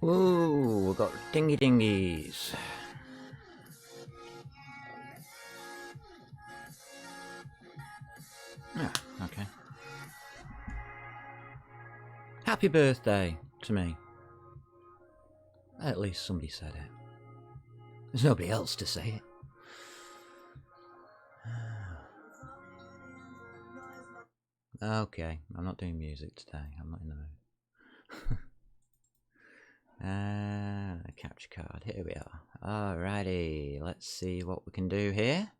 Ooh, we've got dingy dingies. Yeah, okay. Happy birthday to me. At least somebody said it. There's nobody else to say it. Okay, I'm not doing music today. I'm not in the mood. Capture card. Here we are. Alrighty, let's see what we can do here.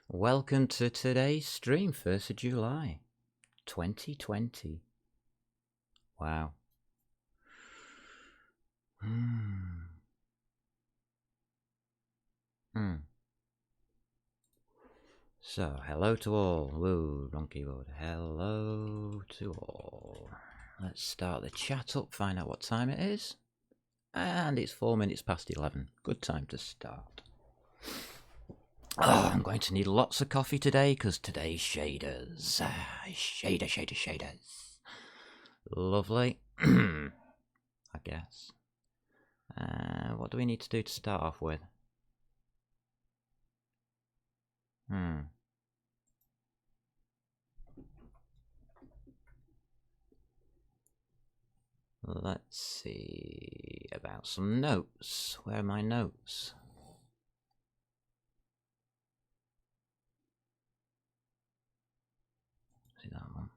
Welcome to today's stream, 1st of July, 2020. Wow. So, hello to all. Woo, wrong keyboard. Hello to all. Let's start the chat up, find out what time it is. And it's 4 minutes past 11. Good time to start. Oh, I'm going to need lots of coffee today because today's shaders. Shaders. Lovely. I guess. What do we need to do to start off with? Let's see about some notes. Where are my notes? See that one?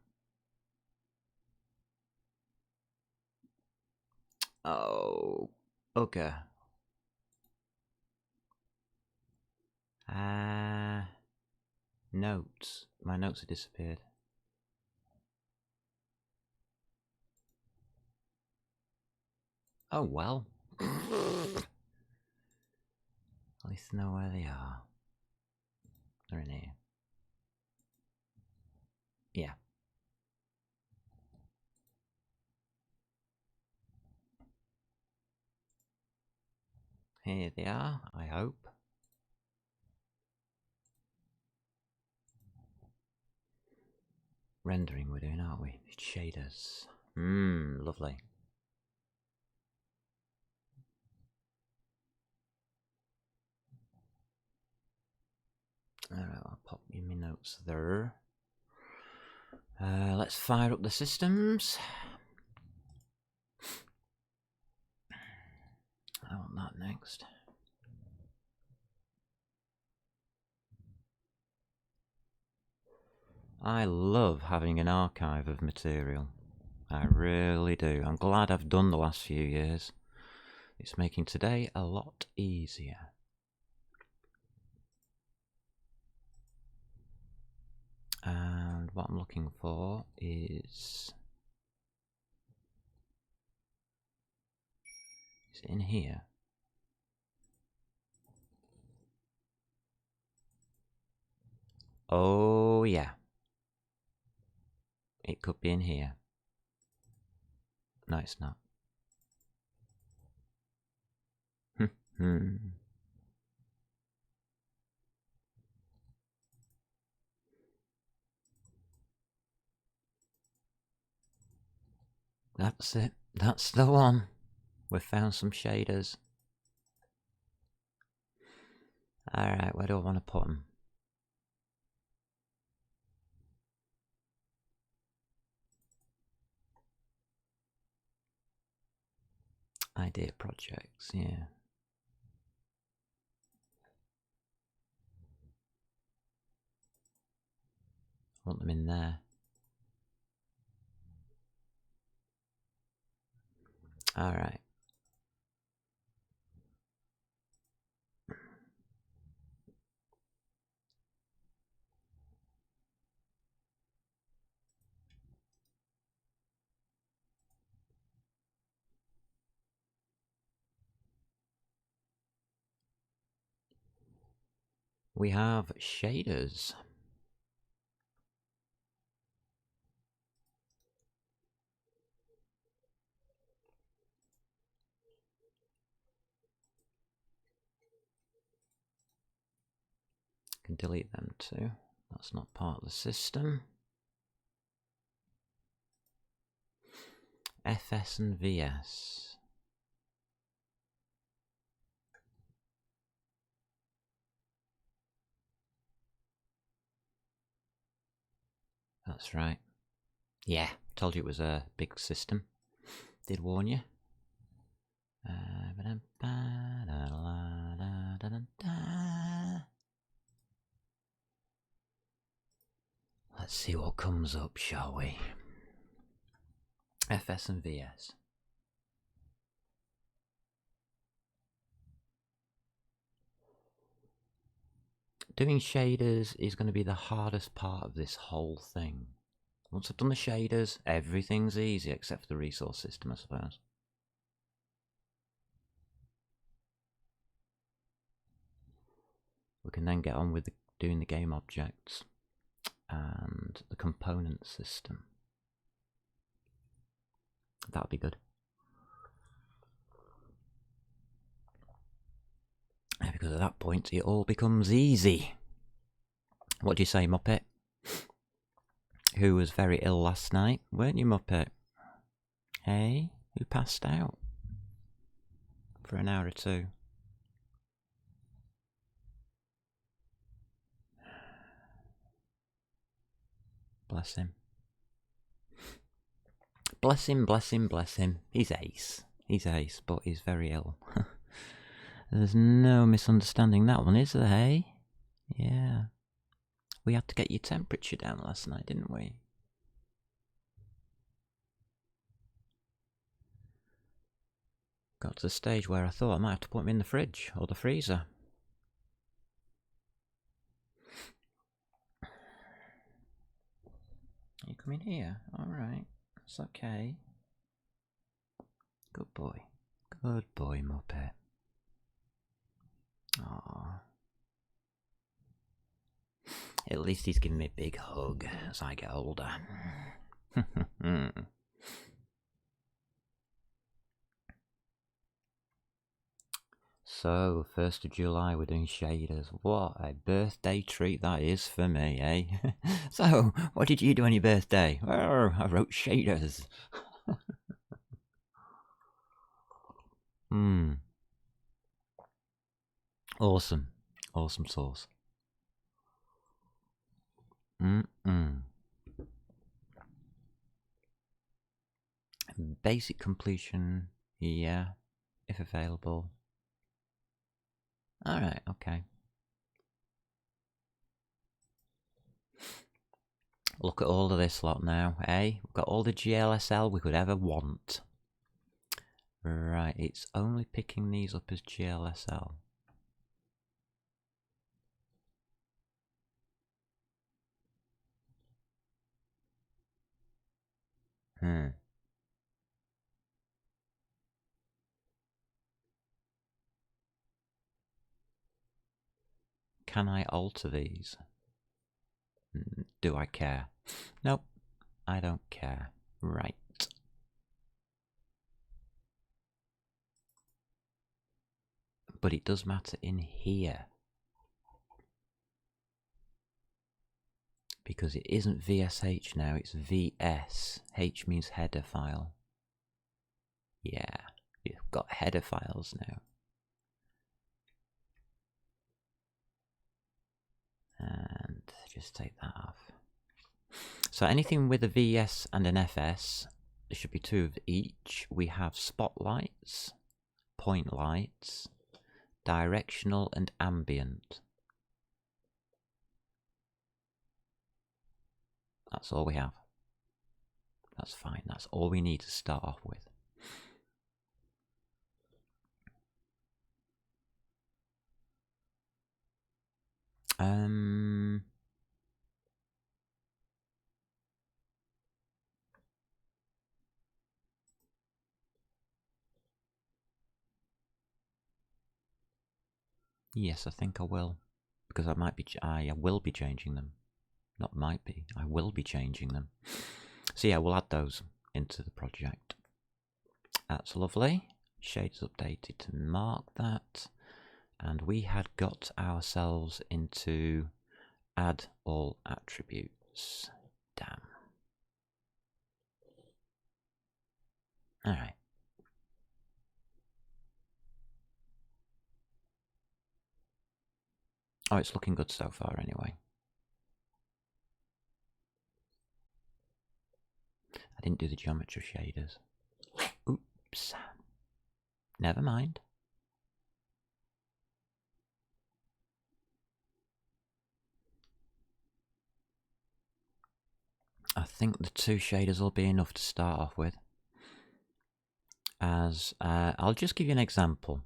Oh, okay. Notes. My notes have disappeared. Oh well. At least I know where they are. They're in here. Yeah. Here they are, I hope. Rendering we're doing, aren't we? Shaders. Lovely. Alright, I'll pop in my notes there. Let's fire up the systems. I want that next. I love having an archive of material. I really do. I'm glad I've done the last few years. It's making today a lot easier. And what I'm looking for is it in here? Oh yeah. It could be in here. No, it's not. That's it. That's the one. We've found some shaders. Alright, where do I want to put them? Idea projects, yeah. I want them in there. Alright. We have shaders. Can delete them too. That's not part of the system. FS and VS. That's right. Yeah, told you it was a big system. Did warn you. Let's see what comes up, shall we? FS and VS. Doing shaders is going to be the hardest part of this whole thing. Once I've done the shaders, everything's easy except for the resource system, I suppose. We can then get on with doing the game objects and the component system. That'll be good. Because at that point it all becomes easy. What do you say, Muppet? Who was very ill last night, weren't you, Muppet? Hey? Who passed out? For an hour or two. Bless him. Bless him, bless him, bless him. He's ace. He's ace, but he's very ill. There's no misunderstanding that one, is there, hey? Yeah. We had to get your temperature down last night, didn't we? Got to the stage where I thought I might have to put him in the fridge or the freezer. You coming here? Alright. That's okay. Good boy. Good boy, Muppet. Aww. At least he's giving me a big hug as I get older. So, 1st of July we're doing shaders. What a birthday treat that is for me, eh? So, what did you do on your birthday? Oh, I wrote shaders. Awesome. Awesome sauce. Basic completion, yeah, if available. Alright, okay. Look at all of this lot now, eh? We've got all the GLSL we could ever want. Right, it's only picking these up as GLSL. Can I alter these? Do I care? Nope, I don't care. Right. But it does matter in here. Because it isn't VSH now, it's VS. H means header file. Yeah, we've got header files now. And just take that off. So anything with a VS and an FS, there should be 2 of each. We have spotlights, point lights, directional and ambient. That's all we have. That's fine, that's all we need to start off with. Yes, I think I will, because I will be changing them. Not might be, I will be changing them. So yeah, we'll add those into the project. That's lovely. Shades updated to mark that. And we had got ourselves into add all attributes. Damn. Alright. Oh, it's looking good so far anyway. I didn't do the geometry shaders. Oops. Never mind. I think the 2 shaders will be enough to start off with. As I'll just give you an example.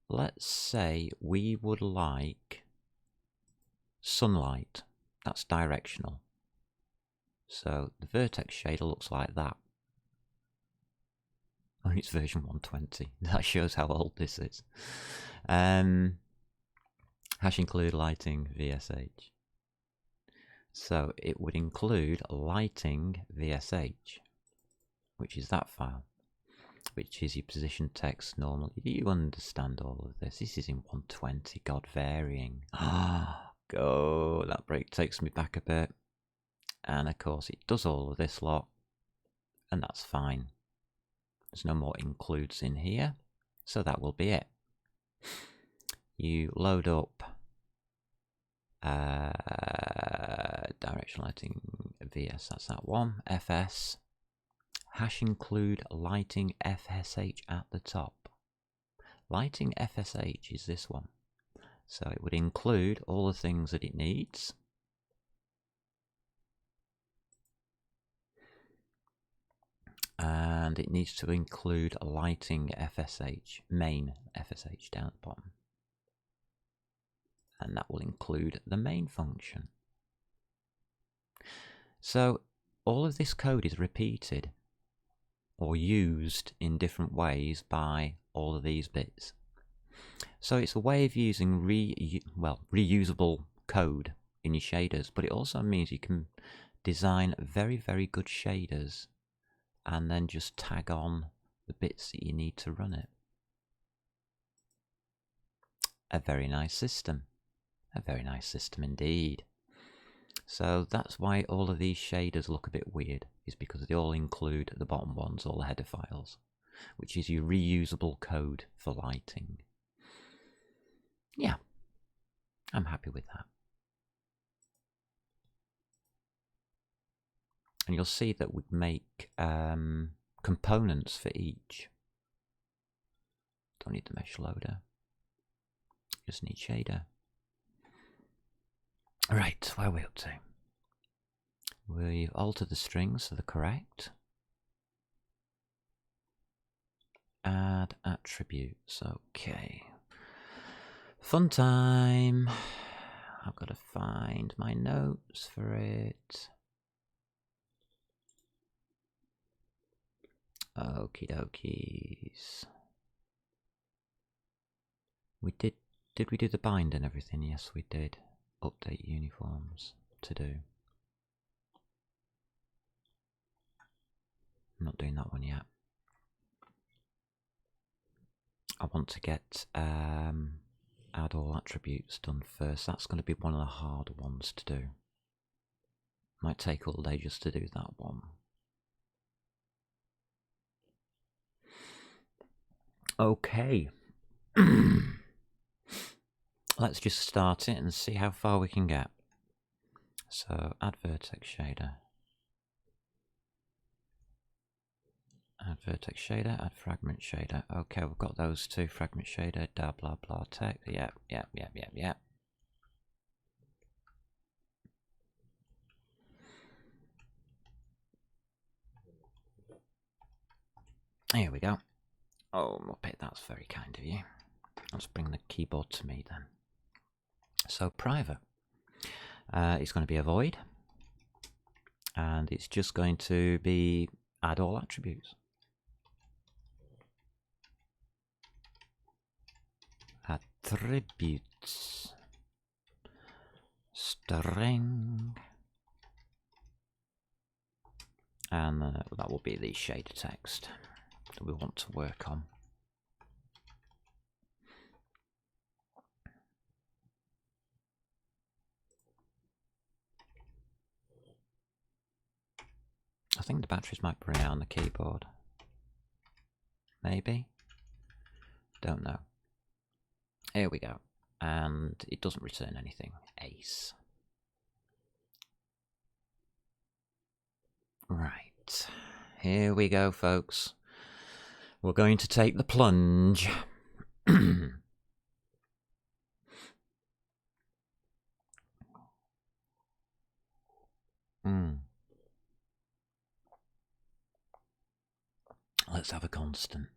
Let's say we would like sunlight. That's directional. So the vertex shader looks like that. Oh, it's version 120. That shows how old this is. Hash include lighting VSH. So it would include lighting VSH, which is that file, which is your position text normally. Do you understand all of this? This is in 120, God varying. Go, that break takes me back a bit. And of course it does all of this lot, and that's fine. There's no more includes in here, so that will be it. You load up direction lighting VS, that's that one, FS, hash include lighting FSH at the top. Lighting FSH is this one, so it would include all the things that it needs. And it needs to include lighting FSH, main FSH down at the bottom. And that will include the main function. So all of this code is repeated or used in different ways by all of these bits. So it's a way of using reusable code in your shaders, but it also means you can design very, very good shaders and then just tag on the bits that you need to run it. A very nice system. A very nice system indeed. So that's why all of these shaders look a bit weird, is because they all include the bottom ones, all the header files, which is your reusable code for lighting. Yeah, I'm happy with that. And you'll see that we make components for each. Don't need the mesh loader, just need shader. Right, where are we up to? We've altered the strings so they're correct. Add attributes, okay. Fun time. I've got to find my notes for it. Okie dokies. Did we do the bind and everything? Yes, we did. Update uniforms to do. I'm not doing that one yet. I want to get add all attributes done first. That's going to be one of the harder ones to do. Might take all day just to do that one. Okay. Let's just start it and see how far we can get. So add vertex shader. Add vertex shader, add fragment shader. Okay, we've got those two. Fragment shader, blah blah blah text. Yep. Here we go. Oh, Muppet, that's very kind of you. Let's bring the keyboard to me then. So private. It's going to be a void. And it's just going to be add all attributes. Attributes. String. And that will be the shader text that we want to work on. think the batteries might bring out on the keyboard. Maybe? Don't know. Here we go. And it doesn't return anything. Ace. Right. Here we go, folks. We're going to take the plunge. Let's have a constant.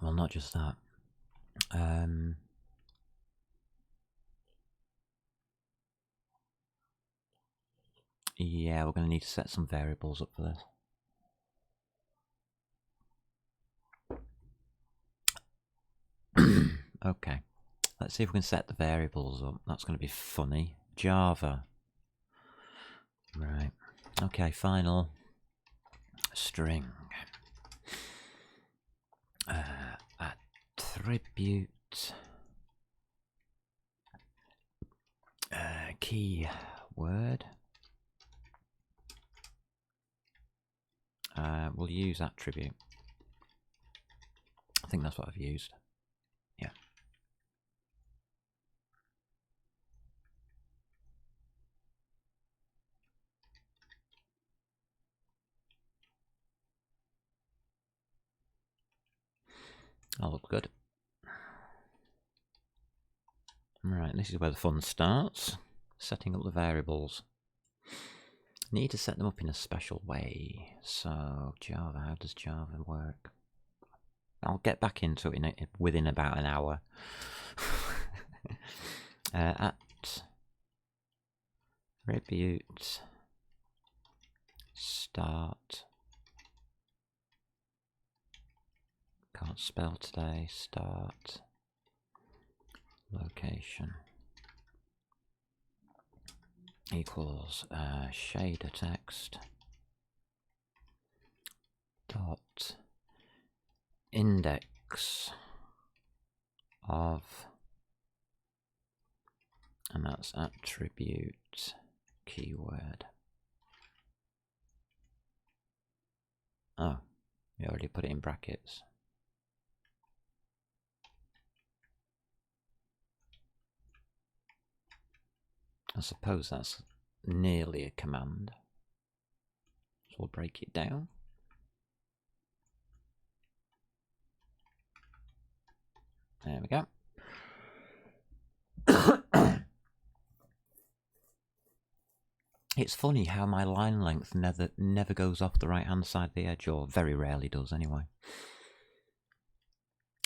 Well, not just that. Yeah, we're going to need to set some variables up for this. Okay, let's see if we can set the variables up. That's going to be funny. Java. Right. Okay, final string. Attribute. Keyword. We'll use attribute. I think that's what I've used. Yeah. That looks good. Right, this is where the fun starts. Setting up the variables. Need to set them up in a special way. So, Java, how does Java work? I'll get back into it within about an hour. Attribute start. Can't spell today. Start location equals shader text dot index of, and that's attribute keyword. Oh, we already put it in brackets. I suppose that's nearly a command. So we'll break it down. There we go. It's funny how my line length never goes off the right hand side of the edge, or very rarely does anyway.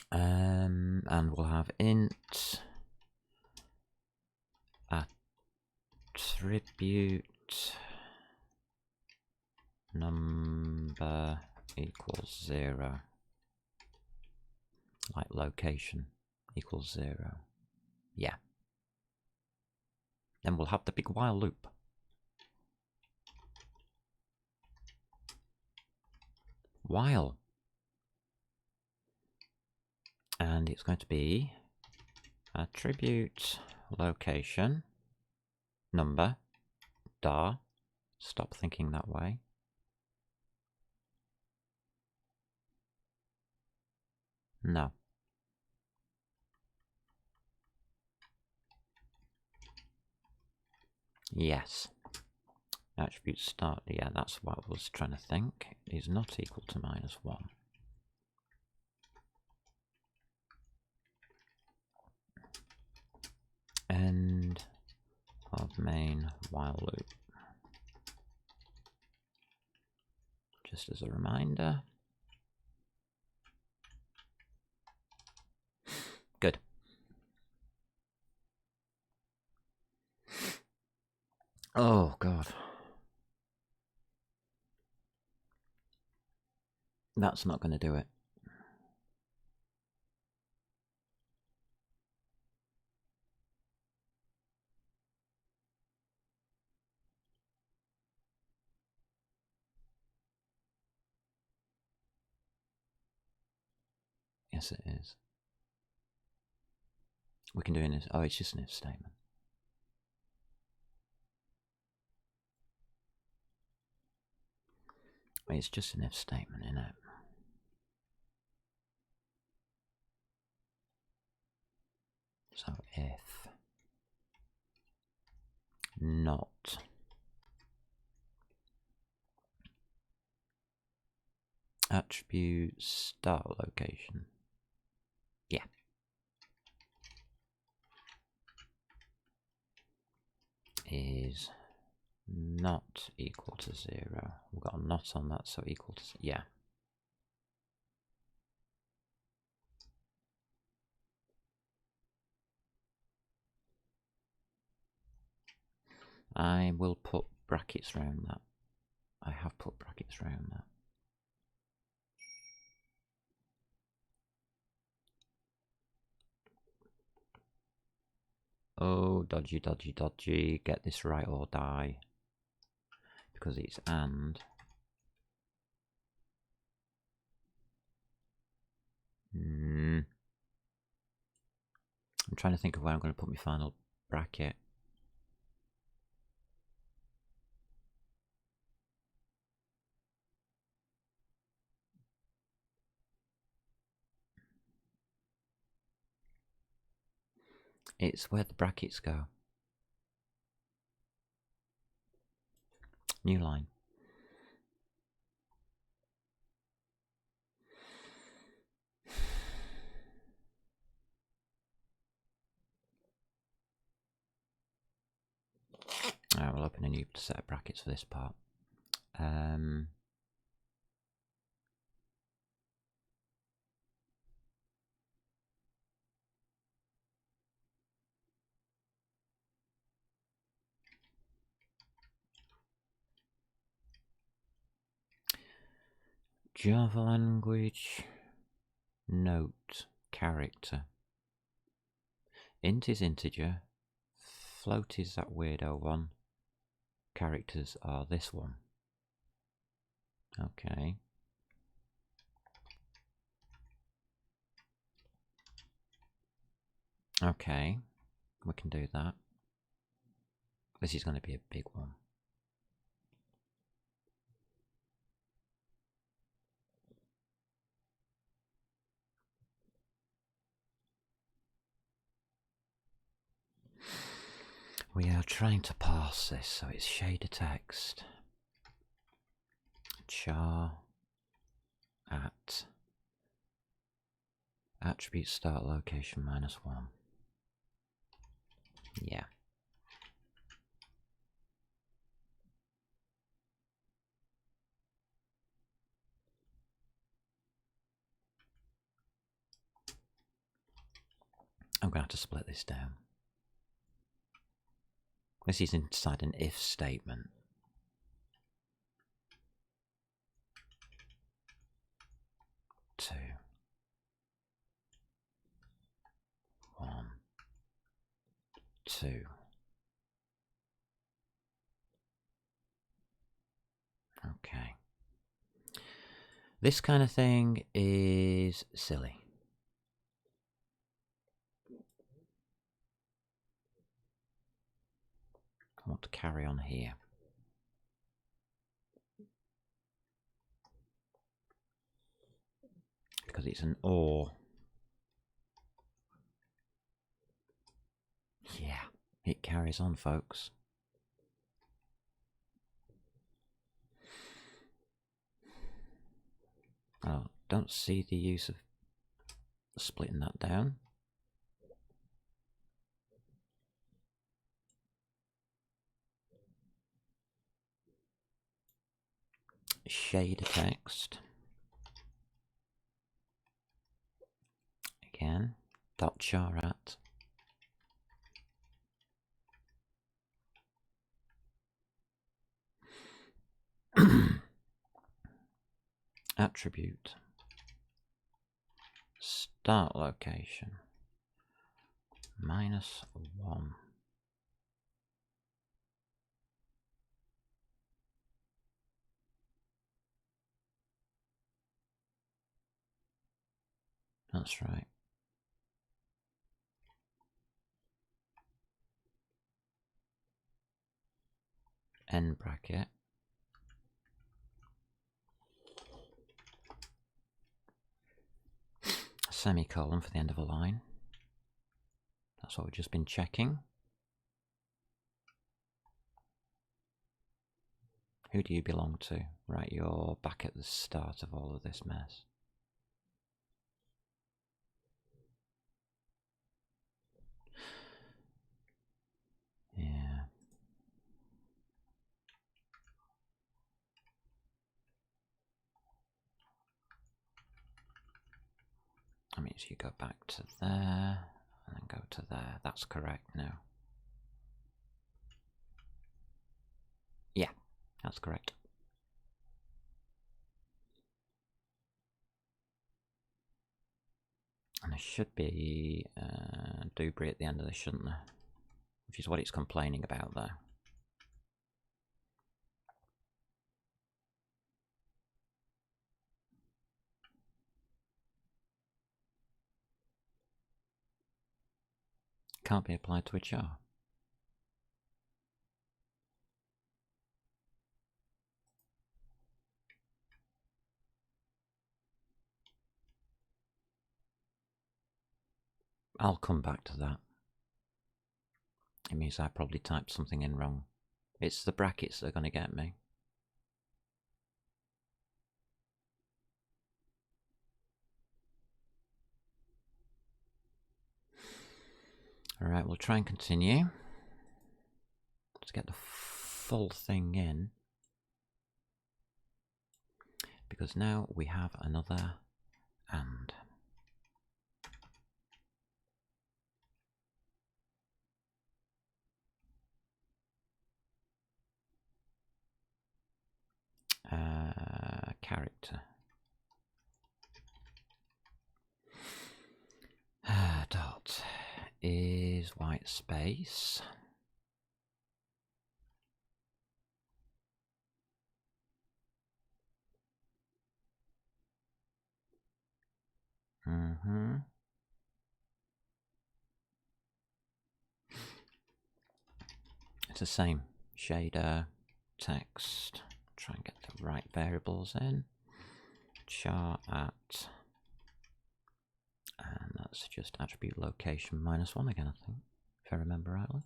And we'll have int attribute number equals 0, like location equals 0. Yeah. Then we'll have the big while loop. While. And it's going to be attribute location number dar. Stop thinking that way. No. Yes. Attribute start, yeah, that's what I was trying to think, is not equal to -1. End of main while loop. Just as a reminder. Good. Oh, God. That's not going to do it. Yes, it is. We can do an if. Oh, it's just an if statement. It's just an if statement, isn't it? So if not attribute start location. Yeah. Is not equal to 0. We've got a not on that, so equal to, yeah. I will put brackets around that. I have put brackets around that. Oh, dodgy, dodgy, dodgy. Get this right or die. Because it's and. I'm trying to think of where I'm going to put my final bracket. It's where the brackets go. New line. Alright, we'll open a new set of brackets for this part. Java language, note, character. Int is integer, float is that weirdo one, characters are this one. Okay. Okay, we can do that. This is going to be a big one. We are trying to parse this, so it's shader text. Char at attribute start location -1. Yeah. I'm going to have to split this down. This is inside an if statement. Two. 1, 2. Okay. This kind of thing is silly. I want to carry on here. Because it's an or. Yeah, it carries on, folks. Oh, don't see the use of splitting that down. Shader text. Again, dot char at. Attribute. Start location. -1. That's right. end bracket, semicolon for the end of a line. That's what we've just been checking. Who do you belong to? Right, you're back at the start of all of this mess. Yeah. That means you go back to there, and then go to there. That's correct now. Yeah, that's correct. And there should be debris at the end of this, shouldn't there? Which is what it's complaining about there. Can't be applied to a char. I'll come back to that. It means I probably typed something in wrong. It's the brackets that are going to get me. Alright, we'll try and continue. Let's get the full thing in. Because now we have another and. Character. Dot is white space. It's the same. Shader, text. Try and get the right variables in. Char at. And that's just attribute location -1 again, I think, if I remember rightly.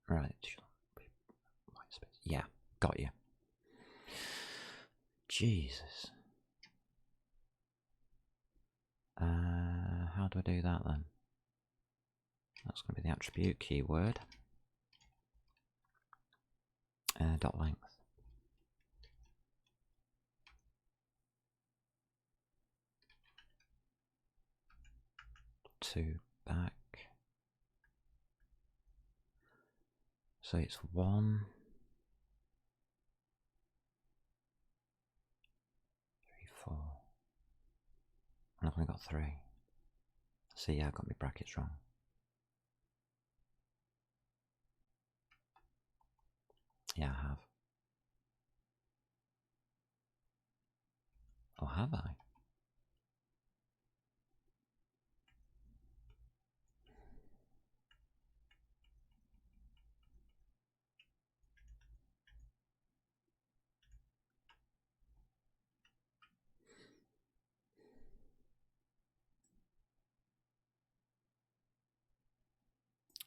Right. White space. Yeah, got you. Jesus. How do I do that then? That's going to be the attribute keyword. Dot length. To back. So it's 1, 3, 4. And I've only got 3. See, yeah, I got my brackets wrong. Yeah, I have. Or have I?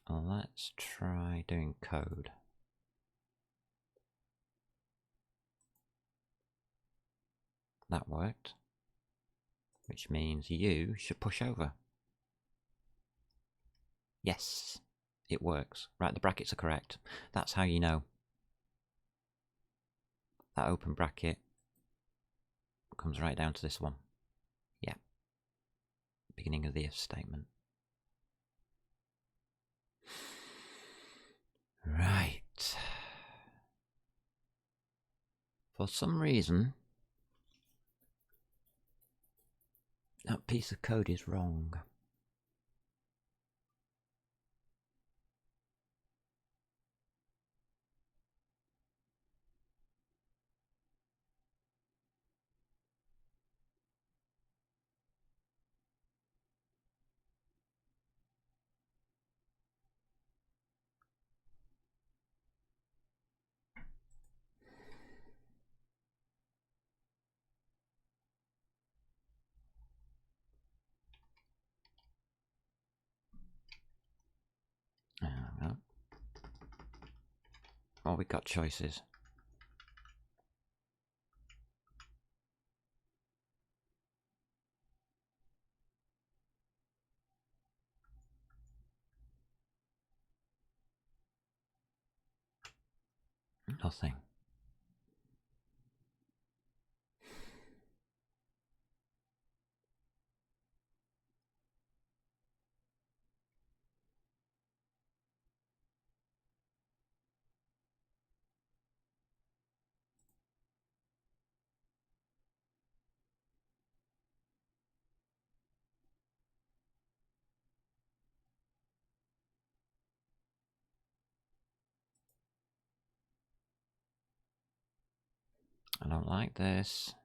Well, let's try doing code. That worked. Which means you should push over. Yes, it works. Right, the brackets are correct. That's how you know. That open bracket comes right down to this one. Yeah. Beginning of the if statement. Right. For some reason, that piece of code is wrong. Hang on. Oh, we got choices. Nothing. I don't like this.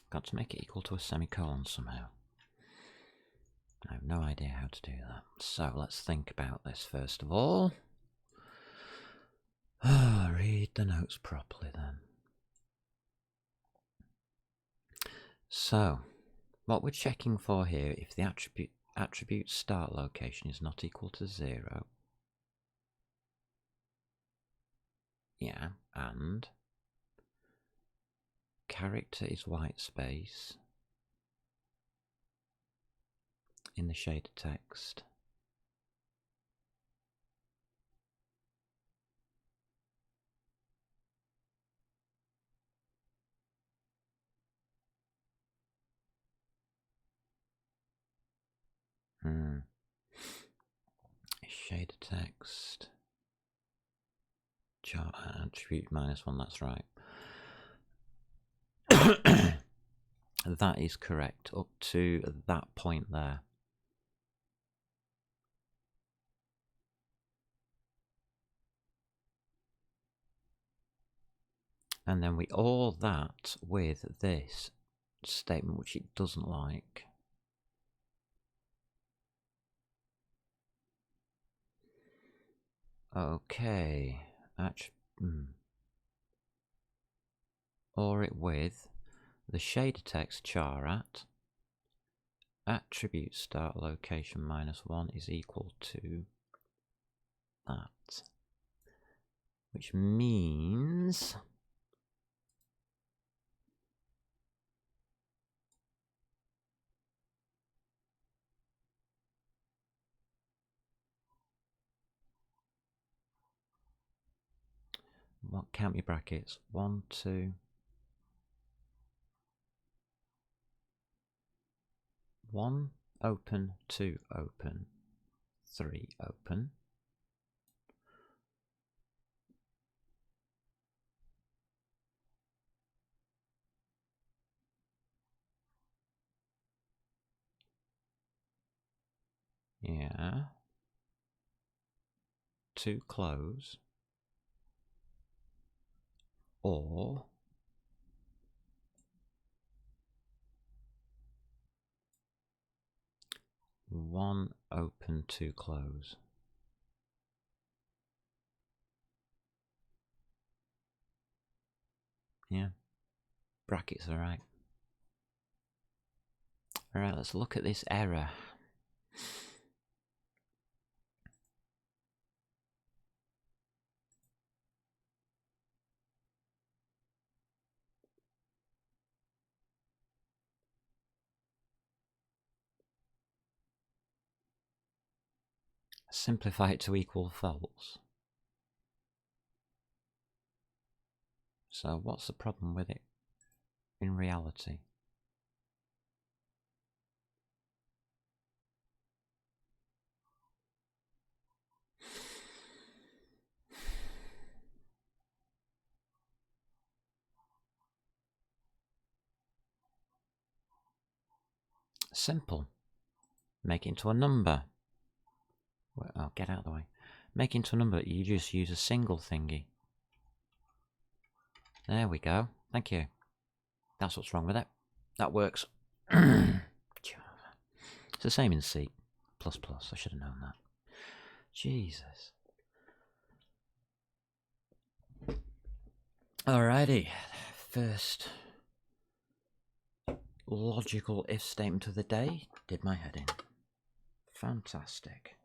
Got to make it equal to a semicolon somehow. I have no idea how to do that. So let's think about this first of all. Read the notes properly then. So, what we're checking for here, if the attribute start location is not equal to 0. Yeah, and character is white space in the shaded text. Shaded text. Chart attribute -1, that's right. That is correct, up to that point there. And then we OR that with this statement, which it doesn't like. Okay. OR it with the shader text char at attribute start location -1 is equal to that. Which means what, count your brackets. 1, 2, 1 open, 2 open, 3 open. Yeah. 2 close. Or 1 open, 2 close. Yeah. Brackets are right. Alright, let's look at this error. Simplify it to equal false. So what's the problem with it in reality? Simple. Make it into a number. Well, oh, get out of the way. Make it into a number. You just use a single thingy. There we go. Thank you. That's what's wrong with it. That works. It's the same in C++. I should have known that. Jesus. Alrighty. first logical if statement of the day. Did my head in. Fantastic.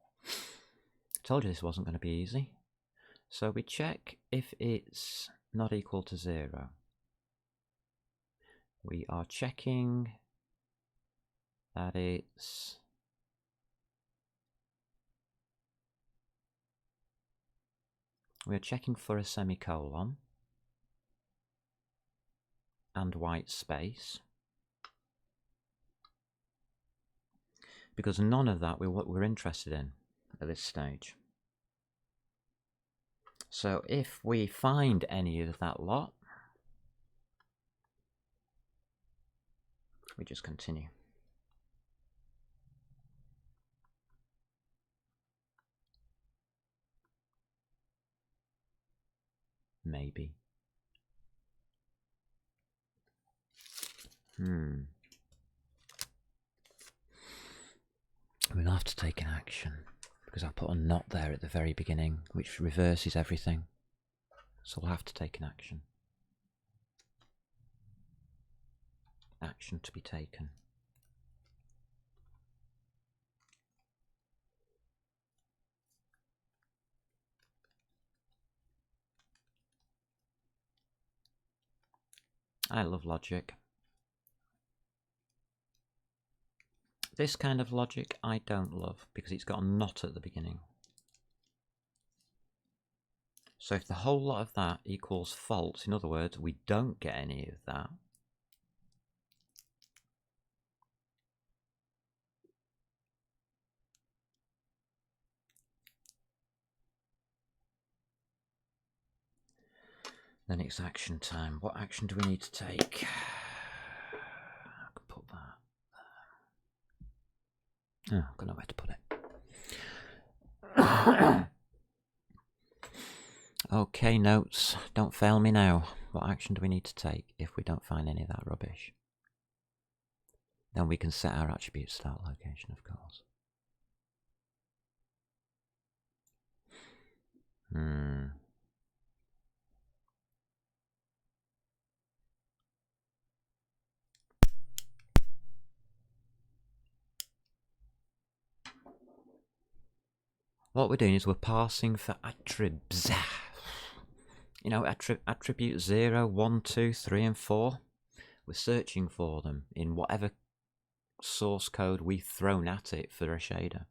Told you this wasn't going to be easy. So we check if it's not equal to 0. We are checking that it's we're checking for a semicolon and white space, because none of that we're interested in at this stage. So if we find any of that lot, we just continue. Maybe. We'll have to take an action, because I put a not there at the very beginning, which reverses everything. So we'll have to take an action. Action to be taken. I love logic. This kind of logic I don't love, because it's got a not at the beginning. So if the whole lot of that equals false, in other words, we don't get any of that, then it's action time. What action do we need to take? I can put that there. Oh, I've got nowhere to put it. Okay, notes, don't fail me now. What action do we need to take if we don't find any of that rubbish? Then we can set our attribute start location, of course. What we're doing is we're parsing for attributes. You know, attribute 0, 1, 2, 3 and 4. We're searching for them in whatever source code we've thrown at it for a shader.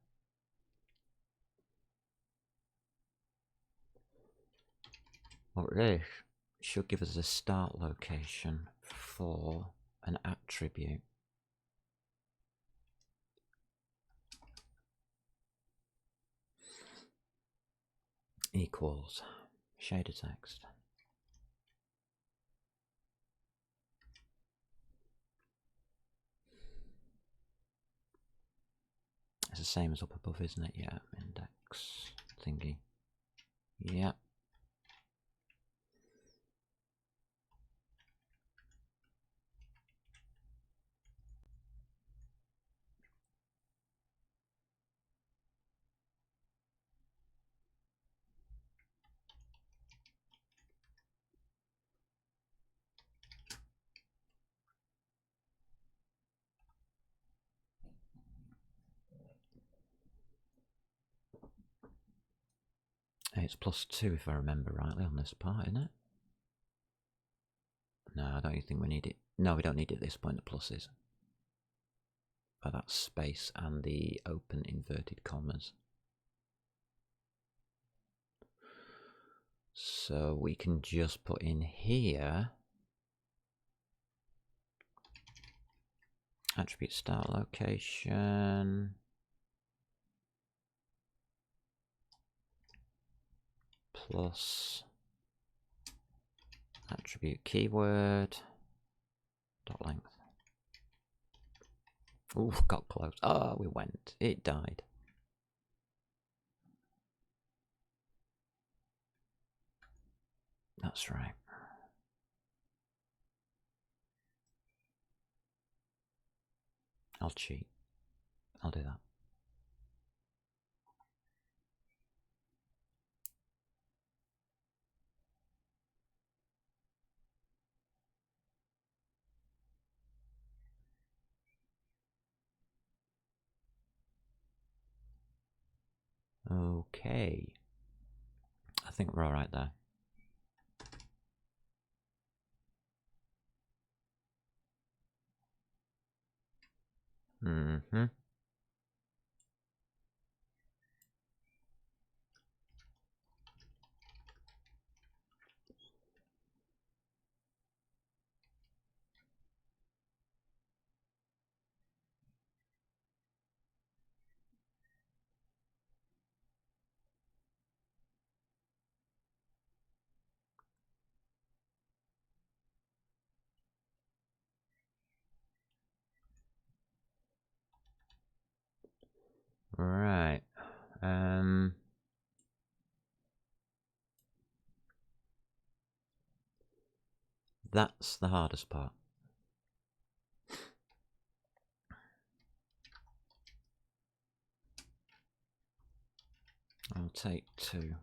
What this should give us a start location for an attribute. Equals shader text. It's the same as up above, isn't it? Yeah, index thingy. Yeah. It's +2 if I remember rightly on this part, isn't it? No, I don't even think we need it. No, we don't need it at this point, the pluses. But that's space and the open inverted commas. So we can just put in here attribute start location plus attribute keyword dot length. Ooh, got close. Oh, we went. It died. That's right. I'll cheat. I'll do that. Okay. I think we're alright there. Mm-hmm. Right. That's the hardest part. I'll take 2.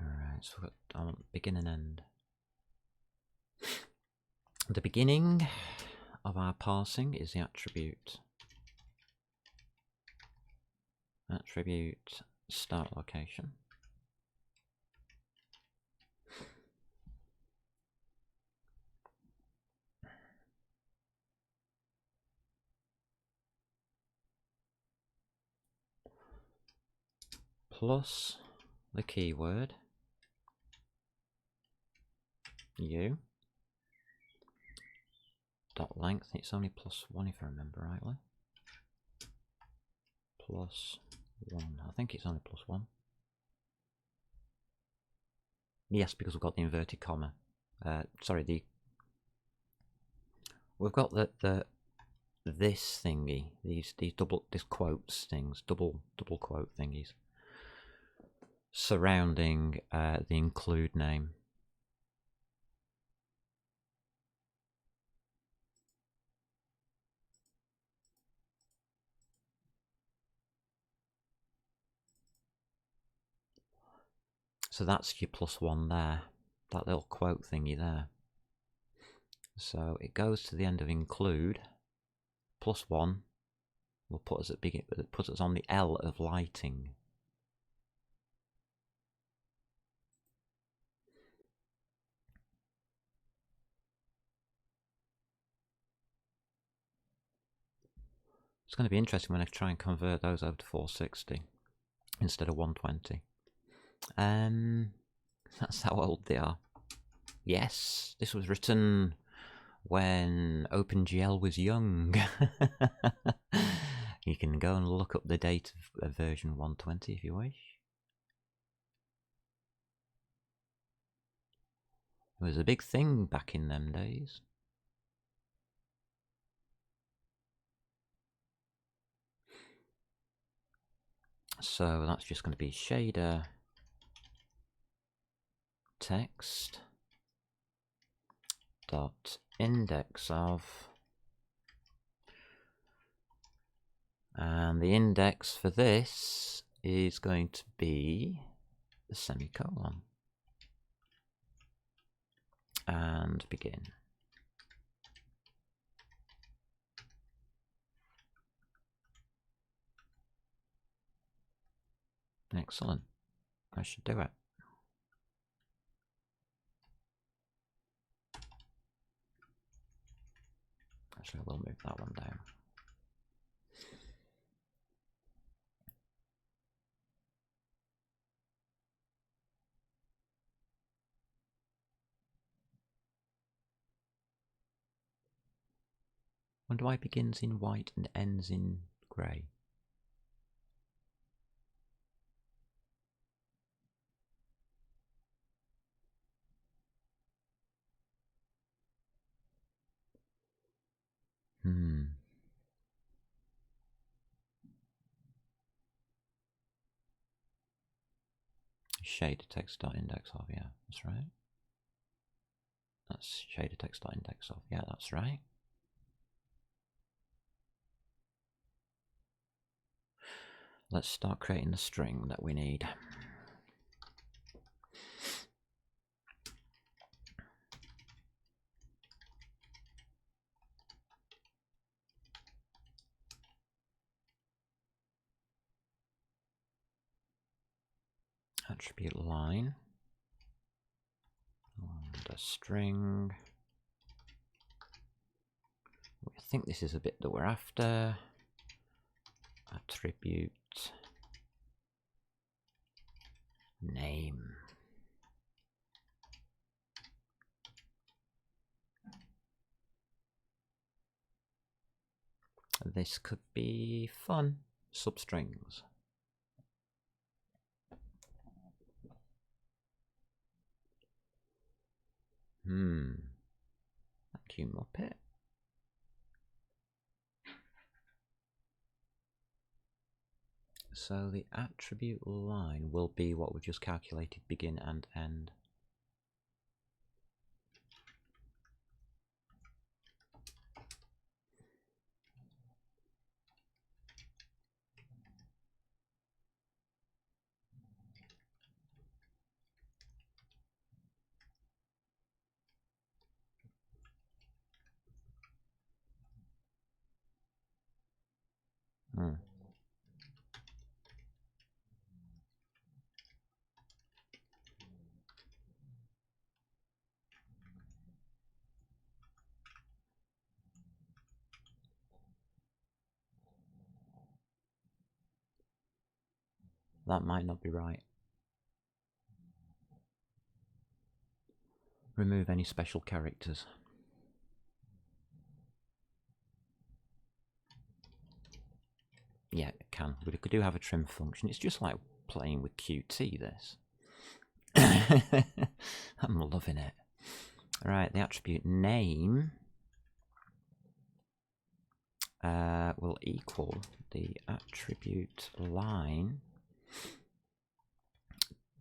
Alright, so we've got, I want begin and end. The beginning of our parsing is the attribute. Attribute start location. Plus the keyword u dot length. It's only +1 if I remember rightly. +1. I think it's only +1. Yes, because we've got the inverted comma. Sorry, we've got this thingy. These quotes things, double quote thingies surrounding the include name. So that's your +1 there, that little quote thingy there. So it goes to the end of include. +1 will put us at put us on the L of lighting. It's going to be interesting when I try and convert those over to 460 instead of 120. That's how old they are. Yes, this was written when OpenGL was young. You can go and look up the date of version 120 if you wish. It was a big thing back in them days. So that's just going to be shader text dot index of, and the index for this is going to be the semicolon, and begin. Excellent. I should do it. Actually, I will move that one down. Wonder why it begins in white and ends in grey. Shader text dot index of, yeah, that's right. That's shader text dot index of, yeah, that's right. Let's start creating the string that we need. attribute line, and a string. I think this is a bit that we're after. Attribute name. This could be fun. Substrings. Vacuum Muppet. So the attribute line will be what we've just calculated, begin and end. That might not be right. Remove any special characters. Yeah, it can. We do have a trim function. It's just like playing with Qt, this. I'm loving it. Right, the attribute name will equal the attribute line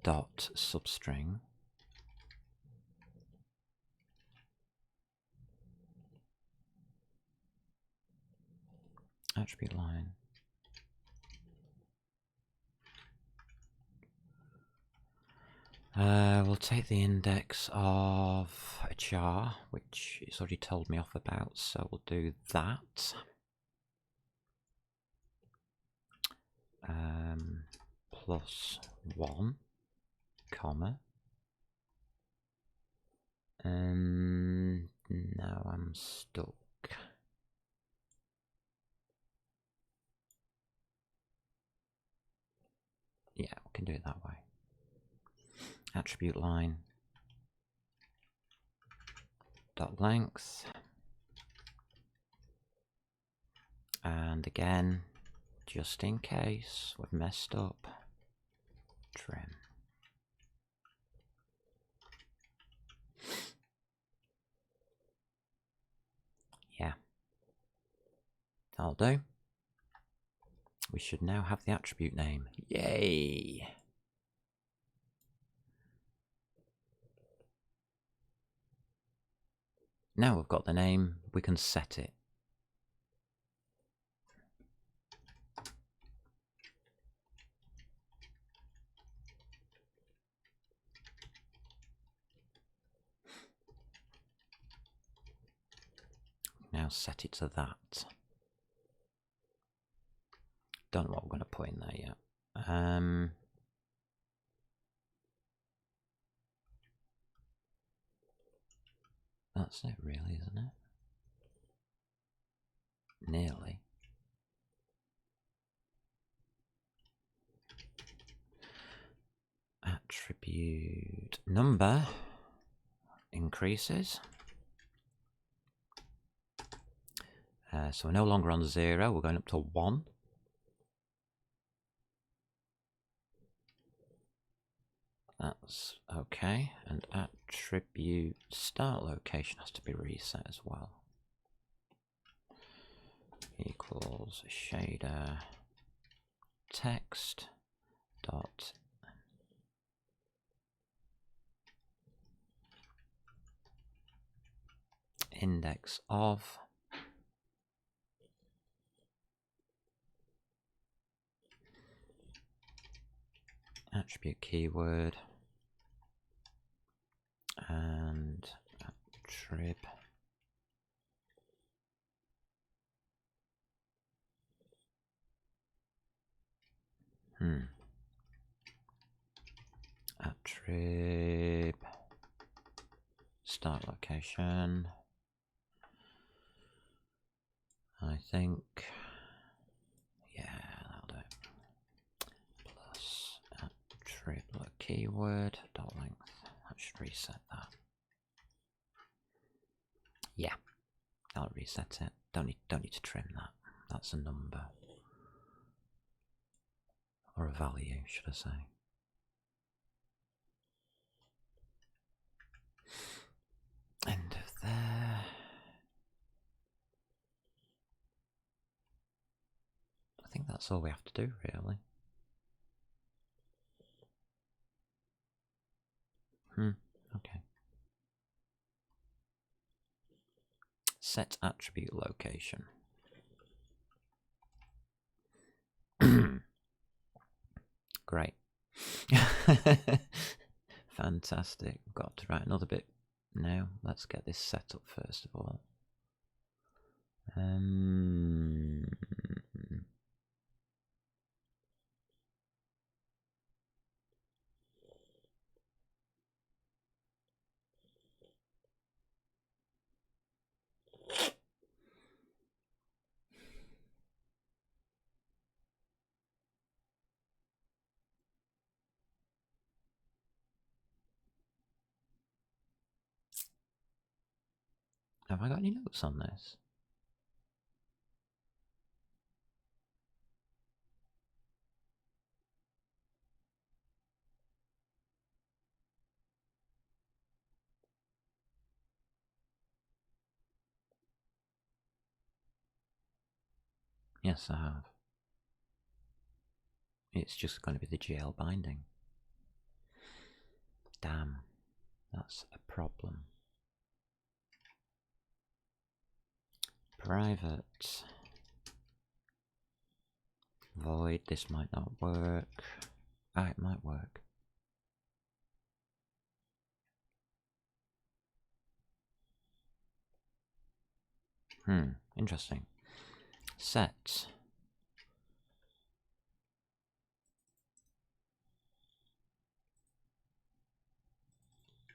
dot substring attribute line we'll take the index of a char, which it's already told me off about, so we'll do that. +1, comma, and now I'm stuck. Yeah, we can do it that way. Attribute line dot length, and again, just in case we've messed up, trim. Yeah, that'll do. We should now have the attribute name. Yay! Now we've got the name, we can set it. Now set it to that. Don't know what we're going to put in there yet. That's it really, isn't it? Nearly. Attribute number increases. So we're no longer on 0, we're going up to 1. That's okay, and attribute start location has to be reset as well. Equals shader text dot index of attribute keyword and attrib attrib start location. I think, yeah, that'll do it. Plus attrib keyword dot length. I should reset that. Yeah, I'll reset it. Don't need to trim that. That's a number. Or a value, should I say. End of there. I think that's all we have to do, really. Okay. Set attribute location. Great. Fantastic. Got to write another bit now. Let's get this set up first of all. Have I got any notes on this? Yes, I have. It's just going to be the GL binding. Damn, that's a problem. Private void, this might not work. Ah, it might work. Interesting. Set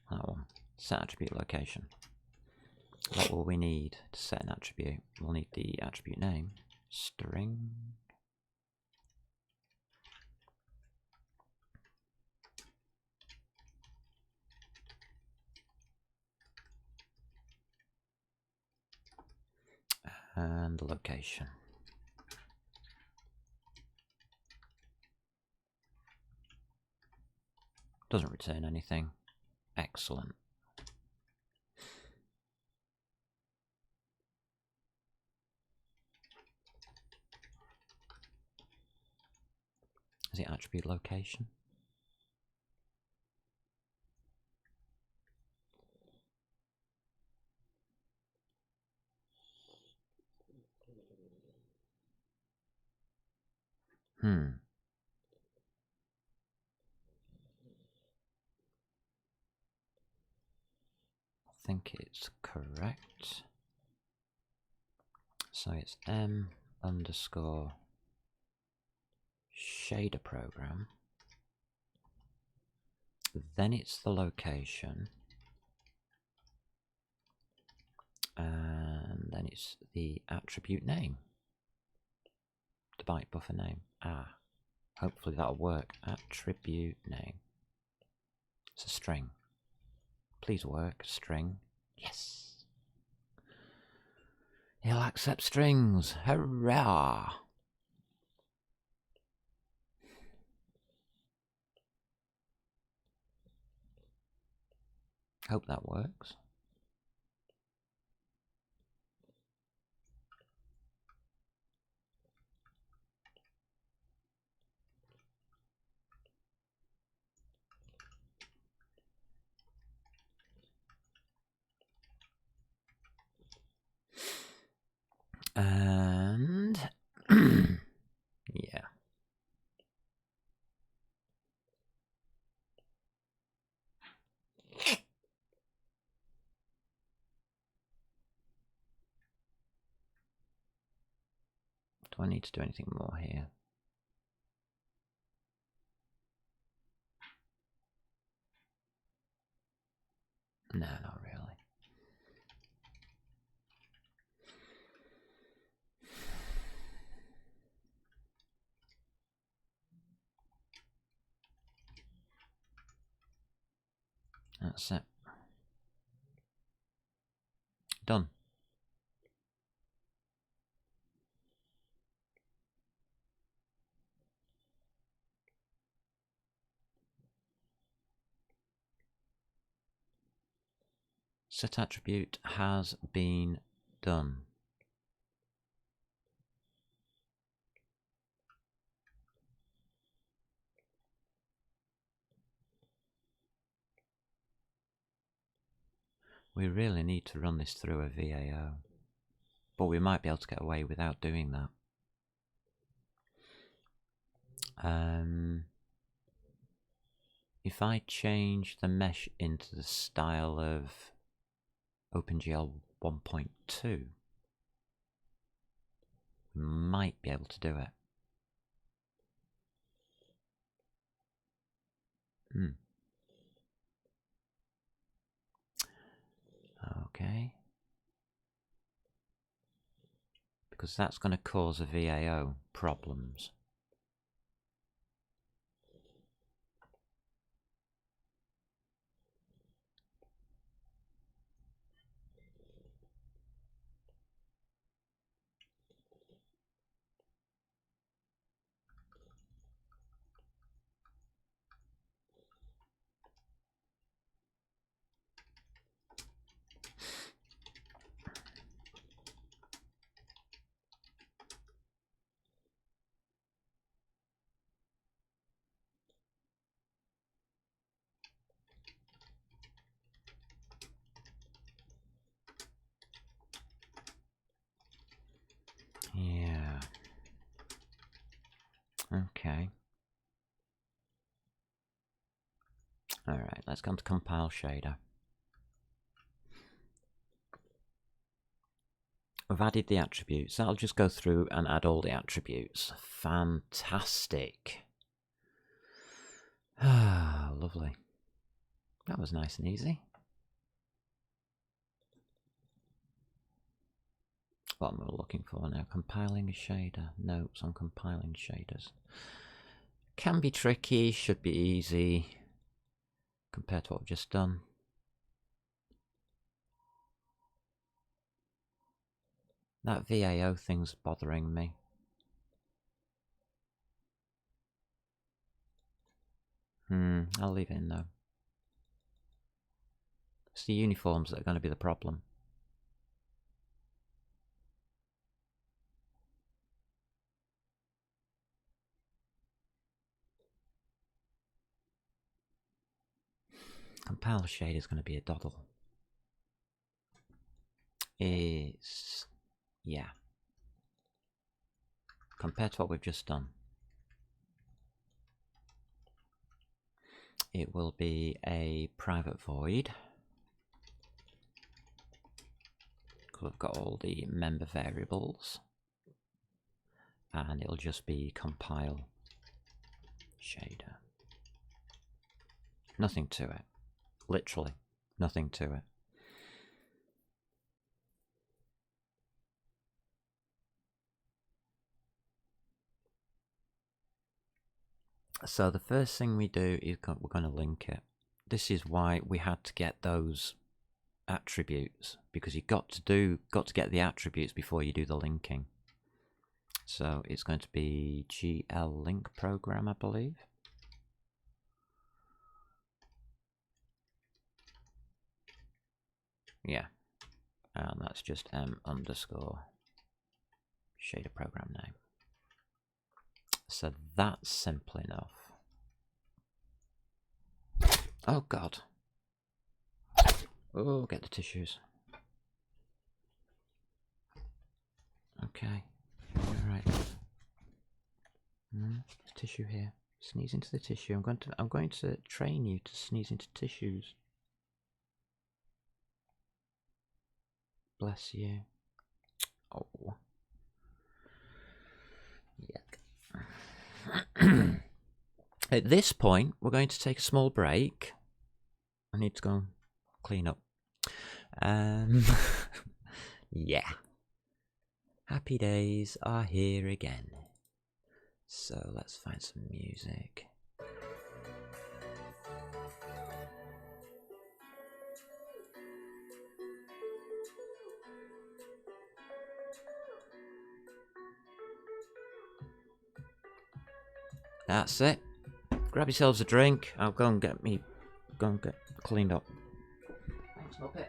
that one. Set attribute location. What will we need to set an attribute? We'll need the attribute name, string, and location. Doesn't return anything. Excellent. Is it attribute location? I think it's correct. So it's m underscore shader program. Then it's the location. And then it's the attribute name. The byte buffer name. Ah, hopefully that'll work. Attribute name. It's a string. Please work. String. Yes. He'll accept strings. Hurrah! Hope that works. And yeah. Do I need to do anything more here? No, not really. That's it. Done. Set attribute has been done. We really need to run this through a VAO, but we might be able to get away without doing that. If I change the mesh into the style of OpenGL 1.2, we might be able to do it. Okay. Because that's going to cause a VAO problems. Yeah. Okay. Alright, let's go on to compile shader. I've added the attributes. I'll just go through and add all the attributes. Fantastic. Ah, lovely. That was nice and easy. What am I looking for now? Compiling a shader. Notes on compiling shaders. Can be tricky, should be easy compared to what I've just done. That VAO thing's bothering me. I'll leave it in though. It's the uniforms that are going to be the problem. Compile shade is going to be a doddle. It's... yeah. Compared to what we've just done. It will be a private void. Because we've got all the member variables. And it'll just be compile shader. Nothing to it. Literally, nothing to it. So the first thing we do is we're going to link it. This is why we had to get those attributes, because you got to get the attributes before you do the linking. So it's going to be GL link program, I believe. Yeah, and that's just m underscore shader program name. So that's simple enough. Oh God. Oh, get the tissues. Okay. Alright. There's tissue here. Sneeze into the tissue. I'm going to train you to sneeze into tissues. Bless you. Oh. Yuck. At this point, we're going to take a small break. I need to go clean up. Yeah. Happy days are here again. So let's find some music. That's it. Grab yourselves a drink. I'll go and get cleaned up. Thanks, Muppet.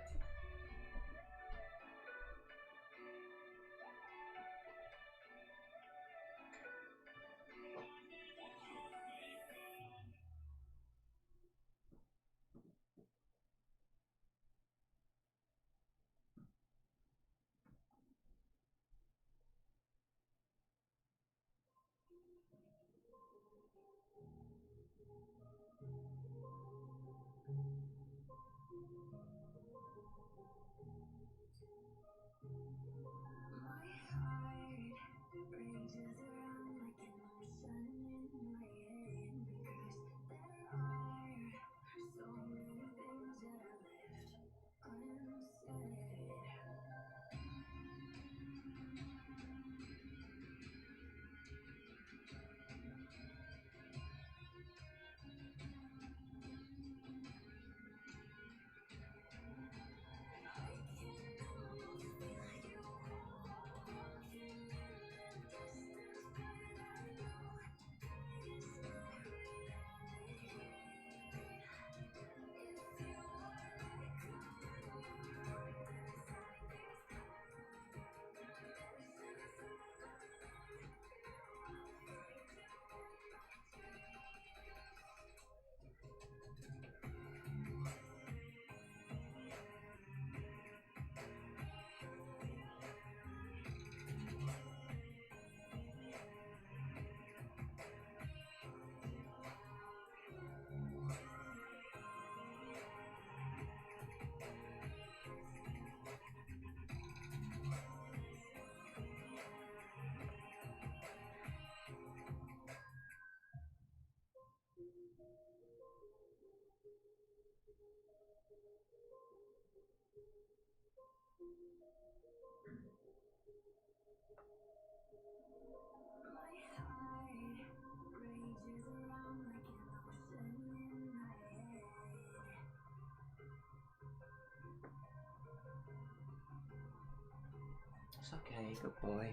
It's okay, good boy.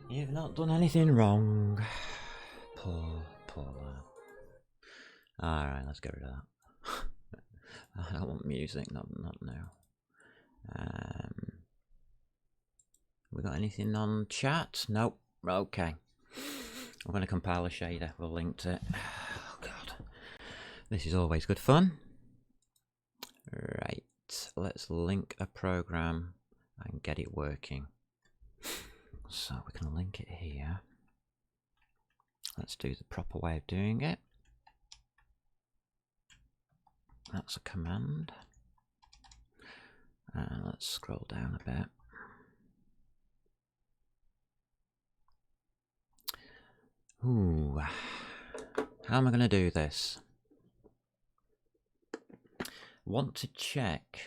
You've not done anything wrong. Poor lad. Alright, let's get rid of that. I don't want music, not now. We got anything on chat? Nope. Okay. I'm going to compile a shader. We'll link to it. Oh, God. This is always good fun. Right. Let's link a program and get it working. So we can link it here. Let's do the proper way of doing it. That's a command. And let's scroll down a bit. Ooh, how am I going to do this? Want to check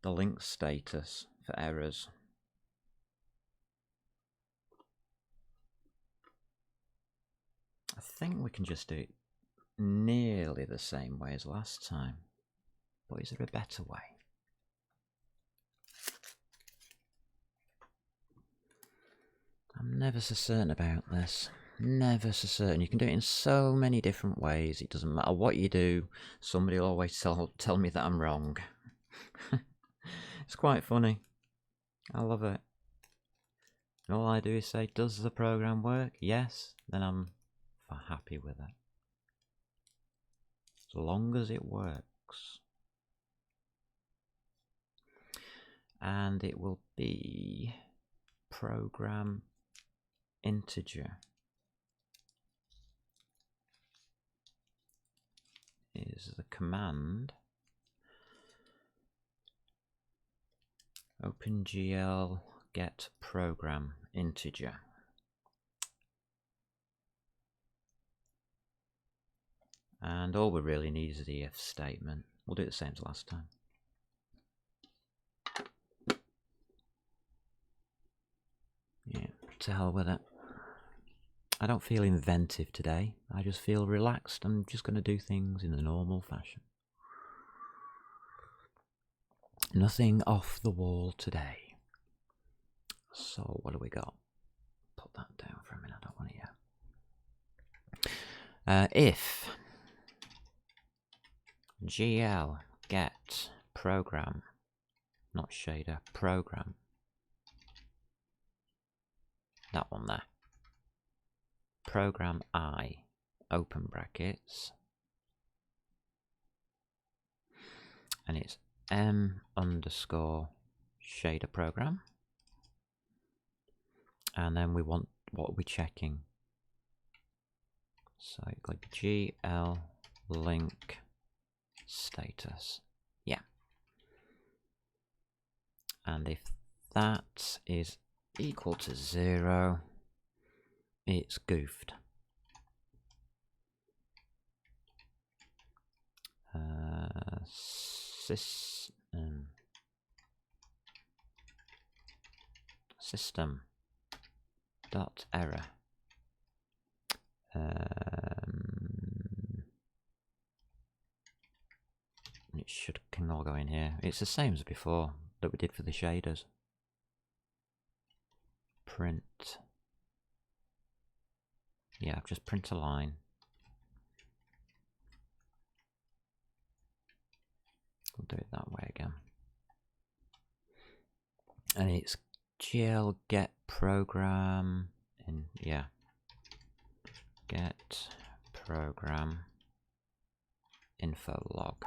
the link status for errors. I think we can just do it nearly the same way as last time, but is there a better way? I'm never so certain about this. Never so certain. You can do it in so many different ways. It doesn't matter what you do. Somebody will always tell me that I'm wrong. It's quite funny. I love it. And all I do is say, does the program work? Yes. Then I'm happy with it. As long as it works. And it will be program integer is the command OpenGL get program integer. And all we really need is the if statement. We'll do it the same as last time. Yeah, to hell with it. I don't feel inventive today. I just feel relaxed. I'm just going to do things in the normal fashion. Nothing off the wall today. So what do we got? Put that down for a minute. I don't want to hear. If GL get program, not shader, program. That one there. Program I, open brackets, and it's M underscore shader program, and then we want, what are we checking? So click GL link status, yeah, and if that is equal to 0, it's goofed. System dot error. It can all go in here. It's the same as before that we did for the shaders. Print. Yeah, just print a line. We'll do it that way again. And it's GL get program in, yeah, get program info log.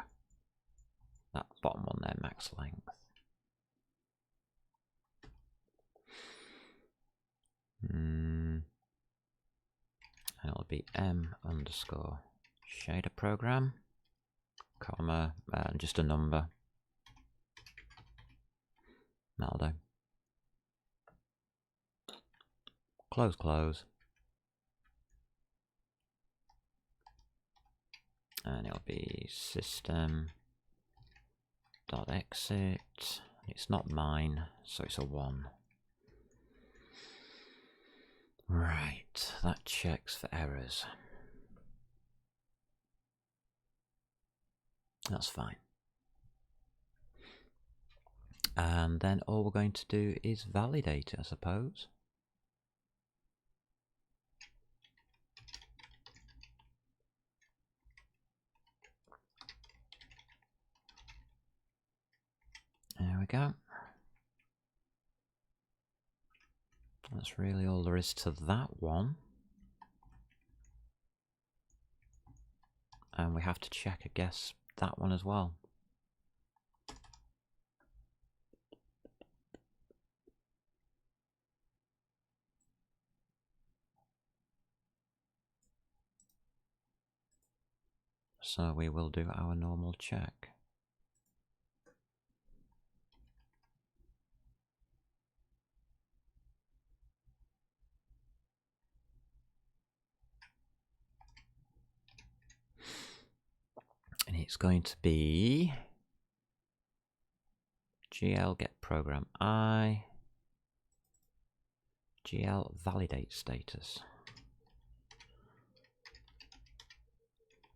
That bottom one there, max length. And it'll be M underscore shader program, comma, and just a number. That'll do. Close, close. And it'll be system dot exit. It's not mine, so it's a 1. Right, that checks for errors. That's fine. And then all we're going to do is validate it, I suppose. There we go. That's really all there is to that one. And we have to check, I guess, that one as well. So we will do our normal check. And it's going to be GL get program I, GL validate status.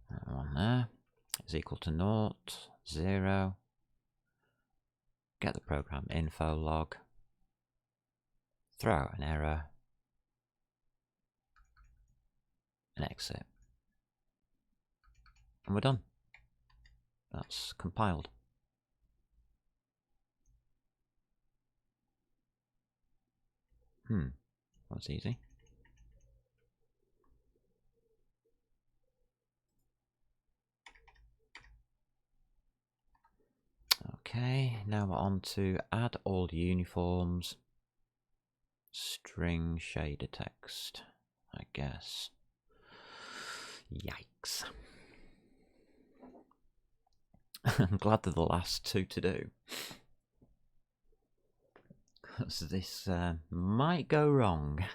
That one there is equal to 0, 0. Get the program info log, throw out an error, and exit. And we're done. That's compiled. That's easy. Okay, now we're on to add all uniforms, string shader text, I guess. Yikes. I'm glad they're the last two to do. Because this might go wrong.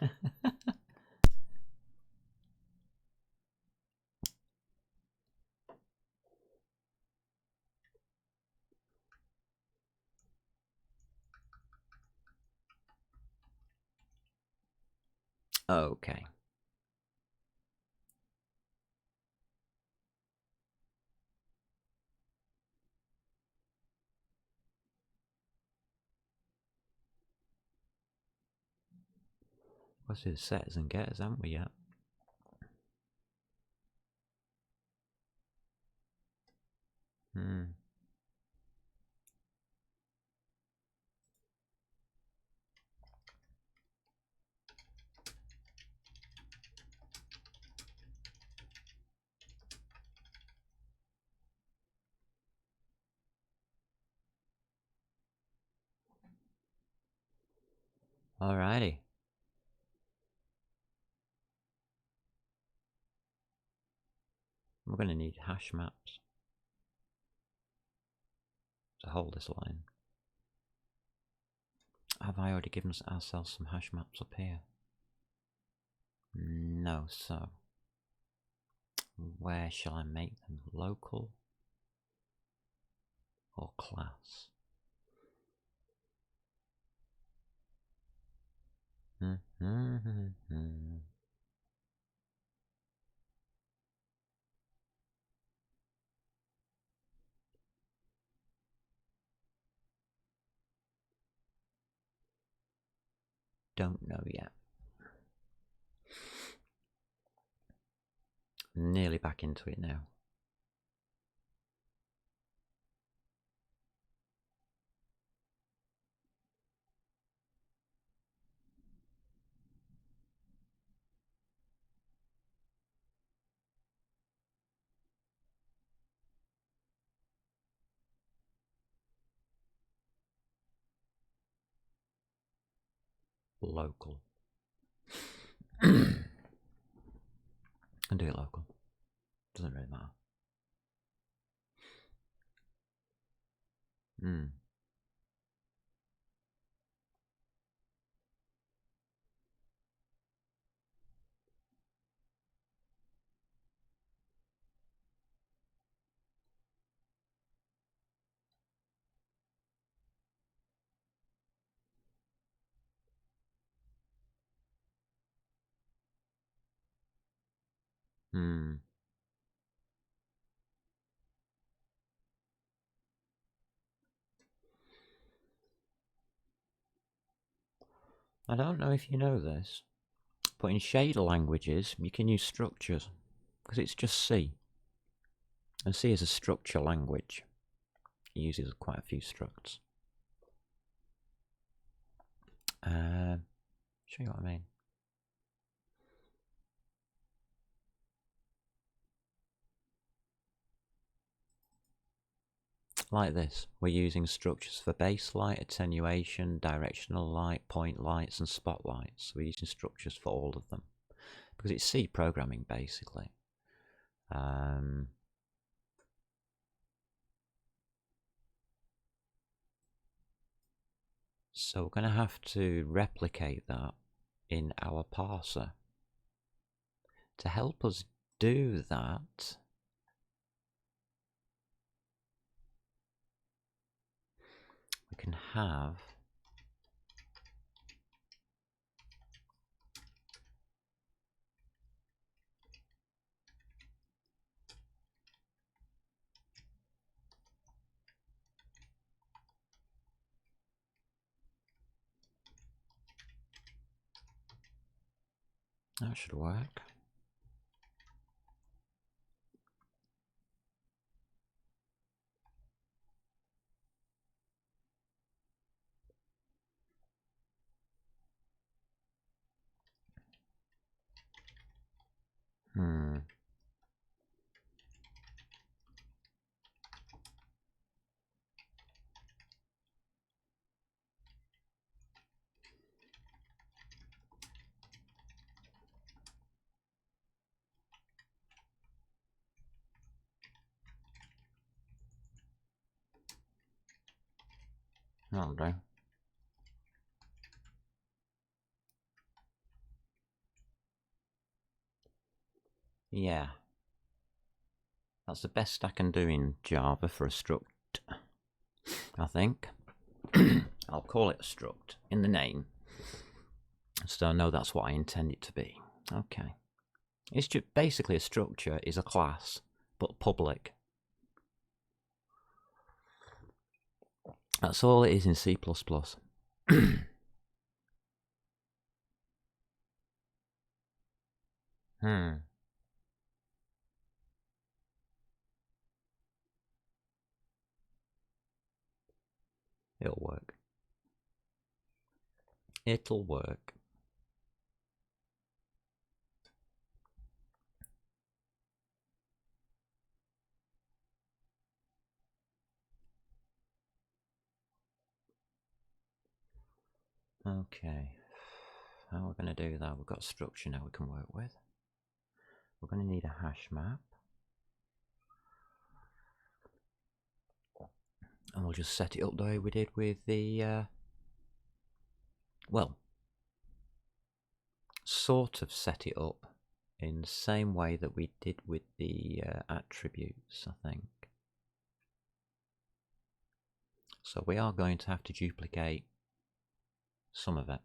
Okay. What's it, setters and getters, haven't we yet? Alrighty. We're going to need hash maps to hold this line. Have I already given ourselves some hash maps up here? No, so where shall I make them? Local or class? Don't know yet. Nearly back into it now. Local. And do it local. Doesn't really matter. I don't know if you know this, but in shader languages you can use structures because it's just C. And C is a structure language. It uses quite a few structs. Show you what I mean. Like this, we're using structures for base light, attenuation, directional light, point lights and spotlights. We're using structures for all of them because it's C programming basically. So we're going to have to replicate that in our parser. To help us do that, we can have that should work. That'll do. Yeah. That's the best I can do in Java for a struct, I think. I'll call it a struct in the name. So no, that's what I intend it to be. Okay. It's just basically a structure is a class, but public. That's all it is in C++. It'll work. It'll work. Okay. How are we going to do that? We've got a structure now we can work with. We're going to need a hash map. And we'll just set it up the way we did with the, well, sort of set it up in the same way that we did with the attributes, I think. So we are going to have to duplicate some of it.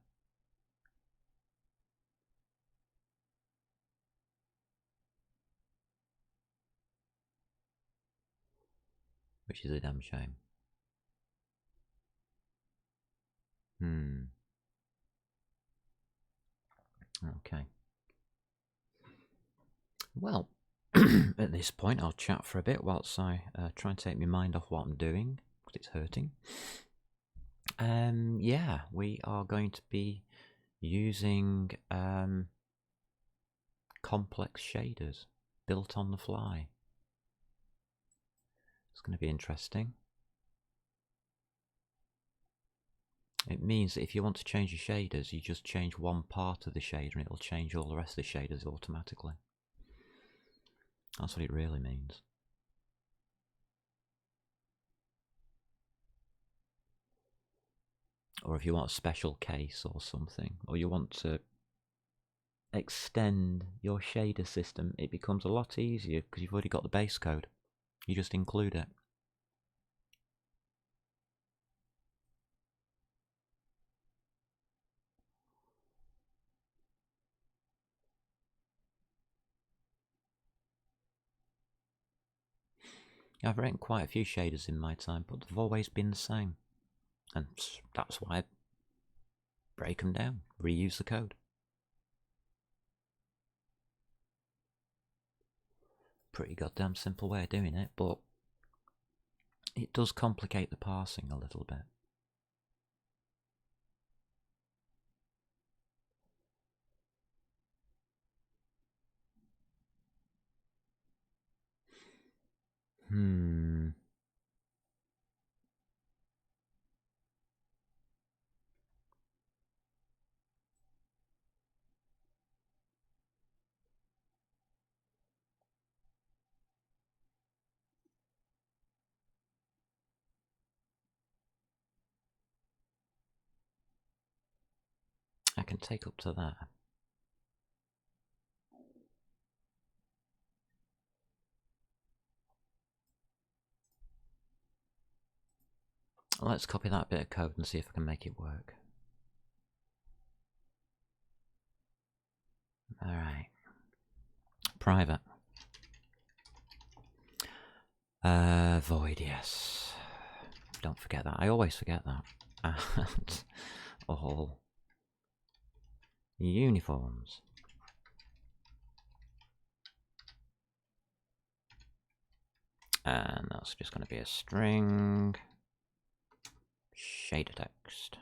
Which is a damn shame. Okay. Well, at this point I'll chat for a bit whilst I try and take my mind off what I'm doing, because it's hurting. Yeah, we are going to be using complex shaders built on the fly. It's going to be interesting. It means that if you want to change your shaders, you just change one part of the shader and it'll change all the rest of the shaders automatically. That's what it really means. Or if you want a special case or something, or you want to extend your shader system, it becomes a lot easier because you've already got the base code. You just include it. I've written quite a few shaders in my time, but they've always been the same. And that's why I break them down, reuse the code. Pretty goddamn simple way of doing it, but it does complicate the parsing a little bit. I can take up to that. Let's copy that bit of code and see if I can make it work. Alright. Private. Void, yes. Don't forget that. I always forget that. And all uniforms. And that's just going to be a string. Shader text.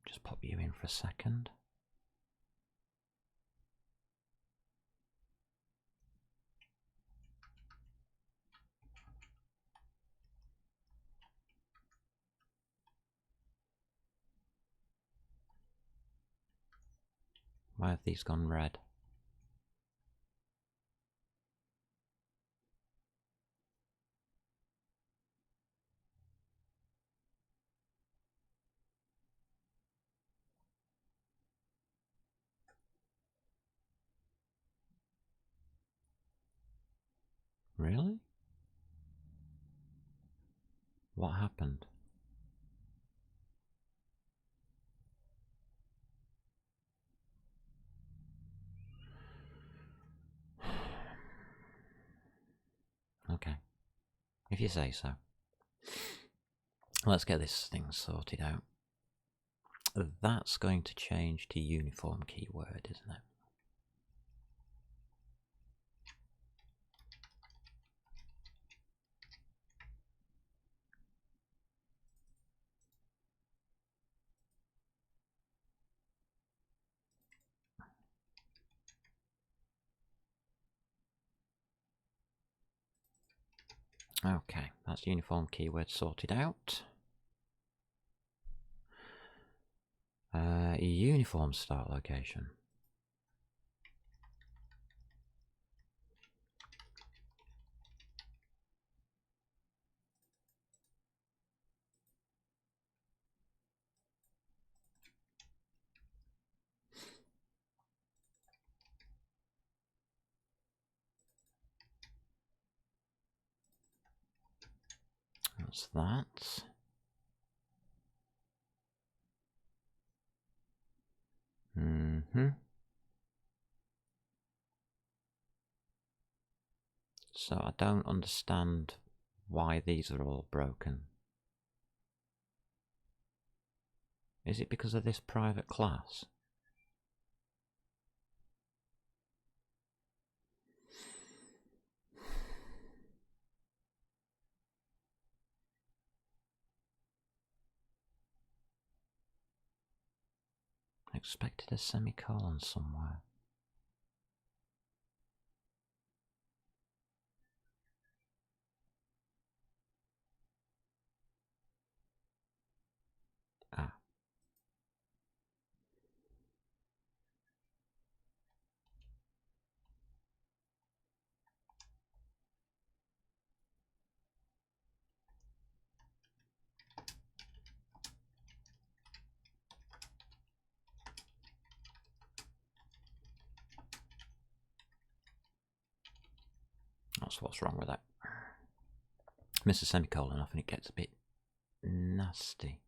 Just pop you in for a second. Why have these gone red? Really? What happened? Okay. If you say so. Let's get this thing sorted out. That's going to change to uniform keyword, isn't it? Okay, that's uniform keyword sorted out. Uniform start location. That's that. So I don't understand why these are all broken. Is it because of this private class? I expected a semicolon somewhere. Ah. That's what's wrong with that. Miss a semicolon off and it gets a bit nasty.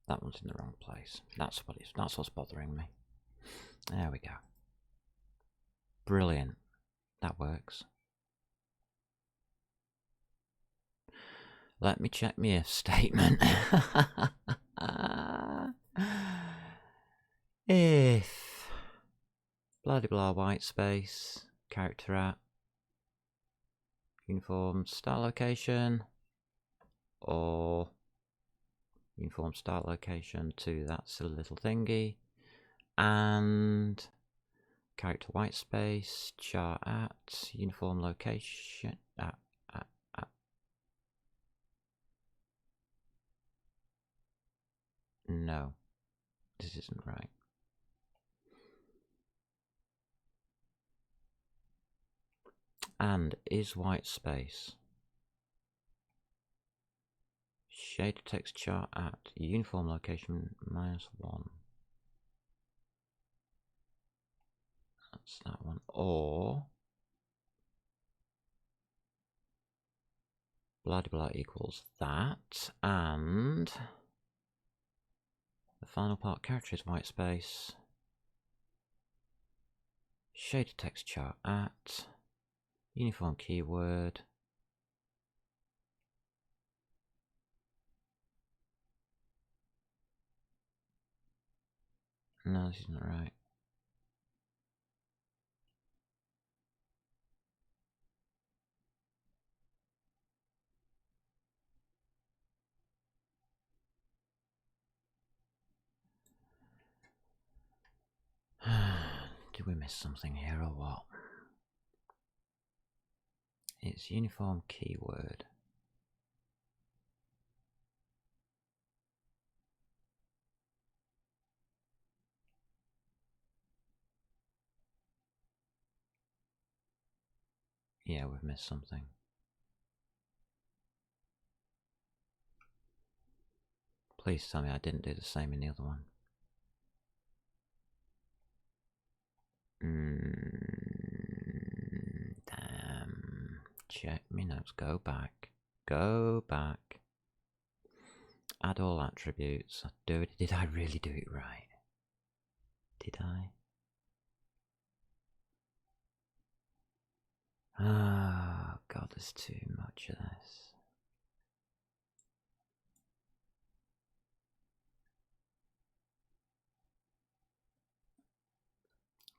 That one's in the wrong place. That's what's bothering me. There we go. Brilliant. That works. Let me check my if statement. If blah de blah white space character at uniform start location or uniform start location to that silly little thingy and character white space chart at uniform location at. No, this isn't right. And is white space shader text chart at uniform location -1. That's that one. Or blah blah equals that, and the final part character is white space shader text chart at uniform keyword no, this isn't right. Did we miss something here or what? It's uniform keyword. Yeah, we've missed something. Please tell me I didn't do the same in the other one. Damn. Check me notes. Go back. Go back. Add all attributes. Did I really do it right? Did I? Oh god, there's too much of this.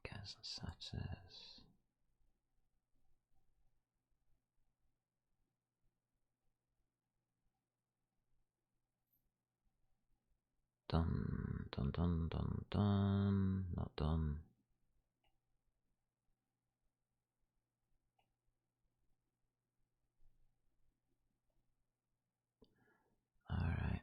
Guess setters. Done, done, done, done, done. Not done. Alright.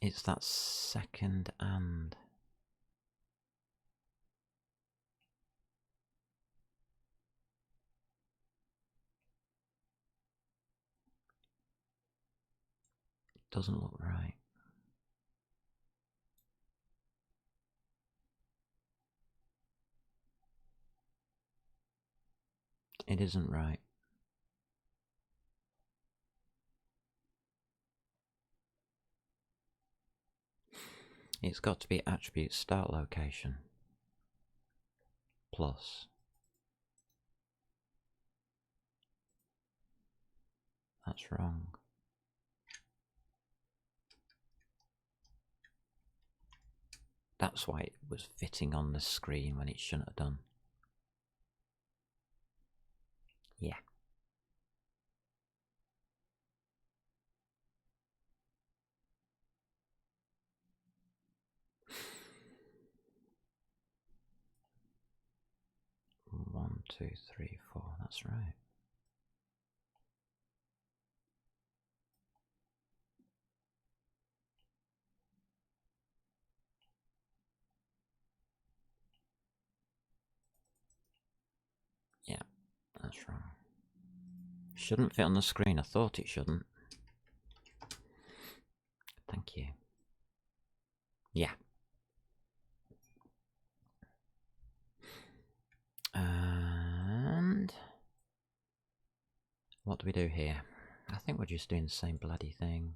It's that second and. Doesn't look right. It isn't right. It's got to be attribute start location plus. That's wrong. That's why it was fitting on the screen when it shouldn't have done. Yeah. One, two, three, four. That's right. Yeah, that's wrong. Shouldn't fit on the screen. I thought it shouldn't. Thank you. Yeah. And what do we do here? I think we're just doing the same bloody thing.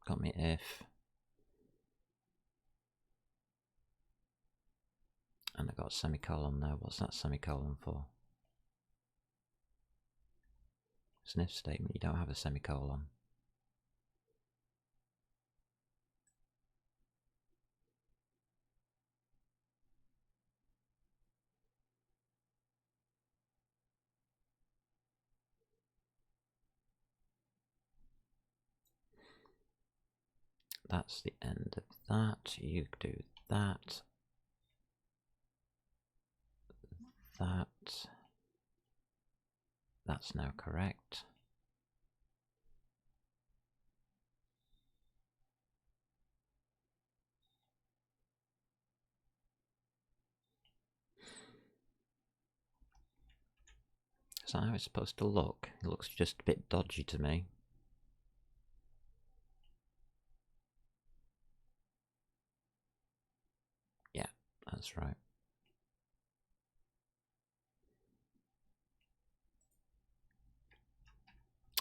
Got me if. And I got a semicolon there. What's that semicolon for? It's an if statement. You don't have a semicolon. That's the end of that. You do that. That. That's now correct. Is that how it's supposed to look? It looks just a bit dodgy to me. Yeah, that's right.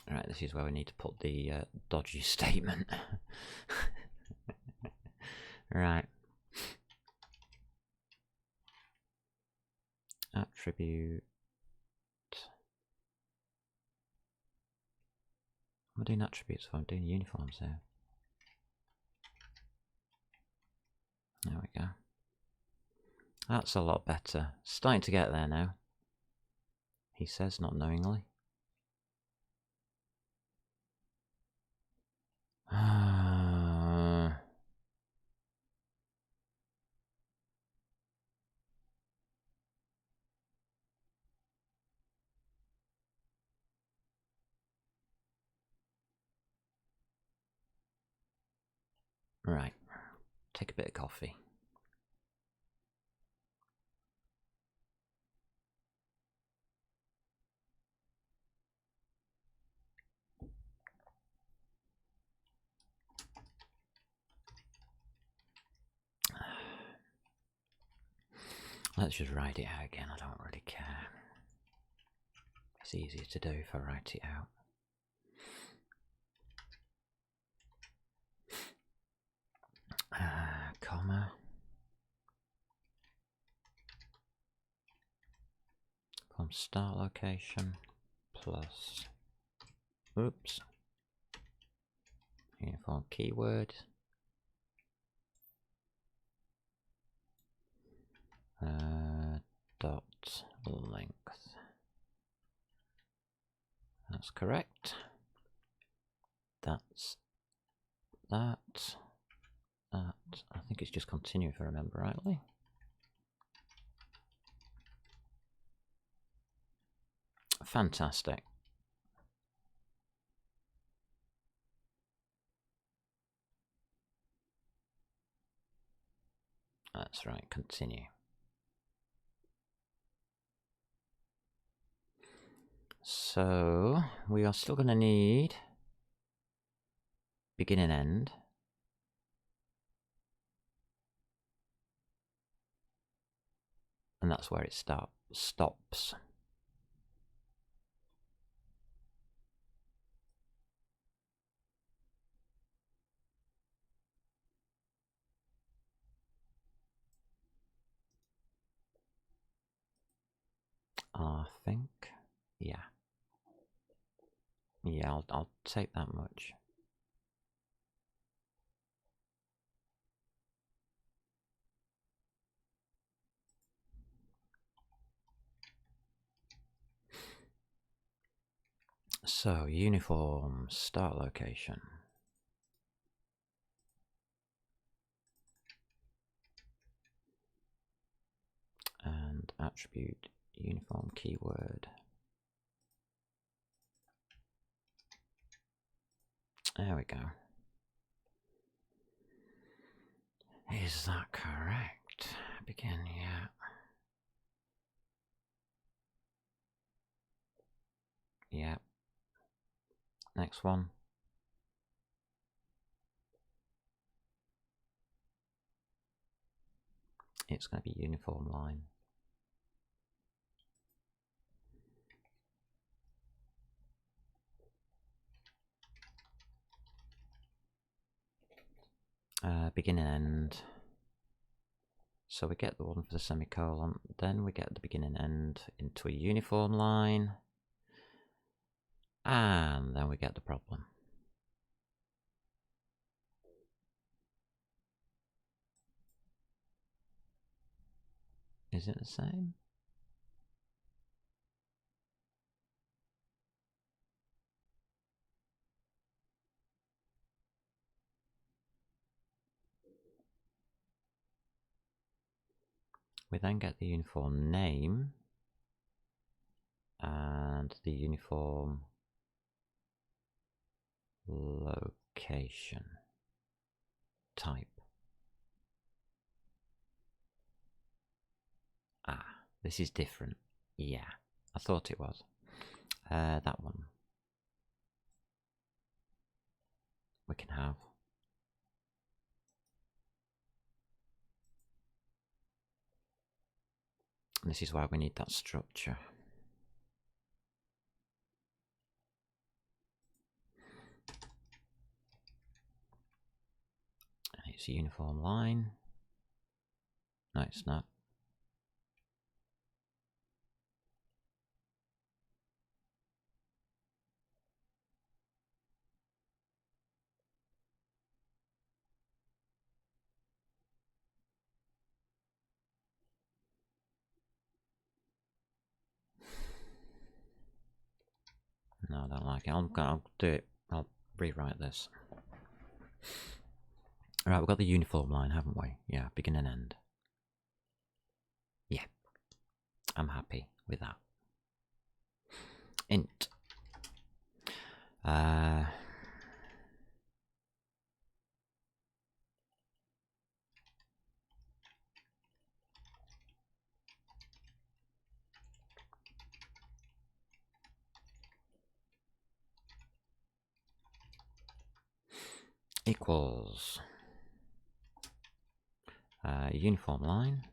Alright, this is where we need to put the dodgy statement. Right. Attribute. I'm doing attributes, so I'm doing uniforms here. There we go. That's a lot better. Starting to get there now. He says, not knowingly. Right, take a bit of coffee. Let's just write it out again, I don't really care. It's easier to do if I write it out. Comma. From start location plus, oops, uniform keyword. Dot length. That's correct. That's that. That. I think it's just continue if I remember rightly. Fantastic. That's right, continue. So we are still going to need begin and end. And that's where it stops. I think, yeah. Yeah, I'll take that much. So, uniform, start location. And attribute, uniform keyword. There we go. Is that correct? Begin, yeah. Yeah. Next one. It's going to be uniform line. Begin and end. So we get the one for the semicolon, then we get the begin and end into a uniform line, and then we get the problem. Is it the same? We then get the uniform name and the uniform location type. Ah, this is different. Yeah, I thought it was. That one we can have. This is why we need that structure. It's a uniform line. No, it's not. No, I don't like it. I'll do it. I'll rewrite this. Alright, we've got the uniform line, haven't we? Yeah, begin and end. Yeah, I'm happy with that. Int. equals uniform line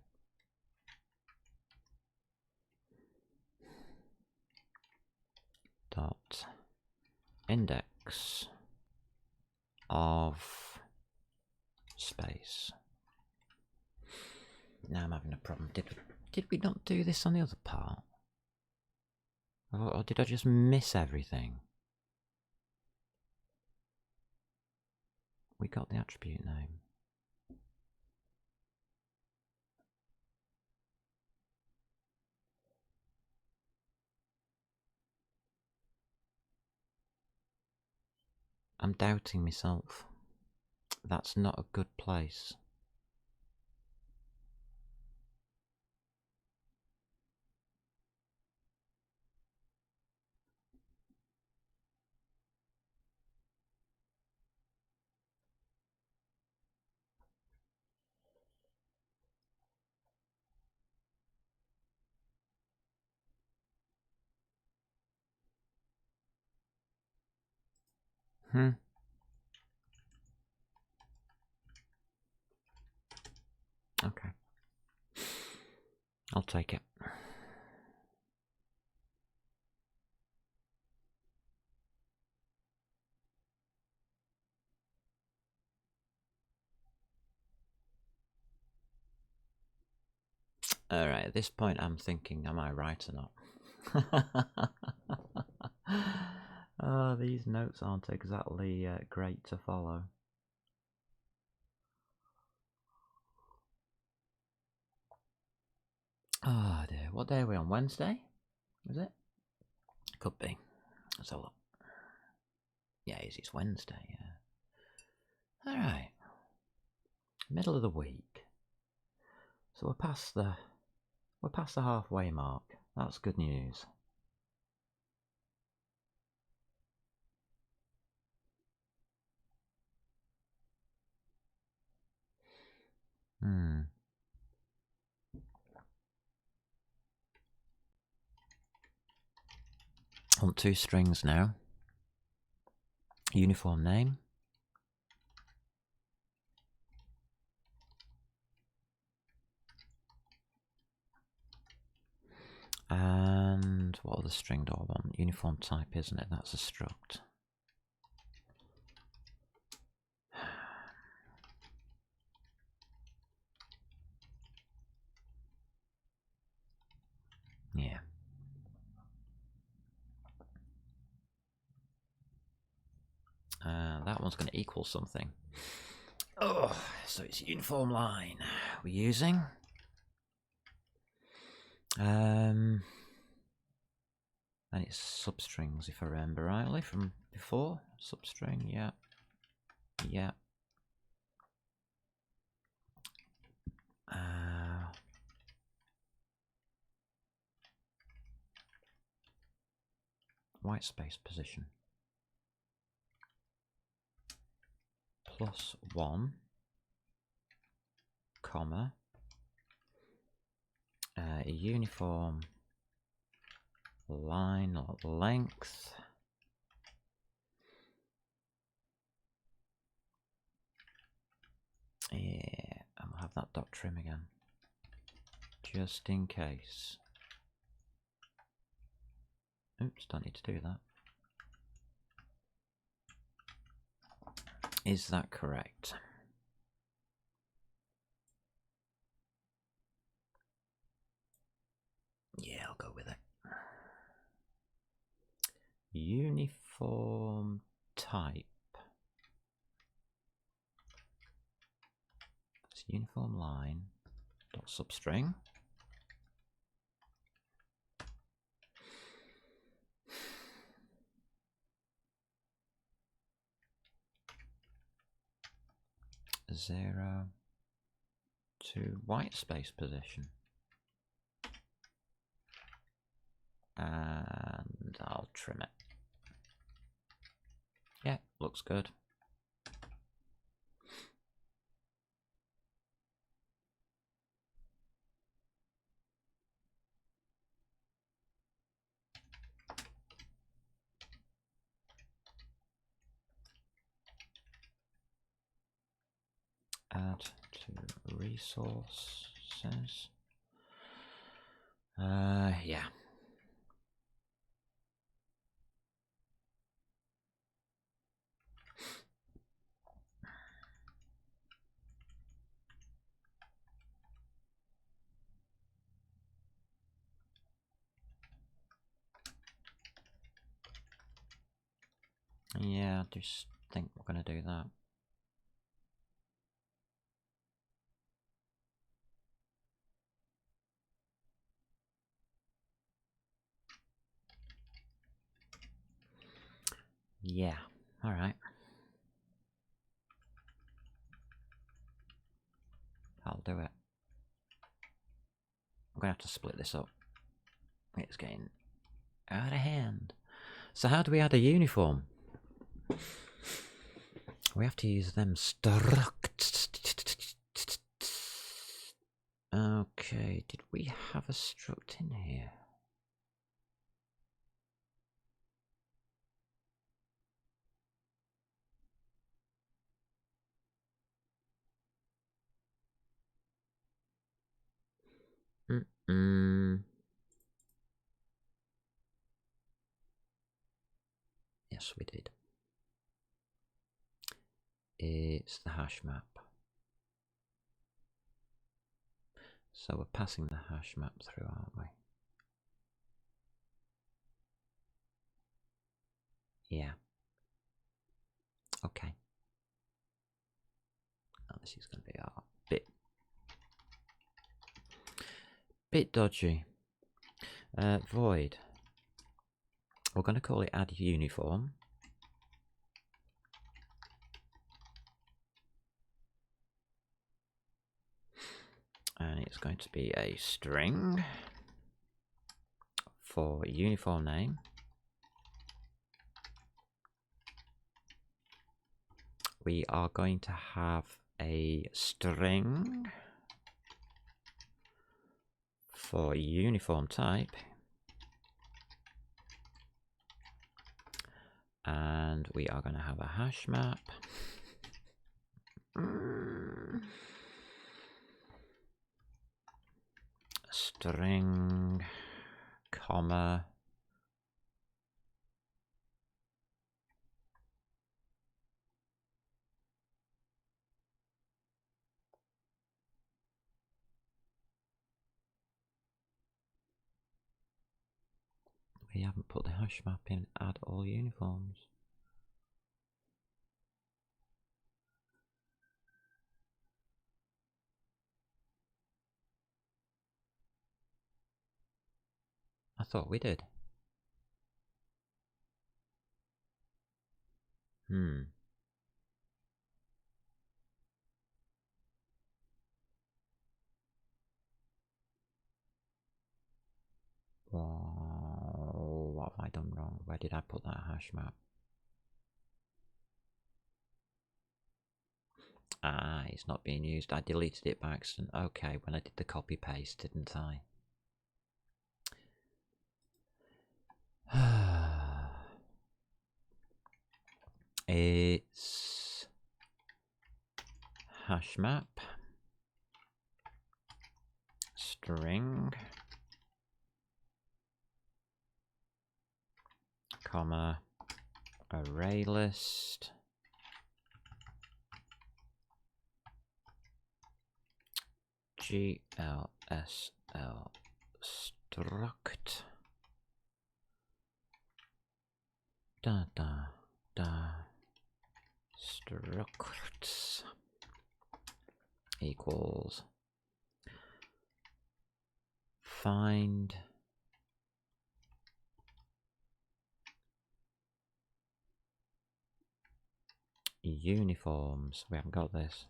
dot index of space. Now I'm having a problem. Did we not do this on the other part? Or did I just miss everything? We got the attribute name. I'm doubting myself. That's not a good place. Okay. I'll take it. Alright, at this point I'm thinking, am I right or not? Oh, these notes aren't exactly great to follow. Oh dear, what day are we on? Wednesday? Is it? Could be. Let's have a look. Yeah, it's Wednesday, yeah. Alright. Middle of the week. So we're past the halfway mark. That's good news. On 2 strings now. Uniform name. And what other string do I want? Uniform type, isn't it? That's a struct. Yeah. That one's going to equal something. Oh, so it's uniform line we're using. And it's substrings, if I remember rightly from before. Substring, yeah. Yeah. White space position. +1, comma, a uniform line or length yeah, and we'll have that dot trim again just in case. Oops, don't need to do that. Is that correct? Yeah, I'll go with it. Uniform type. It's uniform line dot substring. Zero to white space position. And I'll trim it. Yeah, looks good. add to resources. Yeah. Yeah, I just think we're going to do that. Yeah, alright. I'll do it. I'm going to have to split this up. It's getting out of hand. So how do we add a uniform? We have to use them structs. Okay, did we have a struct in here? Yes, we did. It's the hash map. So we're passing the hash map through, aren't we? Yeah. Okay. Oh, this is going to be a bit dodgy. Void. We're going to call it add uniform. And it's going to be a string for uniform name. We are going to have a string for uniform type. And we are going to have a hash map. String, comma, we haven't put the hash map in, add all uniforms. I thought we did. Whoa, what have I done wrong? Where did I put that hash map? Ah, it's not being used. I deleted it by accident. Okay, when I did the copy paste, didn't I? It's hash map string comma array list glsl struct structs equals find uniforms. We haven't got this.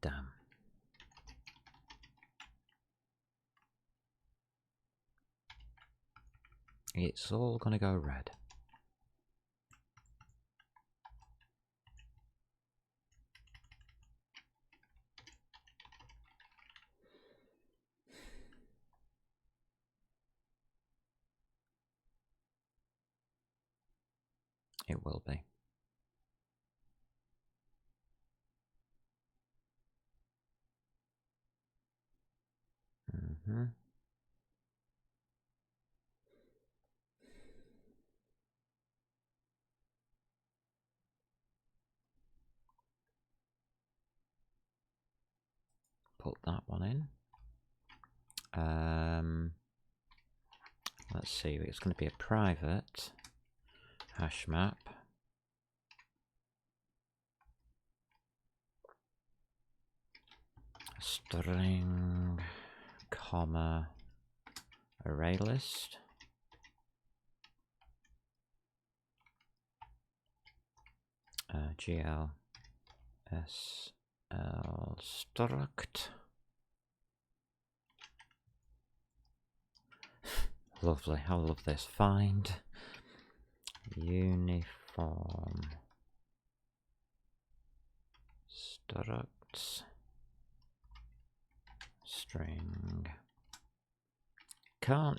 Damn. It's all gonna go red. It will be. Put that one in. Let's see, it's going to be a private hash map. String, comma, array list. GL SL struct. Lovely, I love this. Find uniform structs string.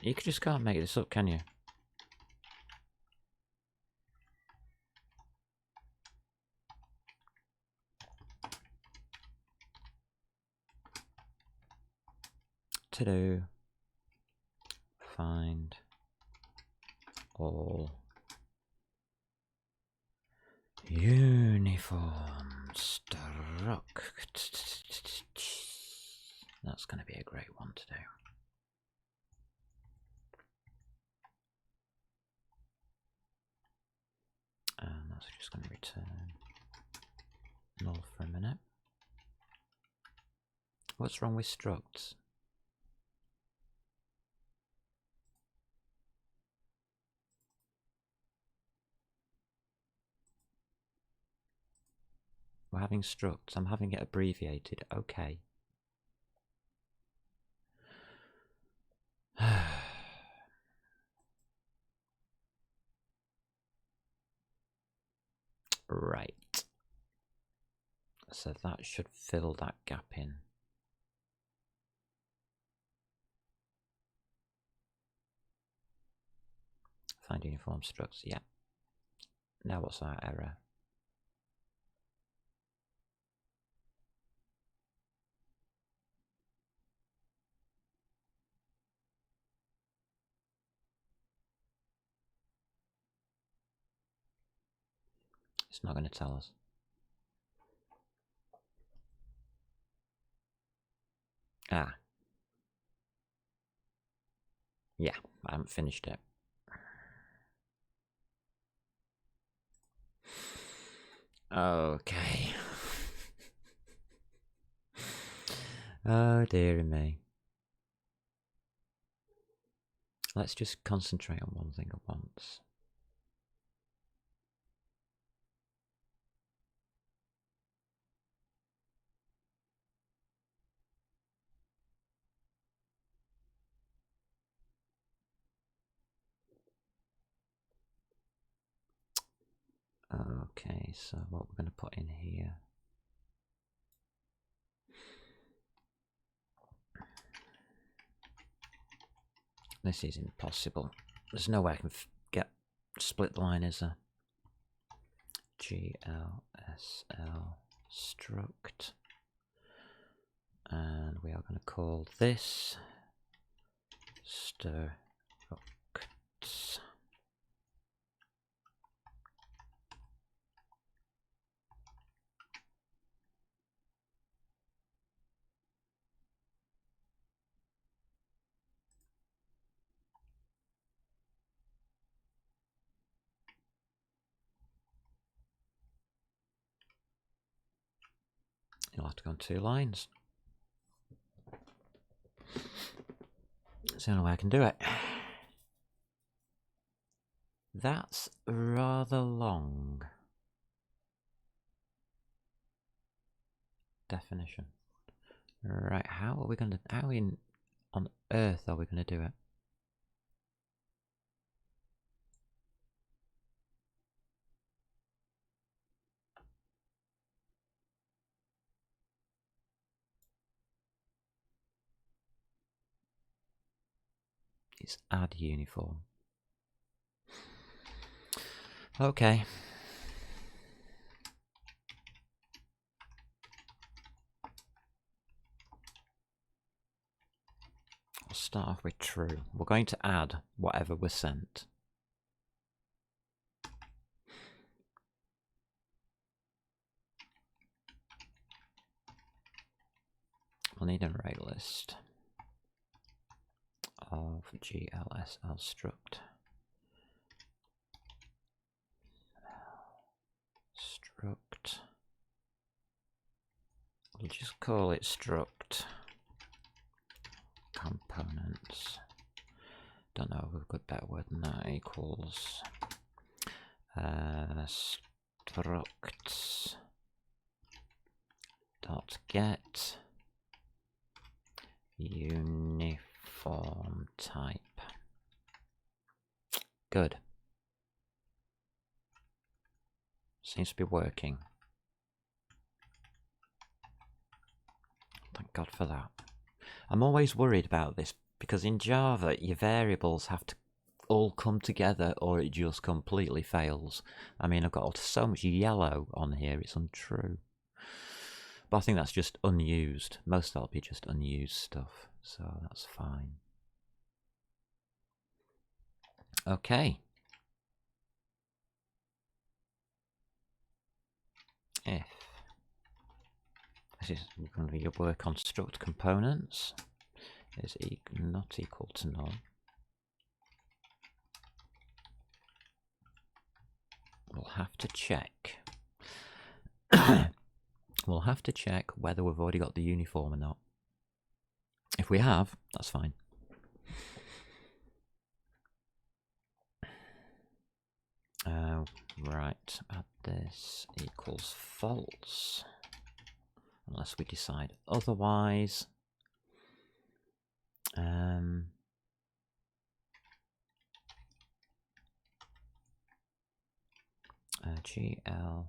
You just can't make this up, can you? To do find all uniform struct. That's going to be a great one to do. And that's just going to return null for a minute. What's wrong with structs? We're having structs. I'm having it abbreviated. Okay. Right. So that should fill that gap in. Find uniform structs. Yeah. Now what's our error? It's not going to tell us. Ah. Yeah, I haven't finished it. Okay. Oh dearie me. Let's just concentrate on one thing at once. Okay, so what we're going to put in here. This is impossible. There's no way I can get split line, is there? GLSL struct. And we are going to call this structs. You'll have to go on 2 lines. That's the only way I can do it. That's rather long. Definition. Right, how are we going to, on earth are we going to do it? It's add uniform. Okay. I'll start off with true. We're going to add whatever was sent. We'll need an array list of GLSL struct. Struct. We'll just call it struct components. Don't know if we've got a better word than that. Equals struct dot get uniform type. Good. Seems to be working. Thank God for that. I'm always worried about this because in Java your variables have to all come together or it just completely fails. I mean, I've got so much yellow on here, it's untrue. But I think that's just unused. Most of that'll be just unused stuff, so that's fine. Okay. If this is going to be your work on struct components is not equal to null, we'll have to check. We'll have to check whether we've already got the uniform or not. If we have, that's fine. Right, add this equals false, unless we decide otherwise. GL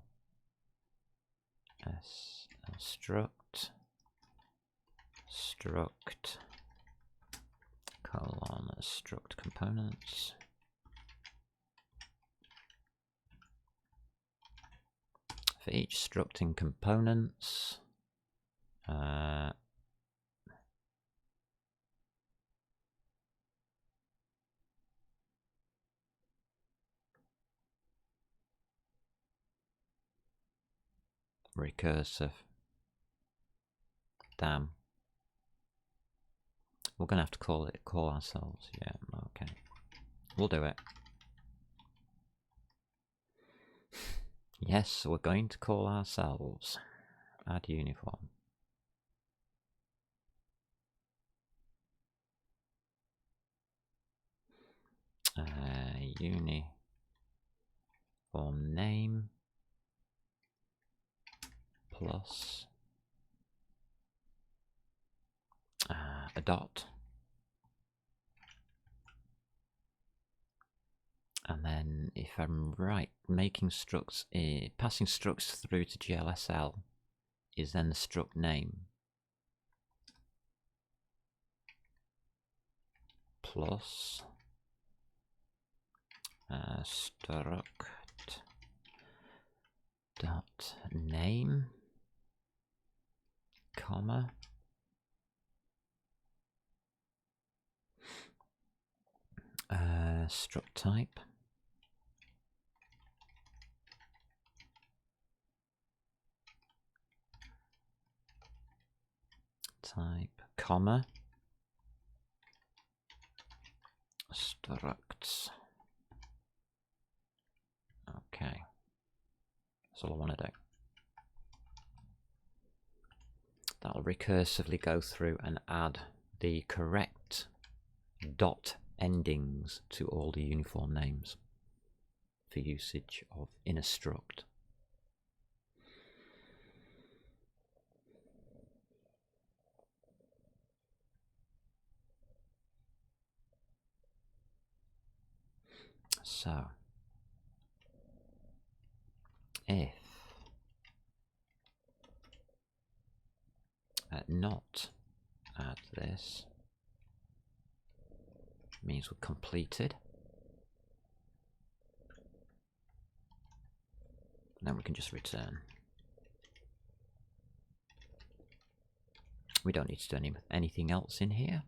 struct colon struct components. For each structing components, recursive. Damn. We're gonna have to call ourselves. Yeah, okay. We'll do it. Yes, we're going to call ourselves. Add uniform. Uniform name plus a dot, and then if I'm right, making structs, passing structs through to GLSL is then the struct name plus struct dot name comma struct type comma structs. Okay, that's all I want to do. That'll recursively go through and add the correct dot endings to all the uniform names for usage of in a struct. So if not add this means we're completed. Then we can just return. We don't need to do anything else in here.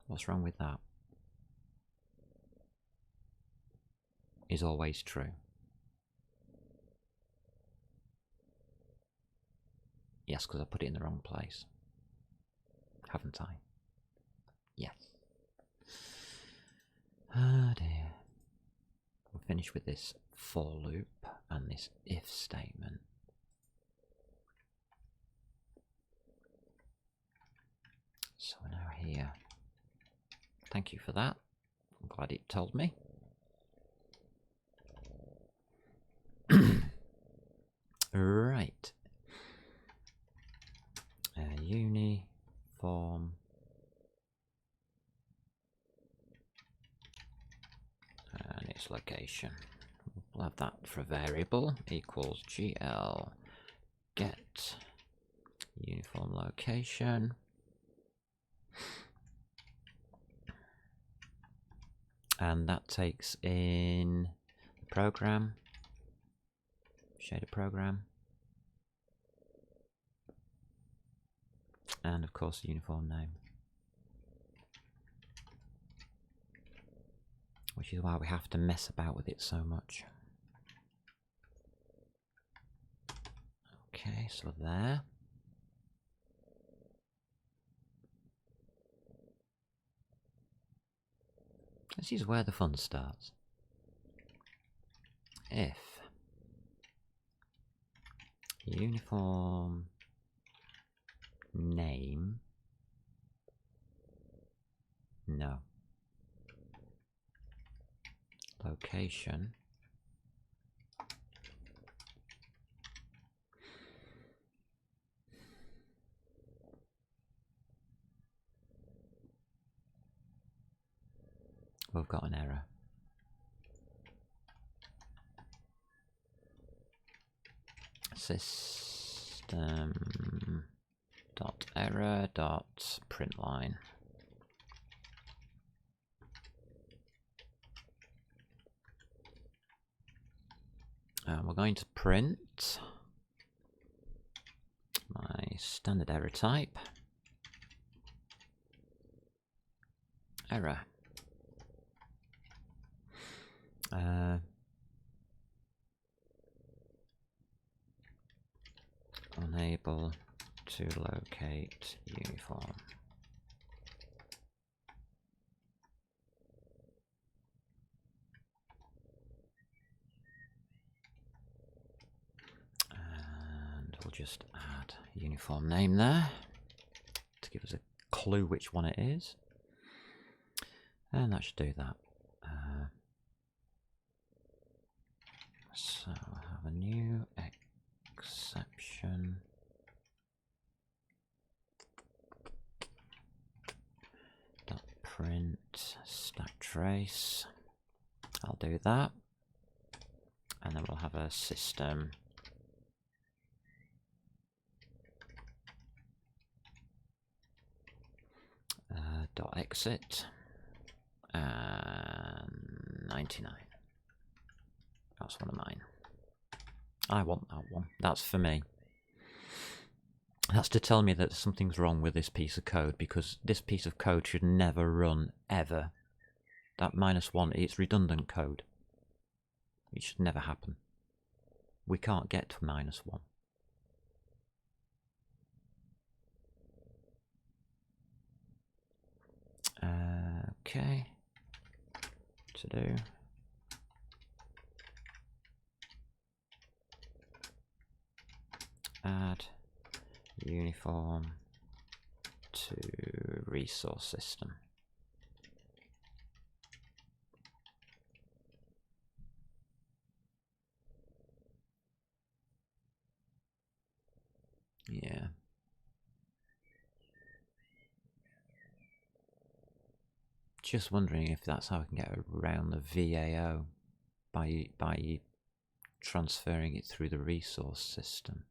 What's wrong with that? Is always true. Yes, because I put it in the wrong place. Haven't I? Yes. Ah dear. We'll finish with this for loop and this if statement. So we're now here. Thank you for that. I'm glad it told me. Right. Uniform. And its location. We'll have that for a variable equals GL get uniform location. And that takes in the program, shader program, and of course the uniform name. Which is why we have to mess about with it so much. Okay, so there. This is where the fun starts. If uniform name, no. Location, we've got an error. System dot error dot println. And we're going to print my standard error type. Error. Unable to locate uniform. And we'll just add uniform name there to give us a clue which one it is. And that should do that. So I'll have a new exception. Dot print stack trace. I'll do that. And then we'll have a system dot exit and 99. That's one of mine. I want that one. That's for me. That's to tell me that something's wrong with this piece of code, because this piece of code should never run ever. That -1, it's redundant code. It should never happen. We can't get to -1. Okay. To do. Add uniform to resource system. Yeah. Just wondering if that's how I can get around the VAO by transferring it through the resource system.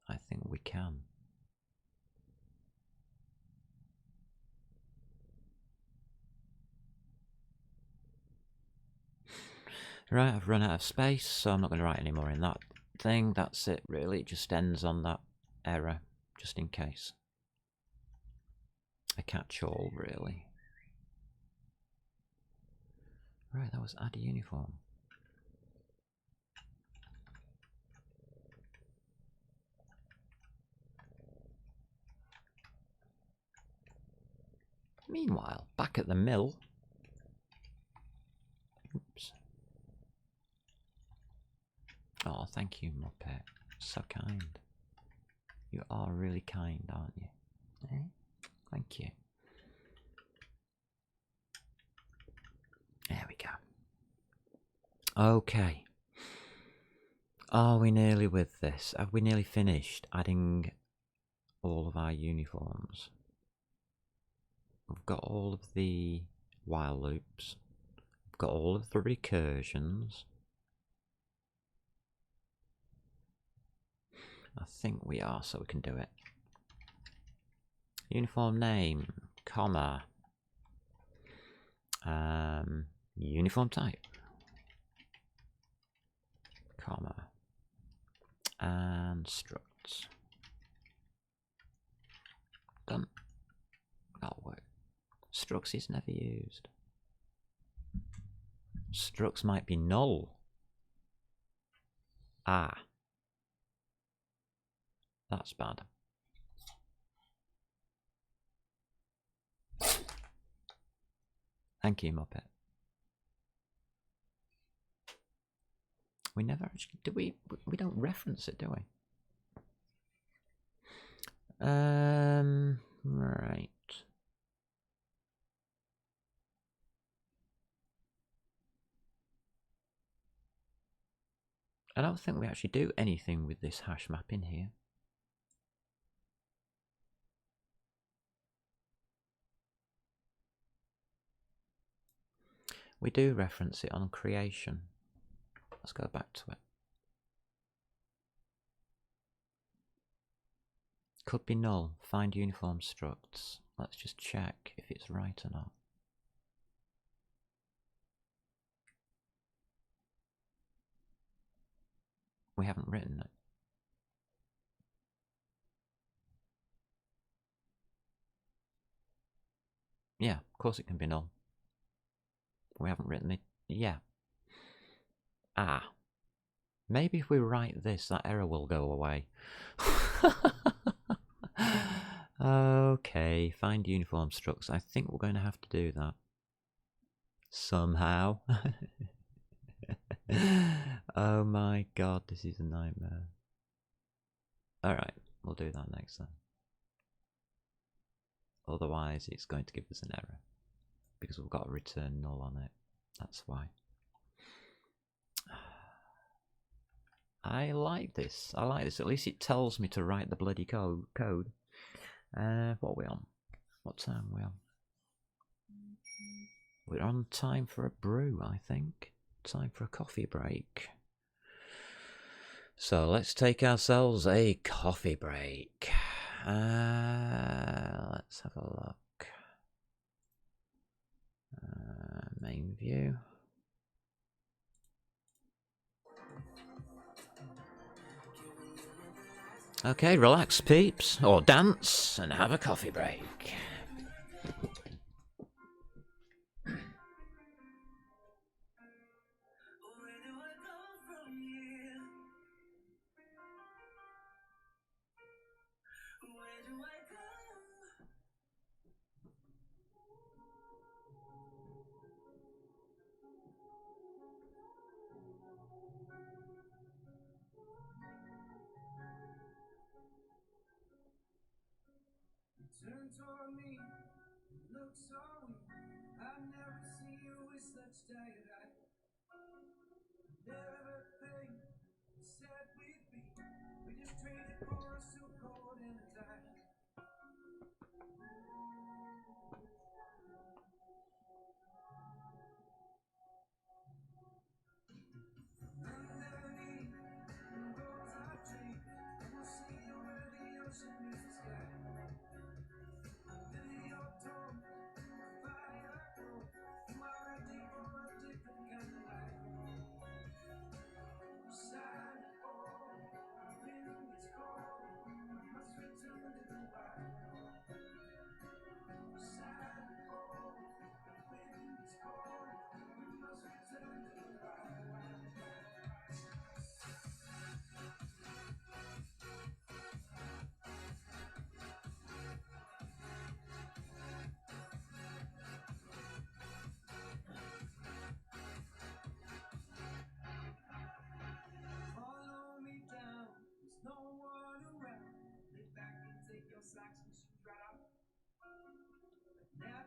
I think we can. Right, I've run out of space, so I'm not going to write any more in that thing. That's it, really. It just ends on that error, just in case. A catch-all, really. Right, that was add a uniform. Meanwhile, back at the mill. Oops. Oh, thank you, Muppet. So kind. You are really kind, aren't you? Eh? Thank you. There we go. Okay. Are we nearly with this? Have we nearly finished adding all of our uniforms? We've got all of the while loops. We've got all of the recursions. I think we are, so we can do it. Uniform name, comma, uniform type, comma, and structs. Done. That'll work. Structs is never used. Structs might be null. Ah. That's bad. Thank you, Muppet. We never actually... Do we don't reference it, do we? Right. I don't think we actually do anything with this hash map in here. We do reference it on creation. Let's go back to it. Could be null. Find uniform structs. Let's just check if it's right or not. We haven't written it. Yeah, of course it can be null. We haven't written it. Yeah. Ah. Maybe if we write this, that error will go away. Okay, find uniform structs. I think we're going to have to do that. Somehow. Oh my god, this is a nightmare. Alright, we'll do that next then. Otherwise, it's going to give us an error. Because we've got to return null on it. That's why. I like this. I like this. At least it tells me to write the bloody code. What are we on? What time are we on? We're on time for a brew, I think. Time for a coffee break. So let's take ourselves a coffee break. Let's have a look. Main view. Okay, relax, peeps, or dance and have a coffee break. Turn toward me, look so weak. I've never seen you with such tired eyes. Everything you said we'd be, we just traded for a suit coat and a tie. Underneath the roads I dream, and we'll see you where the ocean meets the sky. Under your tongue, a fire glow. You are ready for a different kind of life.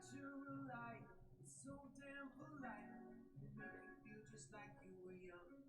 Naturalite, so damn polite. You make me feel just like you were young.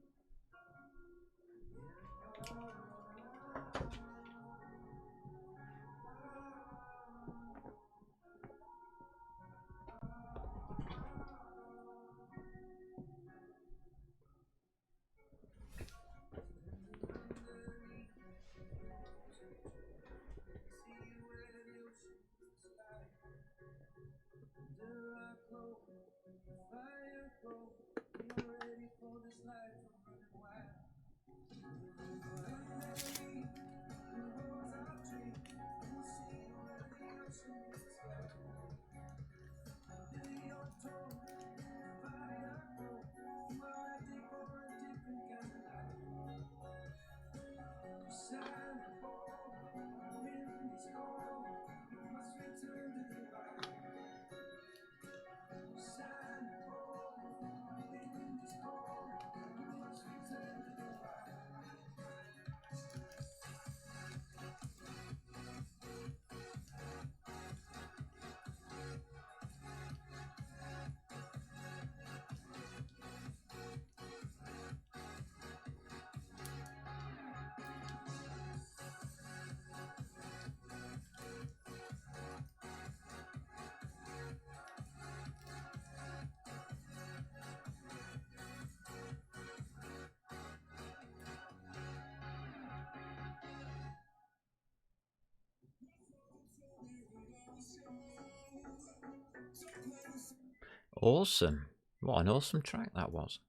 Awesome. What an awesome track that was.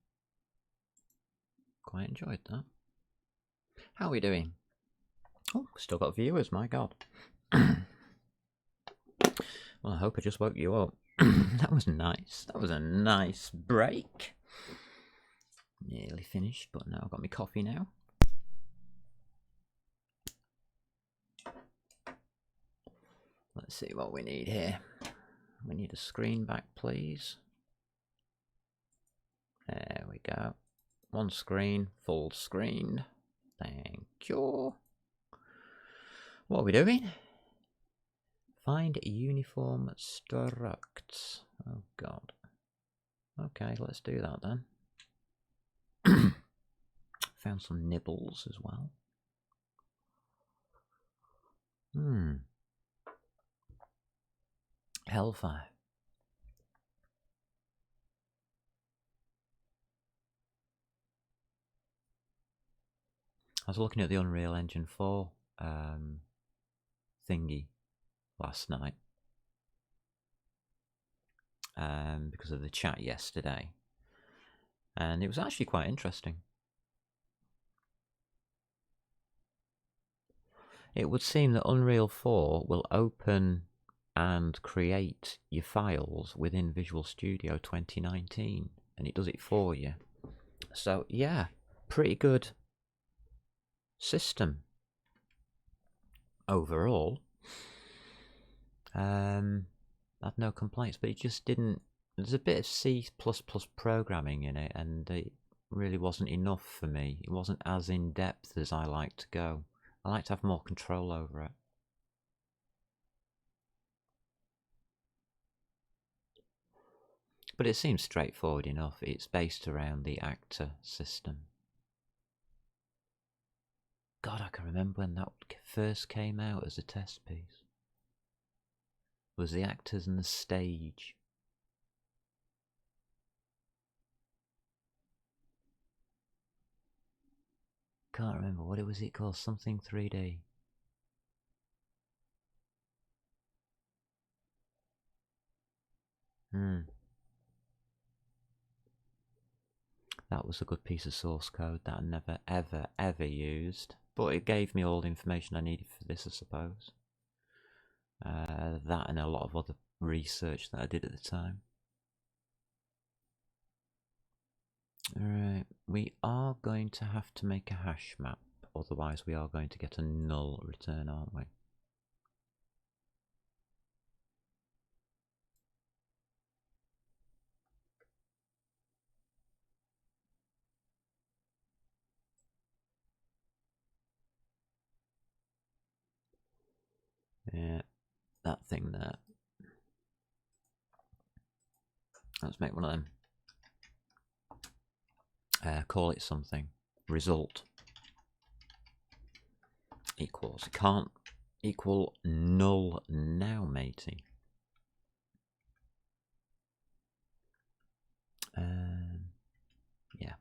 Quite enjoyed that. How are we doing? Oh, still got viewers, my god. Well, I hope I just woke you up. That was nice. That was a nice break. Nearly finished, but now I've got my coffee now. Let's see what we need here. We need a screen back, please. There we go. One screen, full screen. Thank you. What are we doing? Find uniform structs. Oh god. Okay, let's do that then. Found some nibbles as well. Hellfire. I was looking at the Unreal Engine 4 thingy last night because of the chat yesterday, and it was actually quite interesting. It would seem that Unreal 4 will open and create your files within Visual Studio 2019, and it does it for you. So yeah, pretty good system overall. I had no complaints, but it just didn't. There's a bit of C++ programming in it, and it really wasn't enough for me. It wasn't as in depth as I like to go. I like to have more control over it. But it seems straightforward enough. It's based around the actor system. God, I can remember when that first came out as a test piece. It was the actors and the stage. Can't remember, what was it called? Something 3D. That was a good piece of source code that I never, ever, ever used. But it gave me all the information I needed for this, I suppose. That and a lot of other research that I did at the time. Alright, we are going to have to make a hash map, otherwise we are going to get a null return, aren't we? Yeah, that thing there. Let's make one of them. Call it something. Result equals. It can't equal null now, matey. Yeah.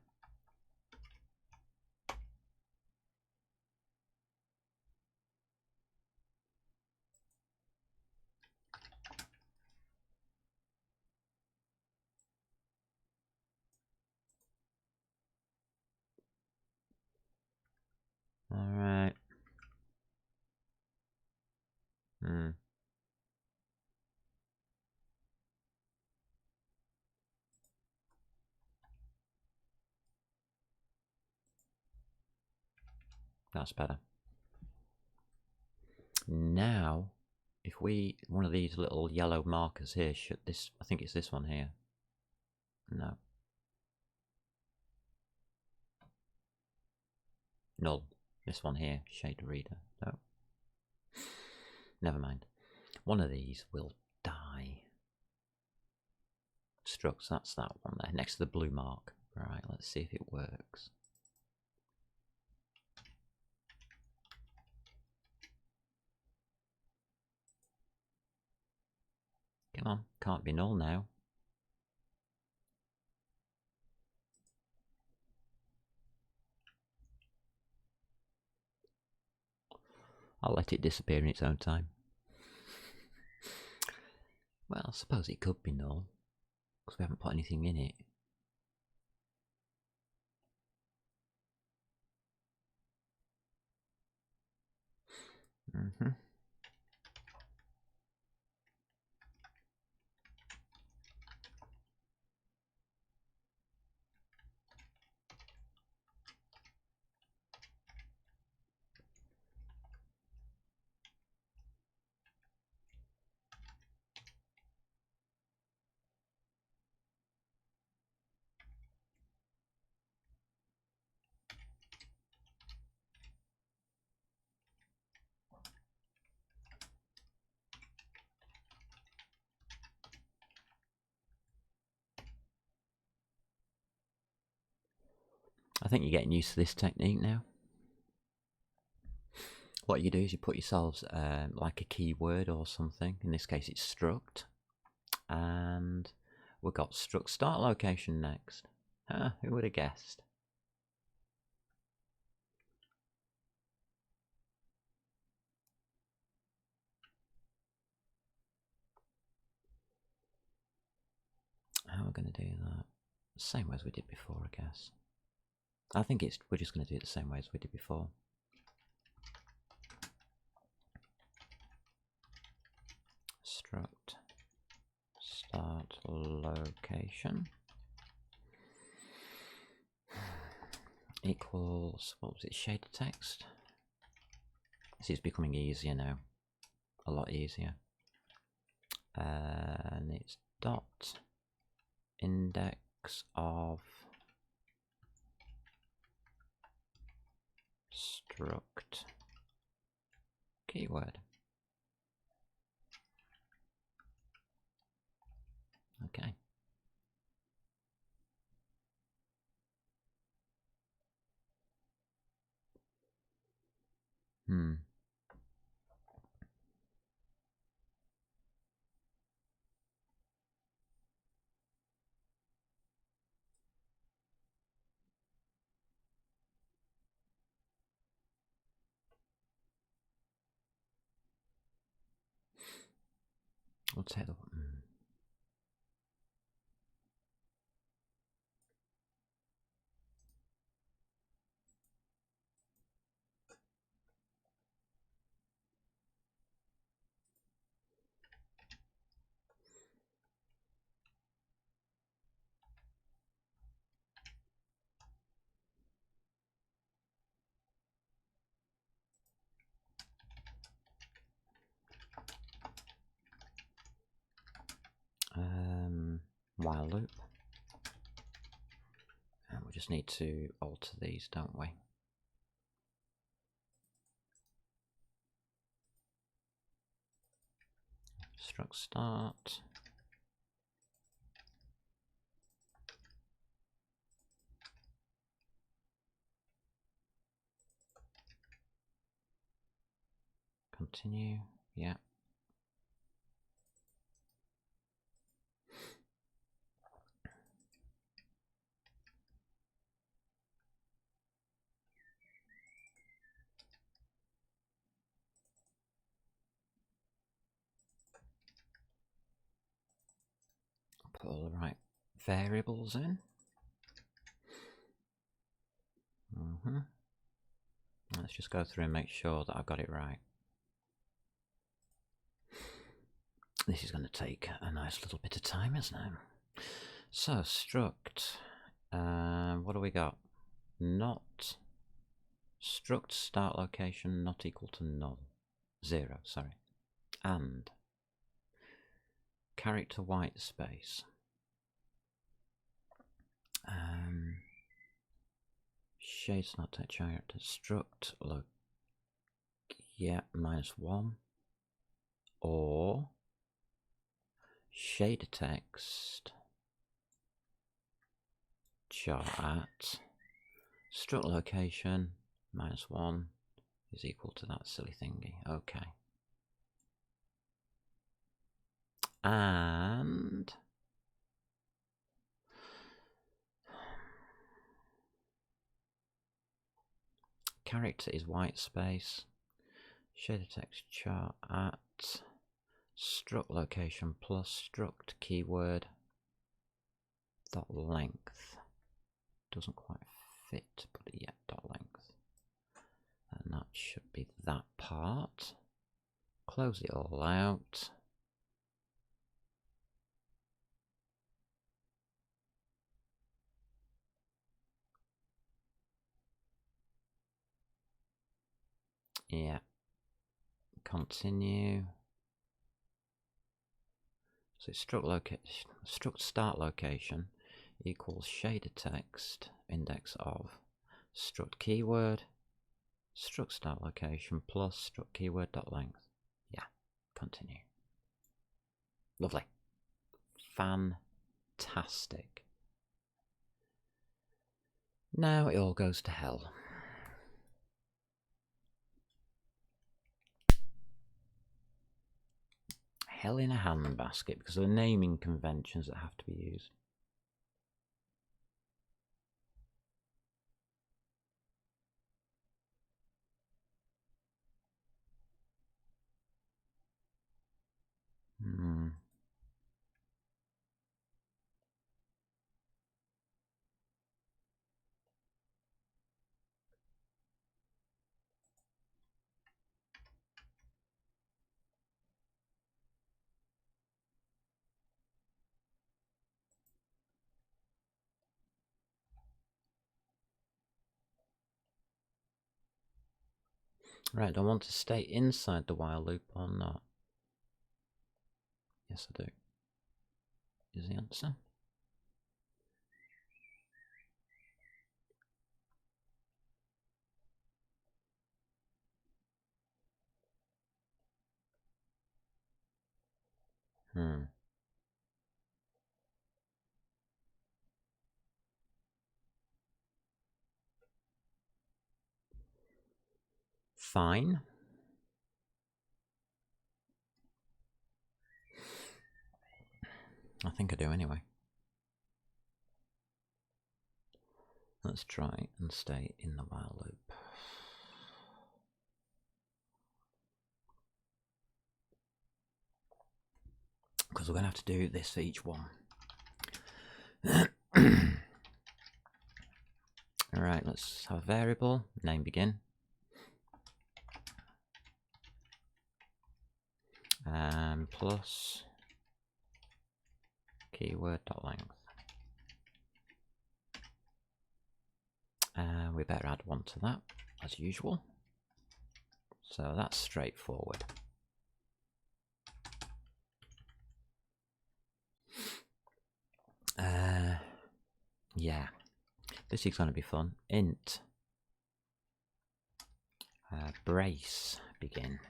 All right. That's better. Now, if we, one of these little yellow markers here, should this, I think it's this one here. No. Null. This one here, shade reader. No. Never mind. One of these will die. Structs, that's that one there, next to the blue mark. Right, let's see if it works. Come on, can't be null now. I'll let it disappear in its own time. Well, I suppose it could be null, because we haven't put anything in it. I think you're getting used to this technique now. What you do is you put yourselves like a keyword or something. In this case, it's struct. And we've got struct start location next. Who would have guessed? How are we going to do that? Same way as we did before, I guess. I think we're just going to do it the same way as we did before. Struct start location equals, what was it, shaded text? This is becoming easier now, a lot easier. And it's dot index of struct keyword. Okay. We'll take the while loop. And we just need to alter these, don't we? Struct start. continue. Yeah. Put all the right variables in. Let's just go through and make sure that I've got it right. This is going to take a nice little bit of time, isn't it? So, struct. What do we got? Not. Struct start location not equal to null. 0, sorry. And. Character white space. Shades not touch character. Struct look. Yeah, -1. Or shader text char at struct location -1 is equal to that silly thingy. Okay. And character is white space. Shader text char at struct location plus struct keyword dot length. Doesn't quite fit, but yeah, dot length. And that should be that part. Close it all out. Yeah. Continue. So struct start location equals shader text index of struct keyword struct start location plus struct keyword dot length. Yeah. Continue. Lovely. Fantastic. Now it all goes to hell. Hell in a handbasket because of the naming conventions that have to be used. Right, do I want to stay inside the while loop or not? Yes, I do. Is the answer. Fine. I think I do anyway. Let's try and stay in the while loop. Because we're going to have to do this for each one. Alright, let's have a variable, name begin. Plus keyword dot length. We better add one to that, as usual. So that's straightforward. Yeah, this is going to be fun. Int brace begin.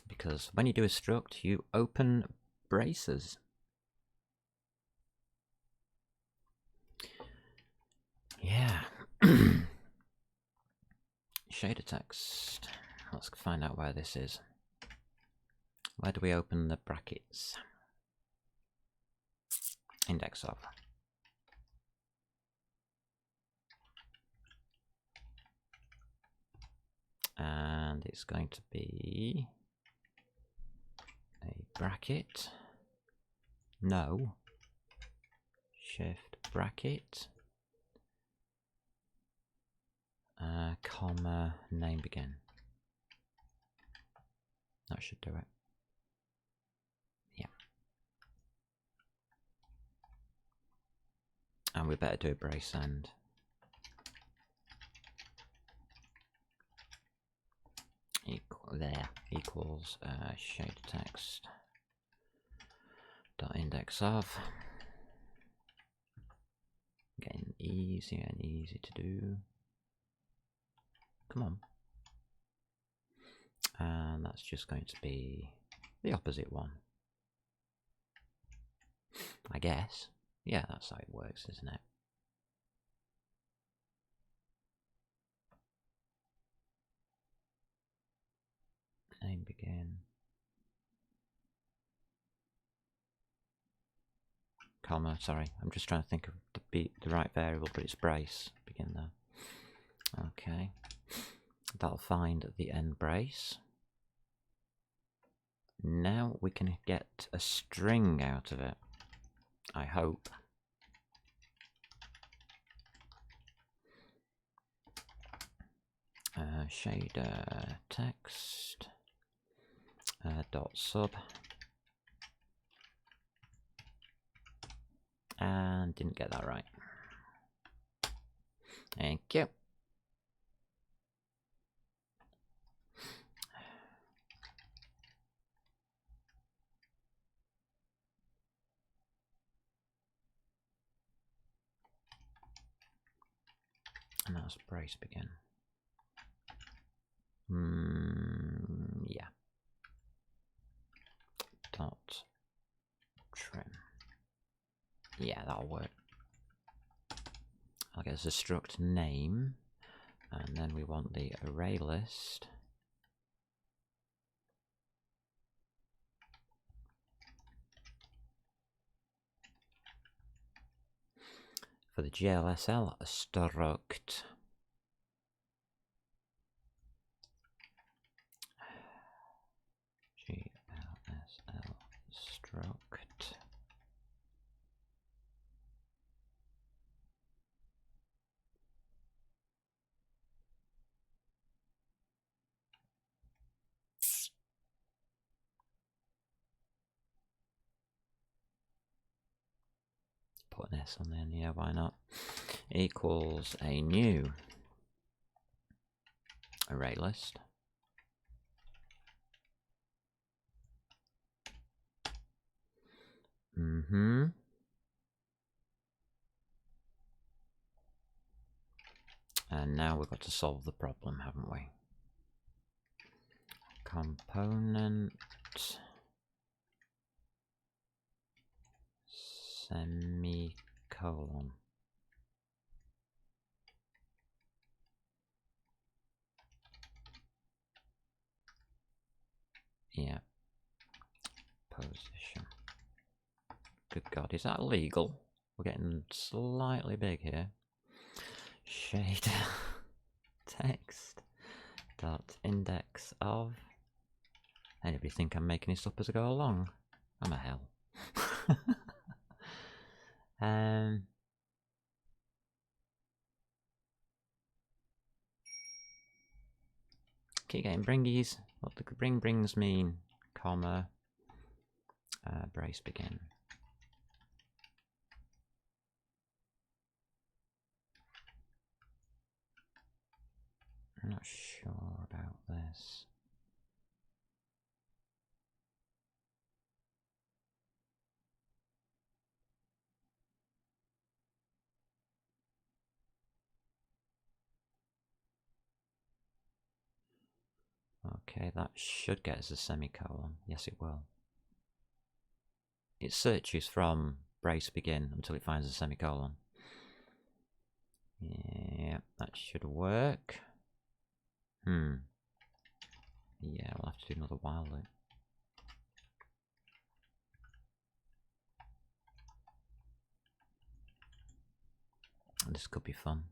Because when you do a struct, you open braces. Yeah. Shader text. Let's find out where this is. Where do we open the brackets? Index of. And it's going to be a bracket. No. Shift bracket. Comma, name begin. That should do it. Yeah. And we better do a brace end. Equals shade text dot index of. Getting easier and easier to do. Come on. And that's just going to be the opposite one, I guess. Yeah, that's how it works, isn't it? Name begin. Comma, sorry, I'm just trying to think of the right variable, but it's brace. Begin there. Okay. That'll find the end brace. Now we can get a string out of it. I hope. Shader text dot sub, and didn't get that right. Thank you. And that's brace begin. Yeah. Dot trim. Yeah, that'll work. I'll get us a struct name, and then we want the array list. For the GLSL, a struct. GLSL struct. Put an S on there, yeah, why not? Equals a new array list. And now we've got to solve the problem, haven't we? Component semicolon. Yeah. Position. Good God, is that illegal? We're getting slightly big here. Shade text dot index of. Anybody think I'm making this up as I go along? I'm a hell. Keep getting bringies. What the brings mean? Comma. Brace begin. I'm not sure about this. Okay, that should get us a semicolon. Yes, it will. It searches from brace begin until it finds a semicolon. Yeah, that should work. Yeah, we'll have to do another while loop. And this could be fun.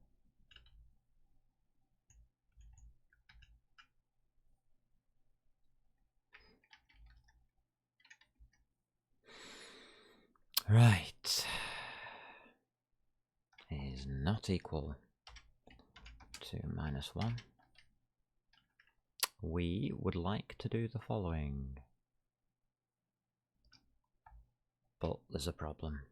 Right. Is not equal to -1. We would like to do the following. But there's a problem.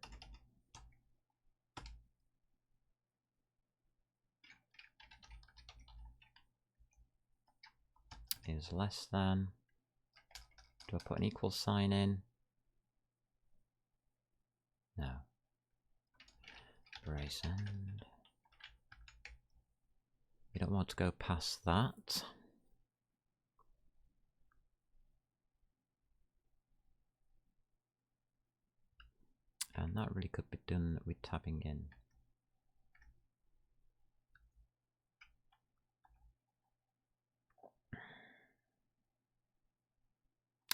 Is less than. Do I put an equal sign in? No. Brace end. We don't want to go past that. And that really could be done with tabbing in.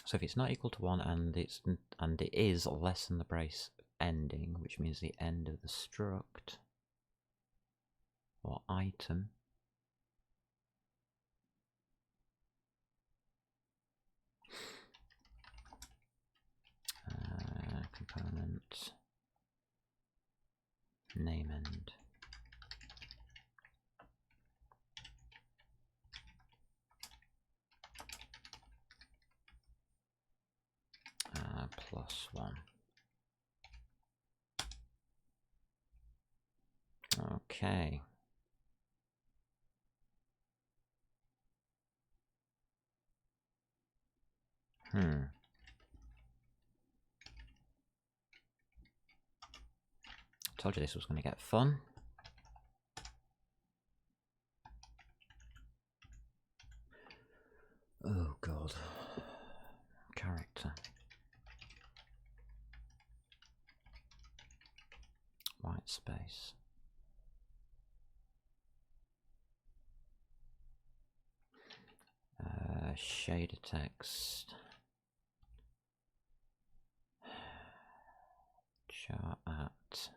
So if it's not equal to 1 and it is less than the brace ending, which means the end of the struct or item, component name end. +1. Okay. Told you this was going to get fun. Oh god. Character. White space. Shader text. Chart at.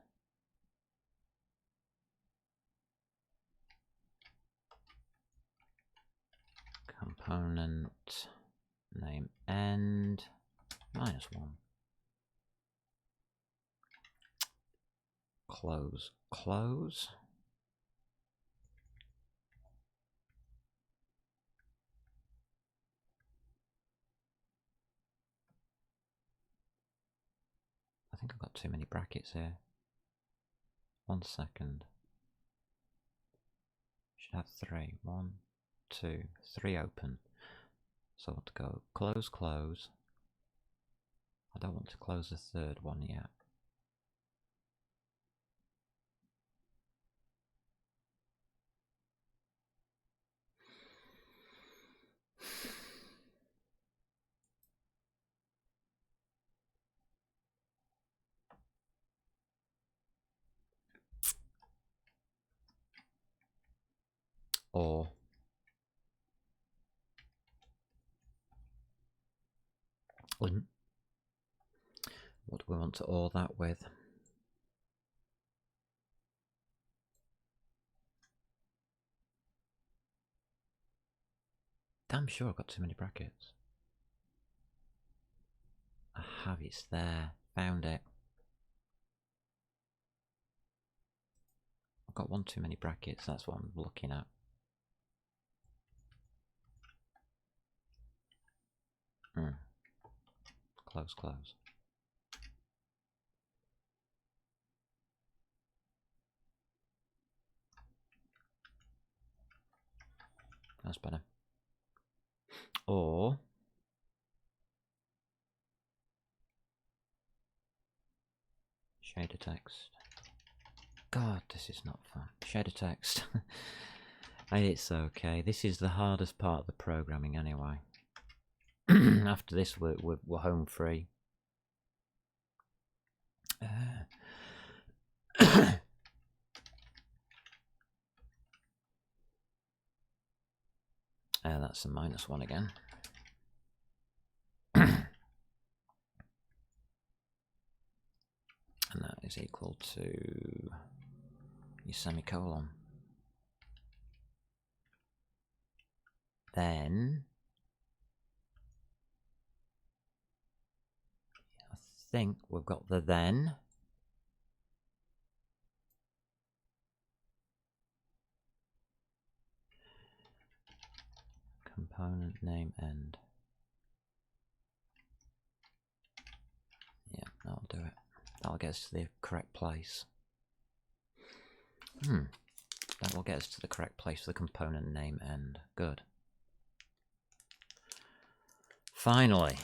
Component name end -1. Close. I think I've got too many brackets here. 1 second. Should have 3. 1, 2, 3 open. So I want to go close. I don't want to close the third one yet. Or what do we want to OR that with? Damn sure I've got too many brackets. I have, it's there. Found it. I've got one too many brackets, that's what I'm looking at. Close. That's better. Or shader text. God, this is not fun. Shader text. It's okay. This is the hardest part of the programming anyway. After this, we're home free. that's a -1 again. And that is equal to your semicolon. Then I think we've got the then. Component name end. Yeah, that'll do it. That'll get us to the correct place. That will get us to the correct place for the component name end. Good. Finally.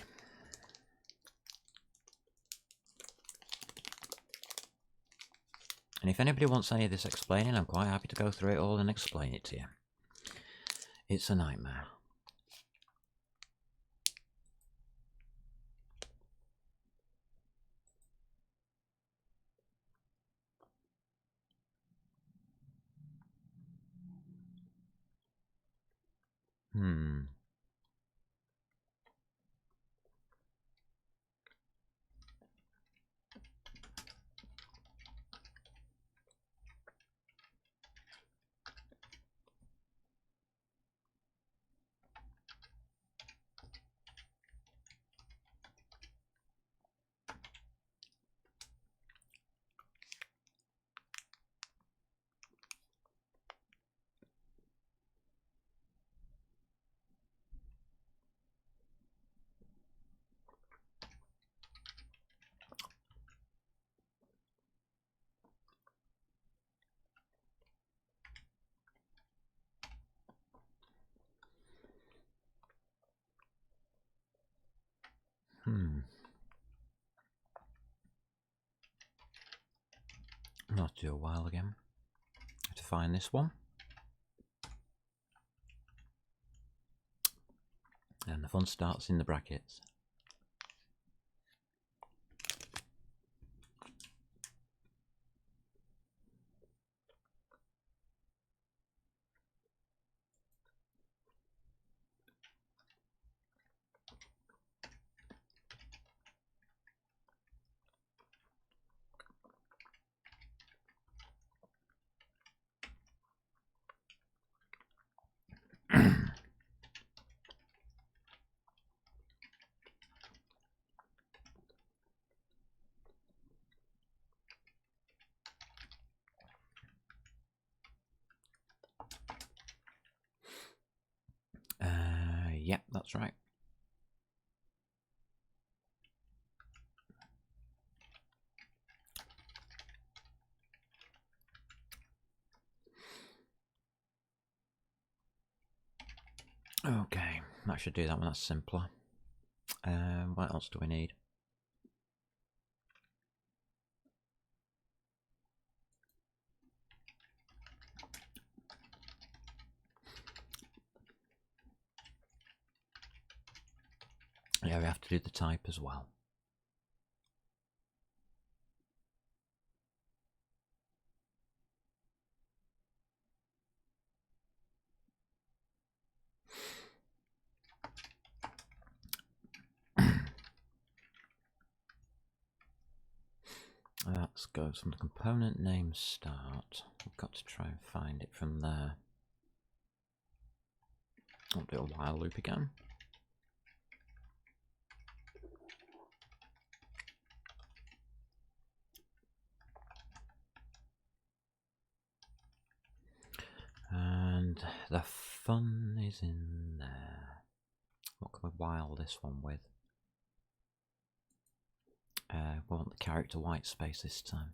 And if anybody wants any of this explaining, I'm quite happy to go through it all and explain it to you. It's a nightmare. I'll have to do a while again to find this one. And the fun starts in the brackets. Yep, that's right. Okay, that should do that one. That's simpler. What else do we need? Yeah, we have to do the type as well. Let's go from the component name start. We've got to try and find it from there. I'll do a while loop again. And the fun is in there. What can we while this one with? We want the character white space this time.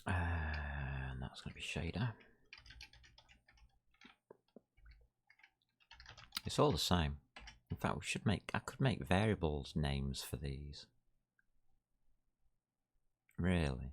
And that's going to be shader. It's all the same. In fact, I could make variables names for these. Really?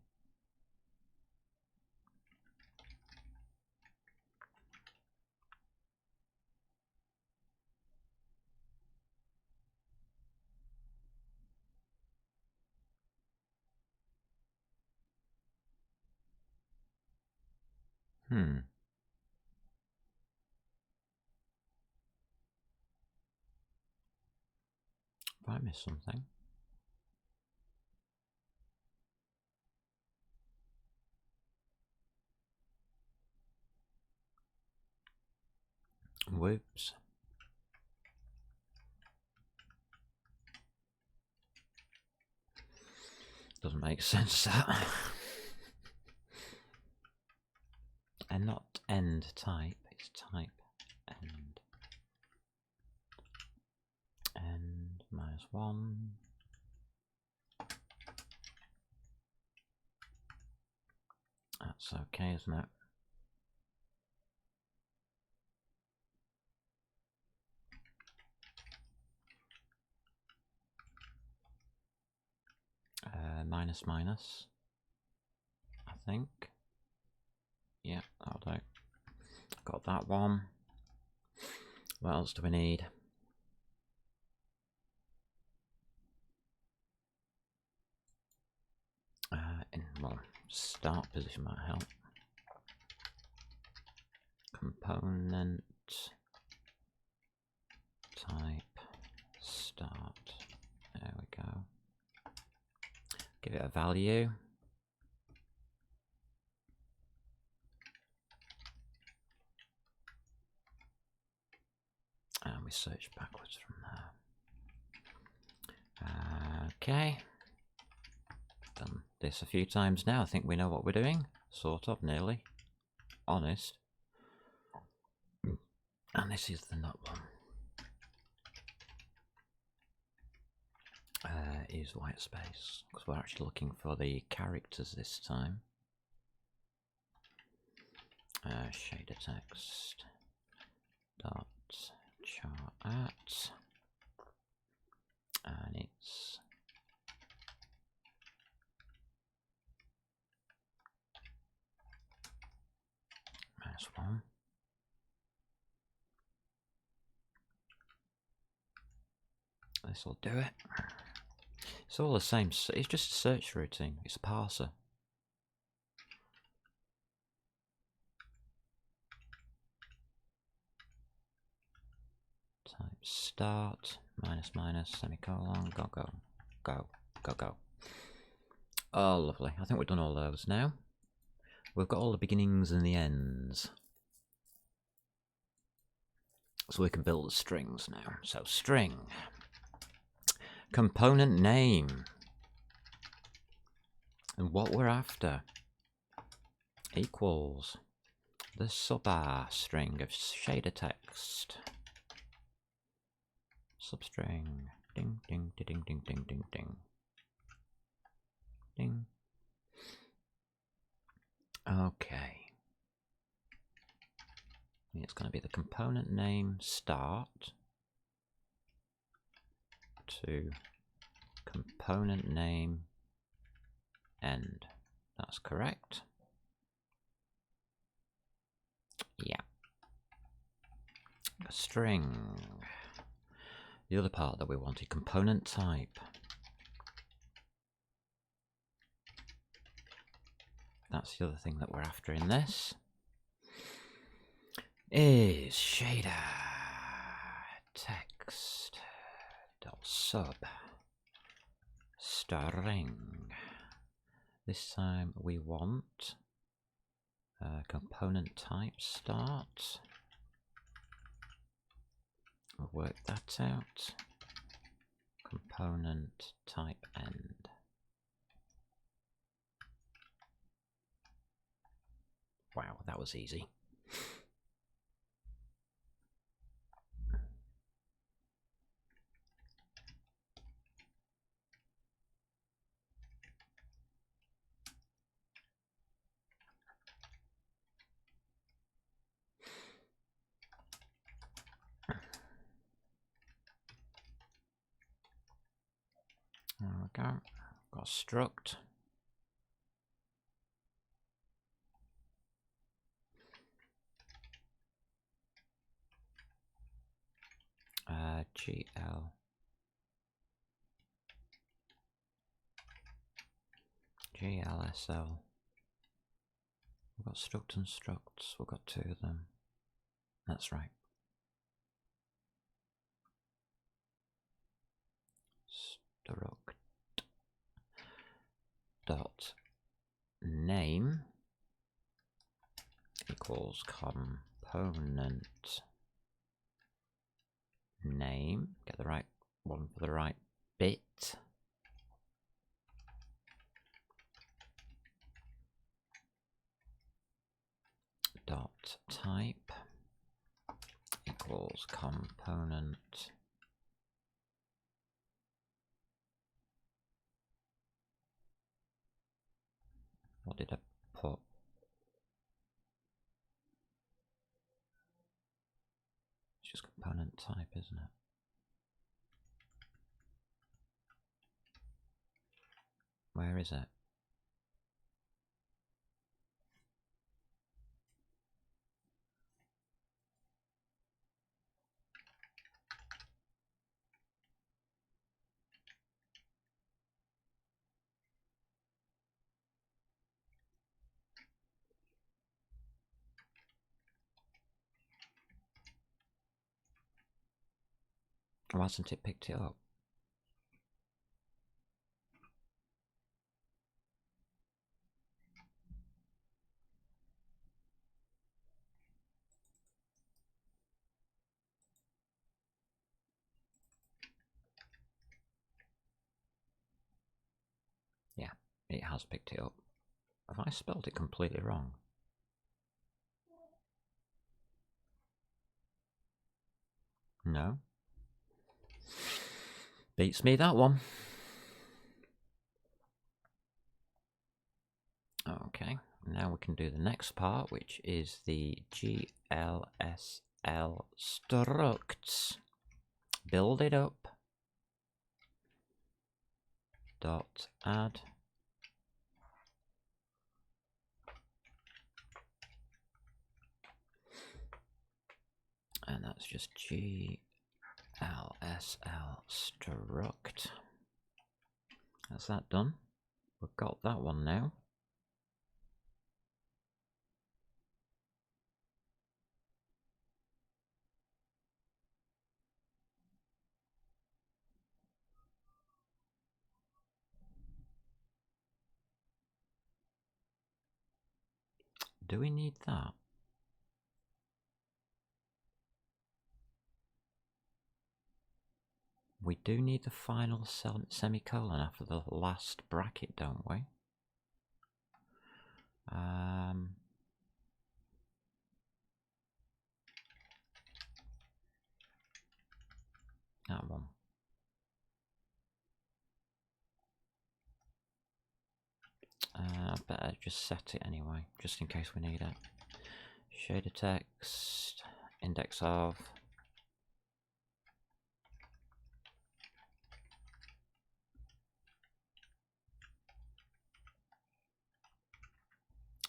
Have I missed something? Whoops. Doesn't make sense, that. And not end type, it's type end. End -1. That's okay, isn't it? Minus minus, I think. Yeah, that'll do. Got that one. What else do we need? Well, start position might help. Component type start. There we go. Give it a value. And we search backwards from there. Okay. Done this a few times now. I think we know what we're doing. Sort of, nearly. Honest. And this is the nut one. Is white space, because we're actually looking for the characters this time. Shader text dot chart, and it's -1. This will do it. It's all the same. It's just a search routine. It's a parser. Type start -, semicolon, go. Oh, lovely. I think we've done all those now. We've got all the beginnings and the ends. So we can build the strings now. So string. Component name. And what we're after equals the subr string of shader text. Substring. Ding, ding, ding, ding, ding, ding, ding. Ding. Okay. It's going to be the component name start to component name end. That's correct. Yeah. A string. The other part that we wanted, component type. That's the other thing that we're after in this. Is shader text dot sub string. This time we want component type start. We'll work that out. Component type end. Wow, that was easy. There we go. Got struct. GLSL We've got struct and structs. We've got 2 of them. That's right. Struct dot name equals component name. Get the right one for the right bit. Dot type equals component what did I put? It's just component type, isn't it? Where is it? Why hasn't it picked it up? Yeah, it has picked it up. Have I spelled it completely wrong? No. Beats me, that one. Okay, now we can do the next part, which is the GLSL structs. Build it up. Dot add. And that's just GLSL struct. That's that done. We've got that one now. Do we need that? We do need the final semicolon after the last bracket, don't we? That one. I better just set it anyway, just in case we need it. Shader text, index of.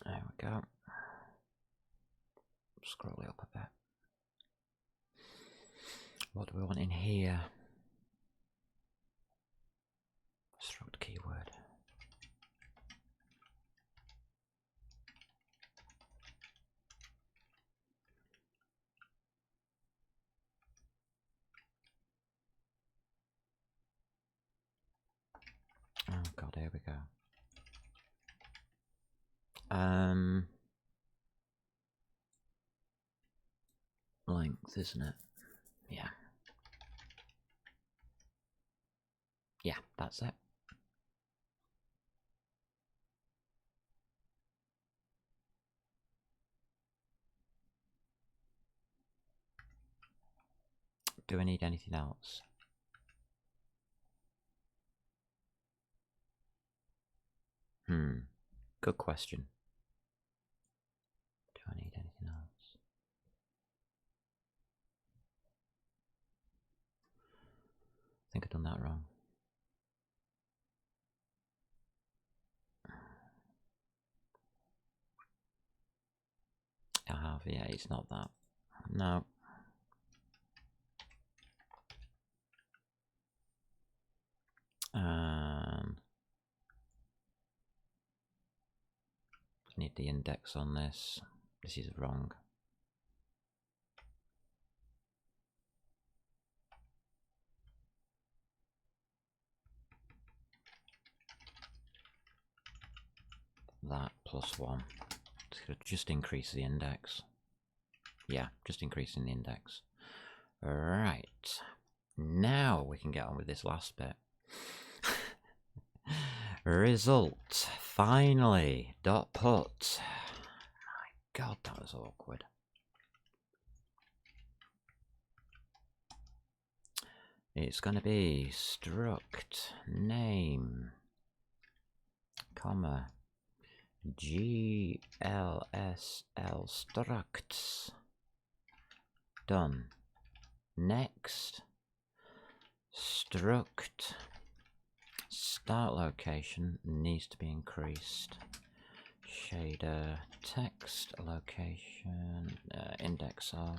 There we go. Scroll it up a bit. What do we want in here? Struct keyword. Oh god, here we go. Length, isn't it? Yeah. Yeah, that's it. Do I need anything else? Good question. Do I need anything else? I think I've done that wrong. I have, yeah, it's not that. No. Need the index on this. This is wrong. That plus 1. Just increase the index. Yeah, just increasing the index. Right. Now we can get on with this last bit. Result. Finally. Dot put. My God, that was awkward. It's going to be struct name, comma, GLSL structs. Done. Next, struct start location needs to be increased. Shader text location index of.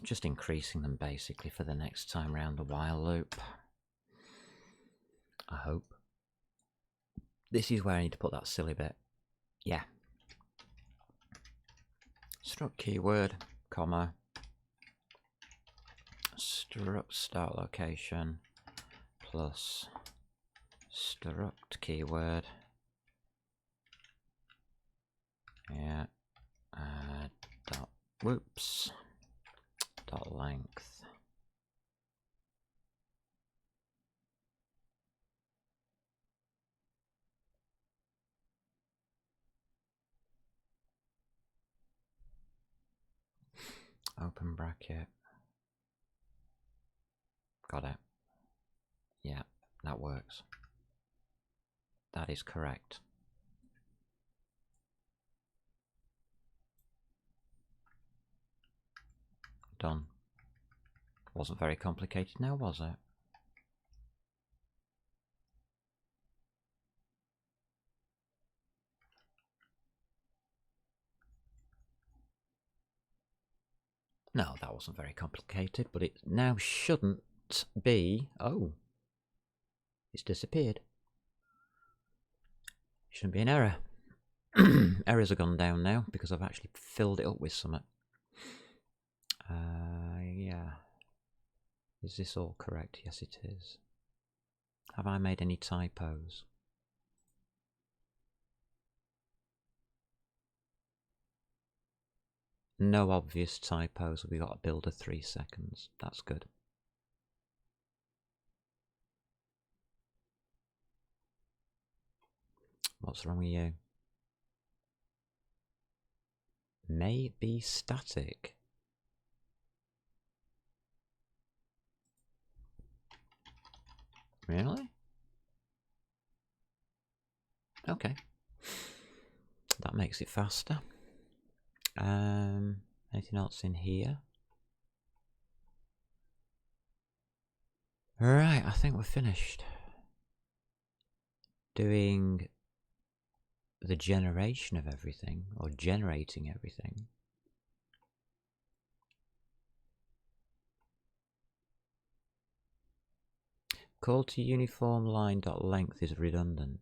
Just increasing them basically for the next time round the while loop. I hope. This is where I need to put that silly bit. Yeah. Struct keyword, comma, struct start location plus struct keyword. Yeah. Dot whoops. Dot length. Open bracket. Got it. Yeah, that works. That is correct. Done. Wasn't very complicated now, was it? No, that wasn't very complicated, but it now shouldn't be... Oh. It's disappeared. Shouldn't be an error. Errors have gone down now because I've actually filled it up with something. Yeah. Is this all correct? Yes, it is. Have I made any typos? No obvious typos. We got to build a 3 seconds. That's good. What's wrong with you? May be static. Really? Okay. That makes it faster. Anything else in here? Right, I think we're finished. Doing the generation of everything, or generating everything. Call to uniform line.length is redundant.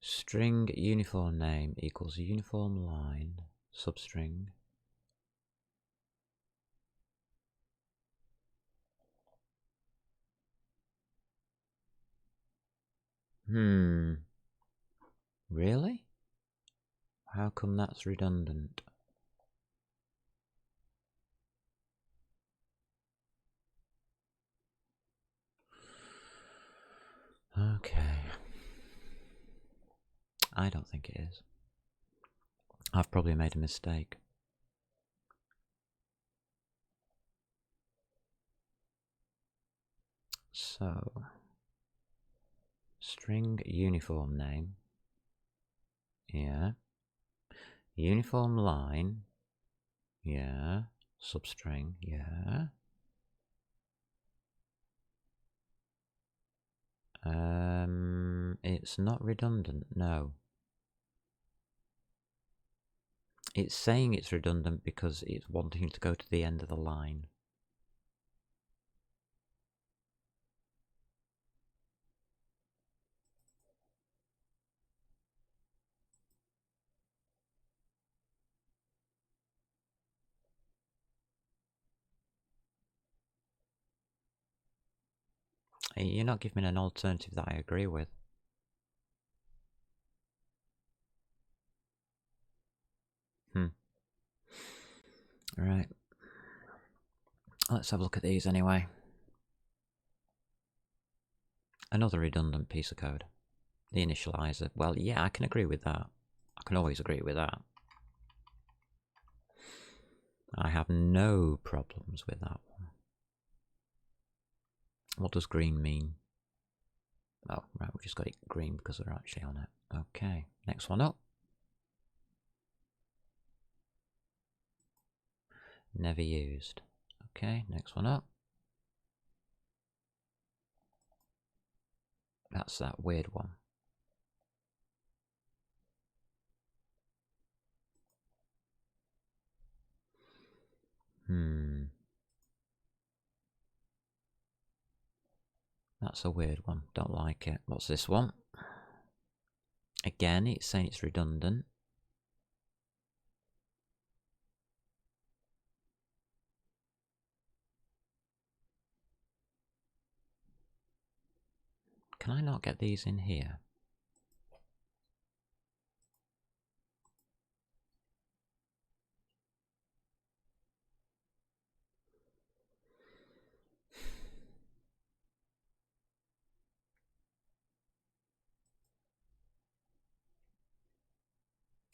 String uniform name equals uniform line substring. Really? How come that's redundant? Okay. I don't think it is. I've probably made a mistake. So, string uniform name. Yeah. Uniform line. Yeah. Substring. Yeah. It's not redundant, no. It's saying it's redundant because it's wanting to go to the end of the line. You're not giving me an alternative that I agree with. Right. Let's have a look at these anyway. Another redundant piece of code. The initializer. Well, yeah, I can agree with that. I can always agree with that. I have no problems with that one. What does green mean? Oh, right, we just got it green because we're actually on it. Okay, next one up. Never used. Okay, next one up. That's that weird one. That's a weird one. Don't like it. What's this one? Again, it's saying it's redundant. Can I not get these in here?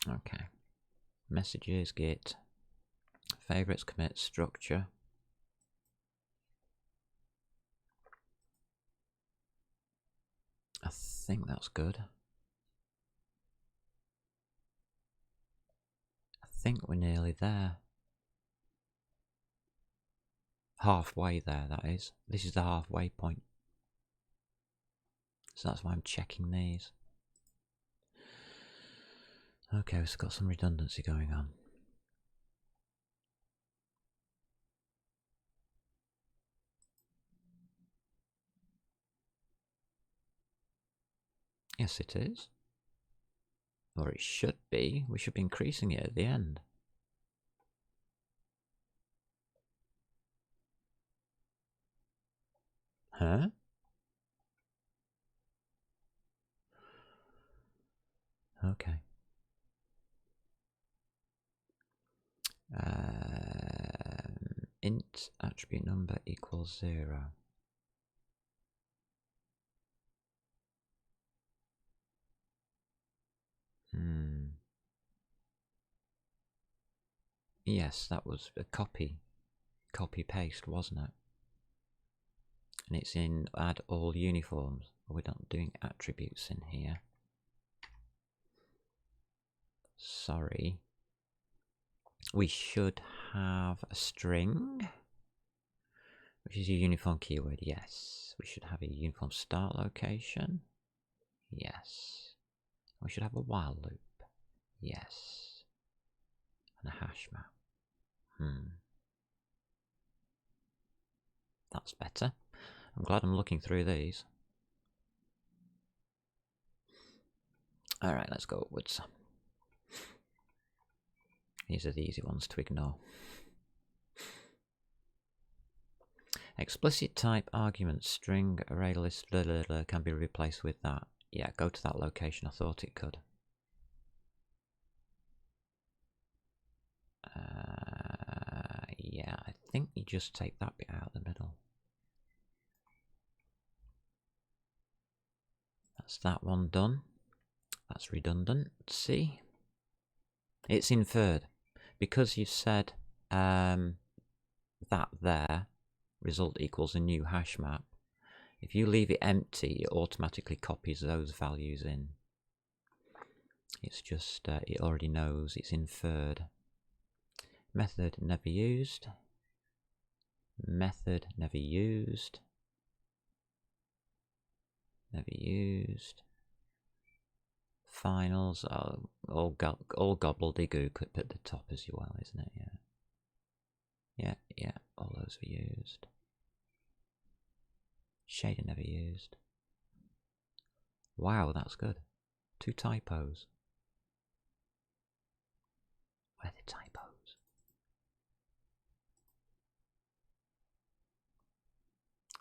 Okay. Messages, git, favorites, commit, structure. I think that's good. I think we're nearly there. Halfway there, that is. This is the halfway point. So that's why I'm checking these. Okay, we've got some redundancy going on. Yes, it is. Or it should be. We should be increasing it at the end. Huh? Okay. Int attribute number equals 0. Yes, that was a copy paste, wasn't it? And it's in add all uniforms. We're not doing attributes in here. Sorry. We should have a string, which is a uniform keyword. Yes. We should have a uniform start location. Yes. We should have a while loop. Yes. And a hash map. That's better. I'm glad I'm looking through these. Alright, let's go upwards. These are the easy ones to ignore. Explicit type argument string array list blah, blah, blah, can be replaced with that. Yeah, go to that location. I thought it could. Yeah, I think you just take that bit out of the middle. That's that one done. That's redundant. See? It's inferred. Because you've said that there, result equals a new hash map. If you leave it empty, it automatically copies those values in. It's just, it already knows, it's inferred. Method never used. Method never used. Never used. finals, all gobbledygook at the top as well, isn't it? Yeah, all those were used. Shader never used. Wow, that's good. 2 typos. Where are the typos?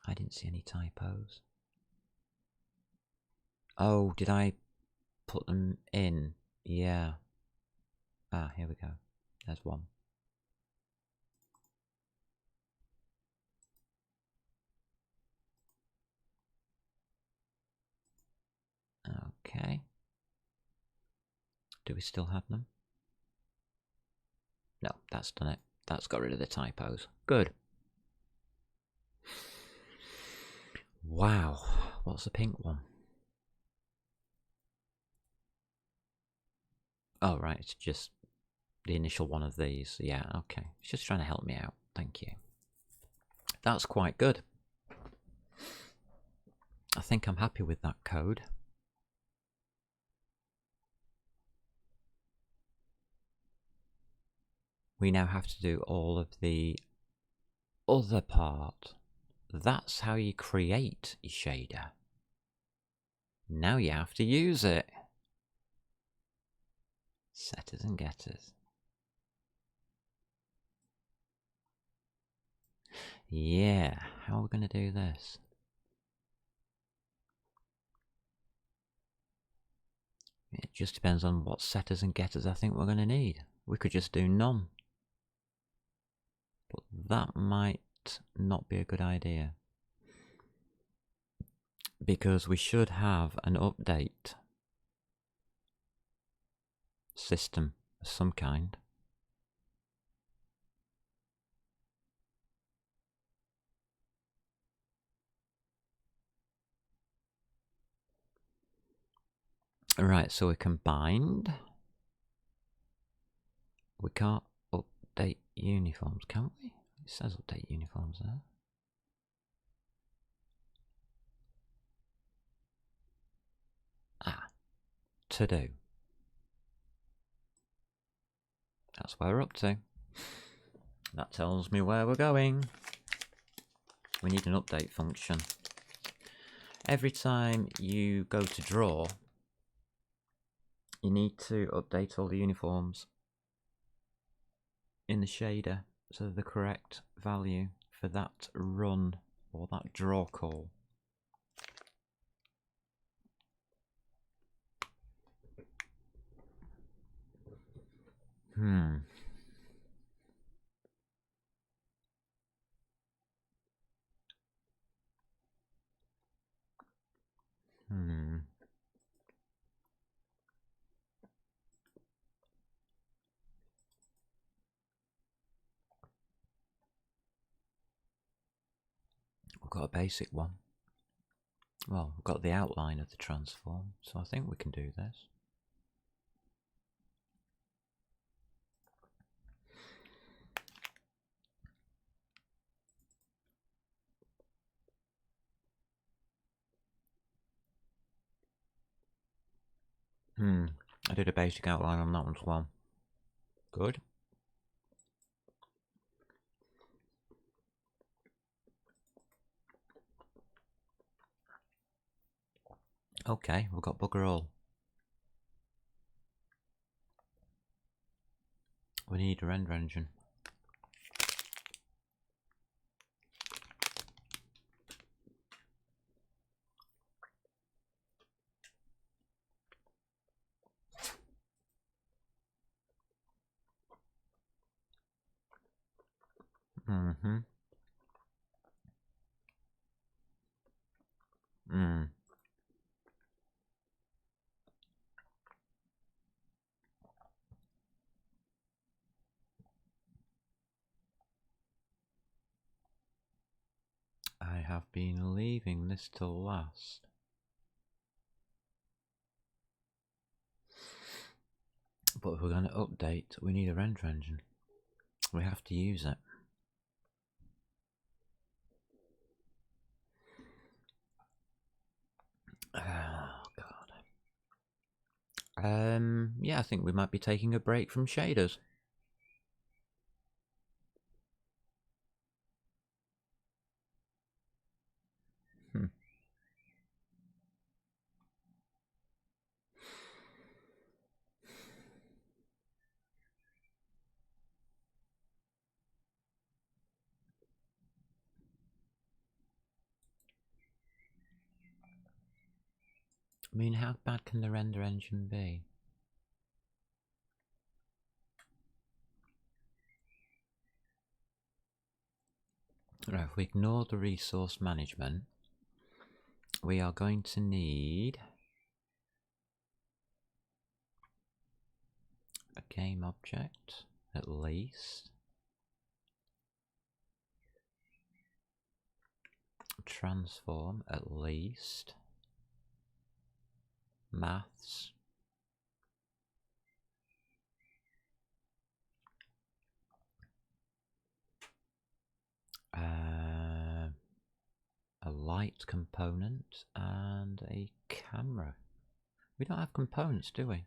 I didn't see any typos. Oh, did I put them in? Yeah. Ah, here we go. There's one. Okay. Do we still have them? No, that's done it. That's got rid of the typos. Good. Wow. What's the pink one? Oh, right. It's just the initial one of these. Yeah, okay. It's just trying to help me out. Thank you. That's quite good. I think I'm happy with that code. We now have to do all of the other part. That's how you create your shader. Now you have to use it. Setters and getters. Yeah, how are we going to do this? It just depends on what setters and getters I think we're going to need. We could just do none. But that might not be a good idea. Because we should have an update system of some kind. Right, so we combined. We can't update uniforms, can we? It says update uniforms there. Ah, to do. That's where we're up to. That tells me where we're going. We need an update function. Every time you go to draw, you need to update all the uniforms in the shader so the correct value for that run or that draw call. We've got a basic one. Well, we've got the outline of the transform, so I think we can do this. I did a basic outline on that one as well. Good. Okay, we've got bugger all. We need a render engine. I have been leaving this till last. But if we're going to update, we need a render engine. We have to use it. Oh, God. Yeah, I think we might be taking a break from shaders. Hmm. I mean, how bad can the render engine be? Right, if we ignore the resource management, we are going to need a game object, at least. Transform, at least. Maths. A light component and a camera. We don't have components, do we?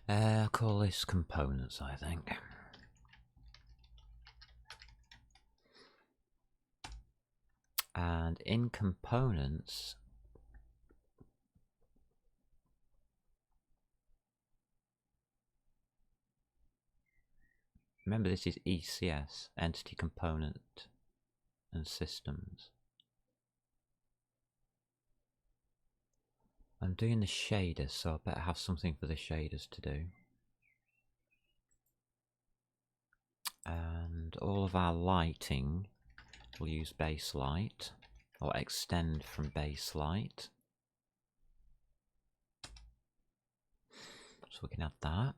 I'll call this components, I think. And in components, remember this is ECS, Entity Component and Systems. I'm doing the shaders, so I better have something for the shaders to do. And all of our lighting will use base light, or extend from base light. So we can add that.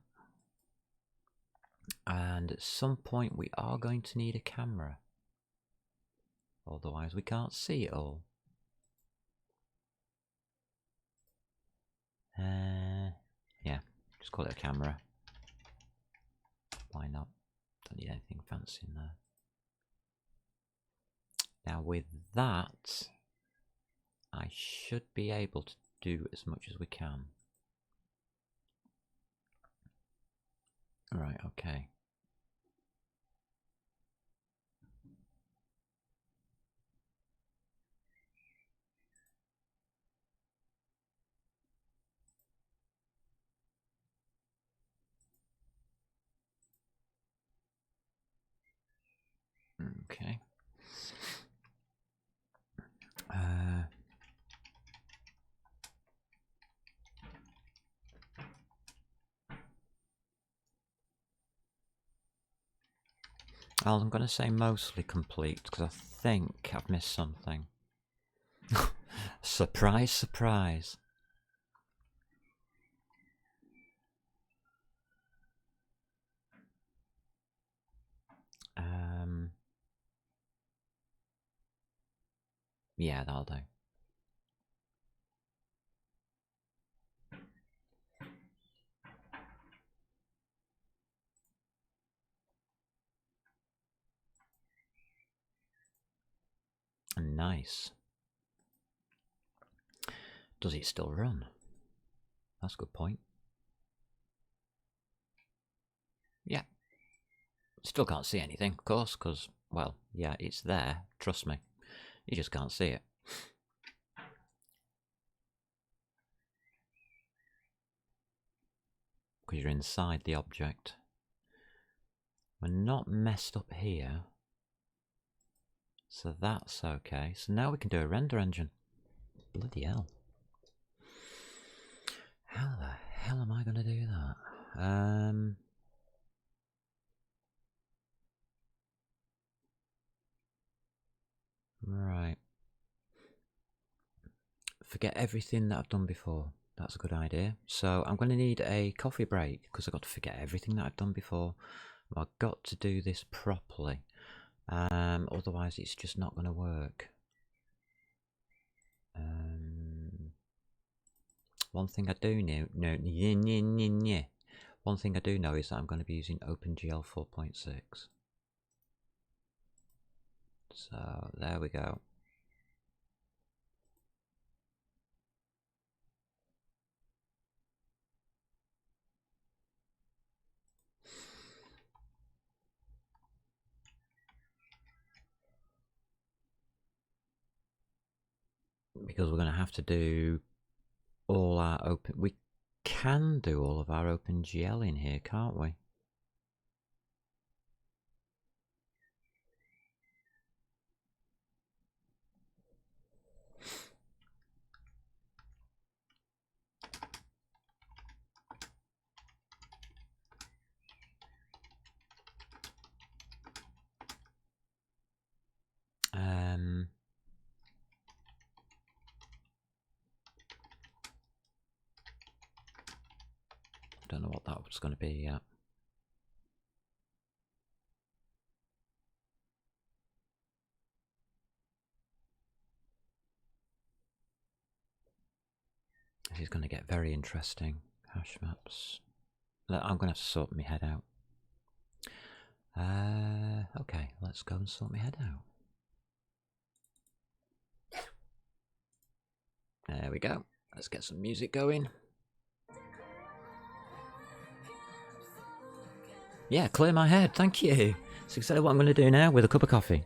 And at some point we are going to need a camera. Otherwise we can't see it all. Yeah, just call it a camera. Why not? Don't need anything fancy in there. Now with that, I should be able to do as much as we can. Right, okay. Okay. I'm going to say mostly complete because I think I've missed something. Surprise, surprise. Yeah, that'll do. Nice. Does it still run? That's a good point. Yeah. Still can't see anything, of course, because, well, yeah, it's there. Trust me. You just can't see it. Because you're inside the object. We're not messed up here. So that's okay. So now we can do a render engine. Bloody hell. How the hell am I going to do that? Right. Forget everything that I've done before. That's a good idea. So I'm going to need a coffee break because I've got to forget everything that I've done before. I've got to do this properly. Otherwise it's just not going to work. One thing I do know, one thing I do know is that I'm going to be using OpenGL 4.6. So there we go. Because we're going to have to do all our open... We can do all of our OpenGL in here, can't we? Don't know what that was going to be yet. This is going to get very interesting. Hash maps. I'm going to have to sort my head out. Okay, let's go and sort my head out. There we go. Let's get some music going. Yeah, clear my head, thank you. That's exactly what I'm going to do now with a cup of coffee.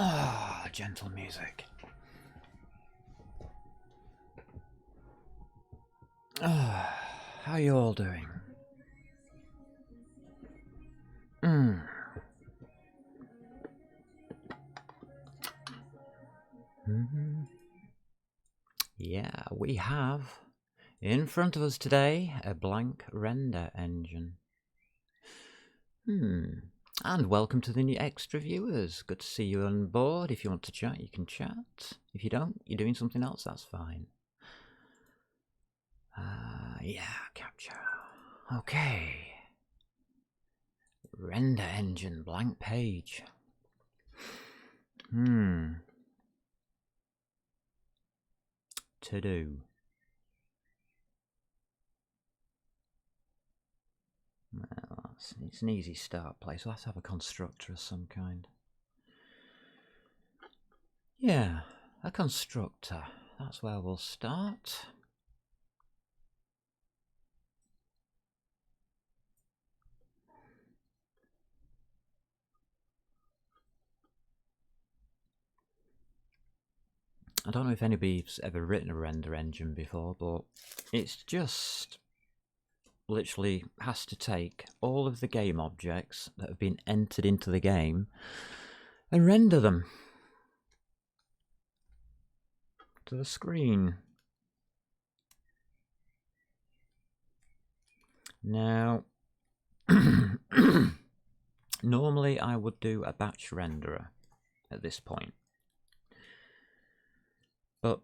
Ah, gentle music. Ah, how are you all doing? Yeah, we have in front of us today a blank render engine. And welcome to the new extra viewers. Good to see you on board. If you want to chat, you can chat. If you don't, you're doing something else, that's fine. Yeah, capture. Okay. Render engine, blank page. To do. Well, it's an easy start place. We'll have to have a constructor of some kind. Yeah, a constructor. That's where we'll start. I don't know if anybody's ever written a render engine before, but it's just literally has to take all of the game objects that have been entered into the game and render them to the screen. Now, normally I would do a batch renderer at this point, but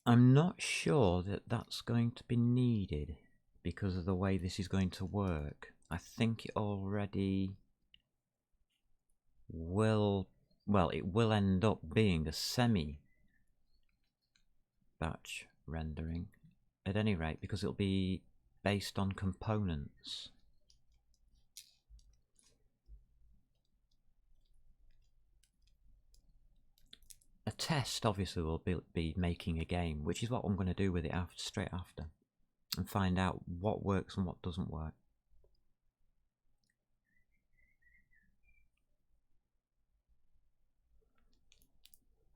I'm not sure that that's going to be needed because of the way this is going to work. I think it already will, well, it will end up being a semi batch rendering at any rate, because it'll be based on components. A test obviously will be making a game, which is what I'm going to do with it straight after, and find out what works and what doesn't work.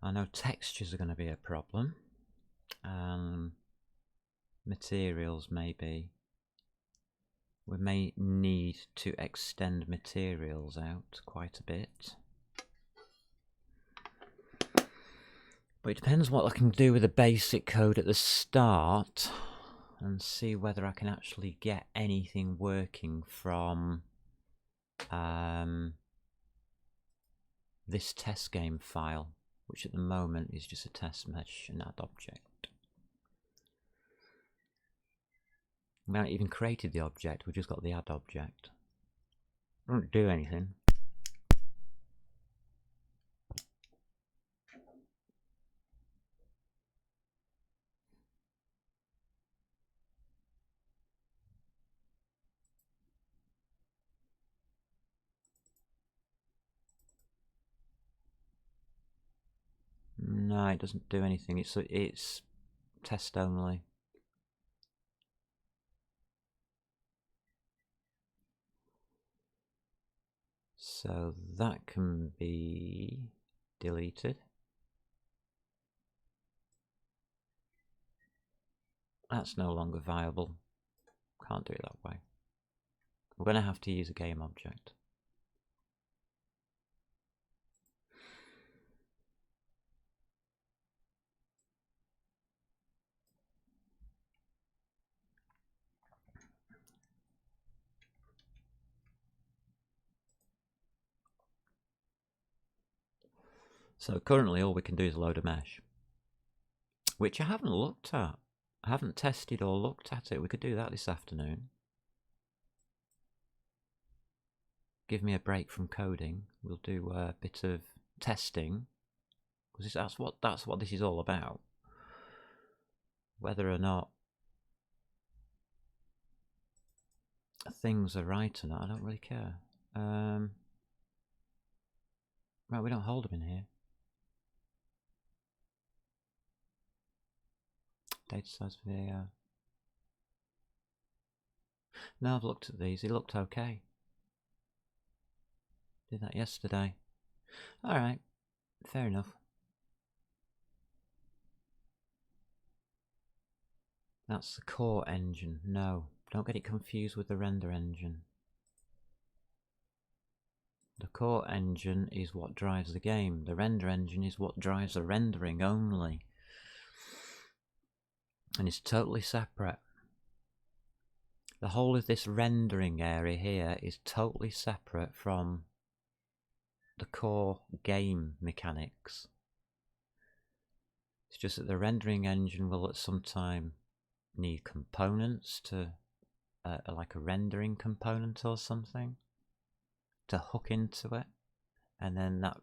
I know textures are going to be a problem. Materials maybe. We may need to extend materials out quite a bit. But it depends what I can do with the basic code at the start and see whether I can actually get anything working from this test game file, which at the moment is just a test mesh and add object. We haven't even created the object, we've just got the add object. It won't do anything. No, it doesn't do anything. It's test only. So that can be deleted. That's no longer viable. Can't do it that way. We're going to have to use a game object. So currently all we can do is load a mesh, which I haven't looked at. I haven't tested or looked at it. We could do that this afternoon. Give me a break from coding. We'll do a bit of testing, because that's what this is all about. Whether or not things are right or not, I don't really care. Right, we don't hold them in here. Data size for VAR. No, I've looked at these. It looked okay. Did that yesterday. Alright. Fair enough. That's the core engine. No, don't get it confused with the render engine. The core engine is what drives the game. The render engine is what drives the rendering only. And it's totally separate. The whole of this rendering area here is totally separate from the core game mechanics. It's just that the rendering engine will at some time need components to, like a rendering component or something, to hook into it, and then that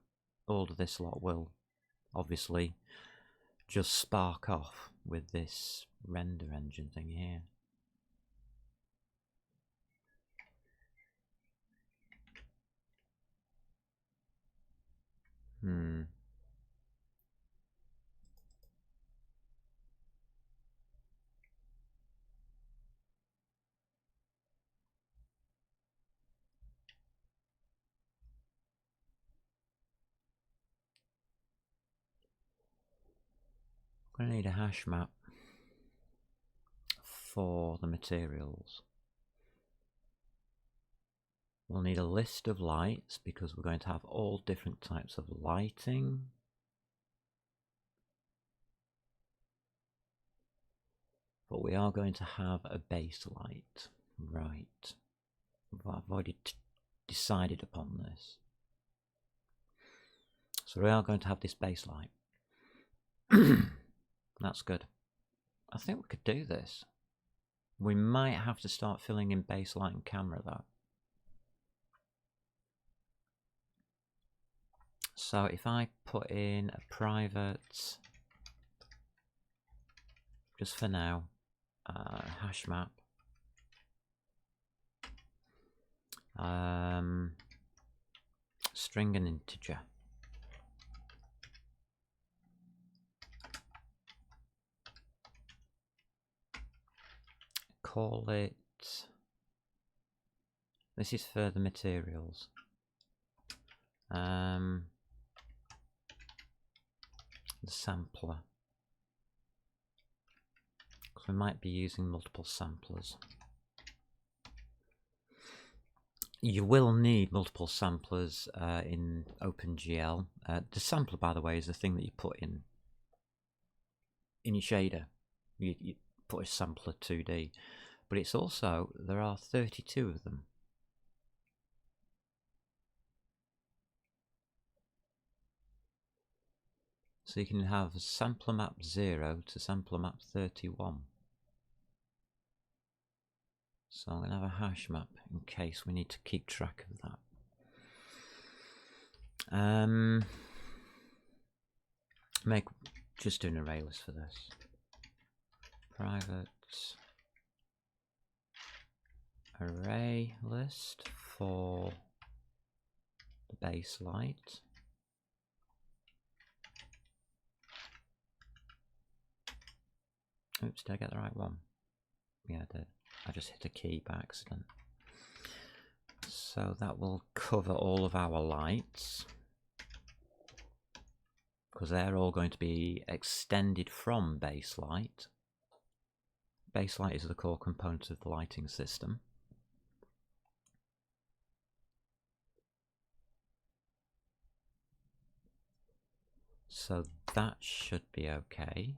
all of this lot will obviously just spark off with this render engine thing here. I'm going to need a hash map for the materials. We'll need a list of lights because we're going to have all different types of lighting. But we are going to have a base light. Right. I've already decided upon this. So we are going to have this base light. That's good. I think we could do this. We might have to start filling in base light and camera though. So if I put in a private, just for now, hash map, string and integer, call it, this is for the materials, the sampler, because we might be using multiple samplers. You will need multiple samplers in OpenGL. The sampler, by the way, is the thing that you put in your shader. You put a sampler 2D, but it's also, there are 32 of them. So you can have sampler map 0 to sampler map 31. So I'm going to have a hash map in case we need to keep track of that. Just do an array list for this. Private array list for the base light. Oops, did I get the right one? Yeah, I did. I just hit a key by accident. So that will cover all of our lights, because they're all going to be extended from base light. Base light is the core component of the lighting system. So that should be okay.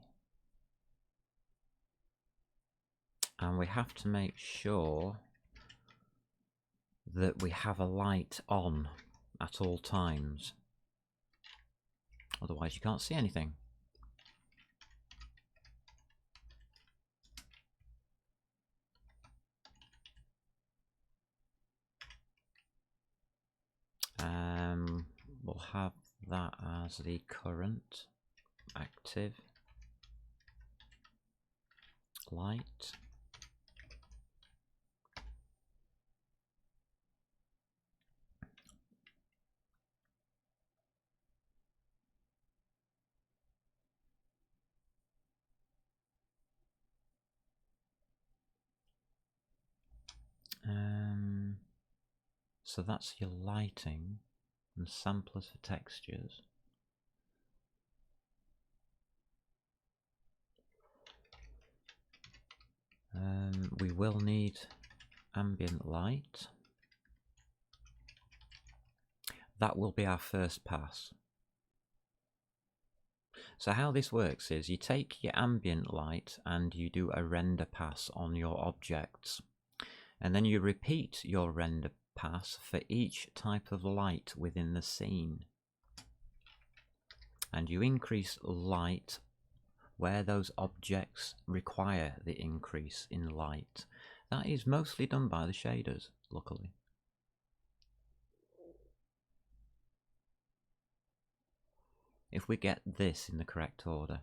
And we have to make sure that we have a light on at all times. Otherwise you can't see anything. We'll have that as the current active light. So that's your lighting and samplers for textures. We will need ambient light. That will be our first pass. So how this works is you take your ambient light and you do a render pass on your objects, and then you repeat your render pass for each type of light within the scene, and you increase light where those objects require the increase in light. That is mostly done by the shaders, luckily. If we get this in the correct order.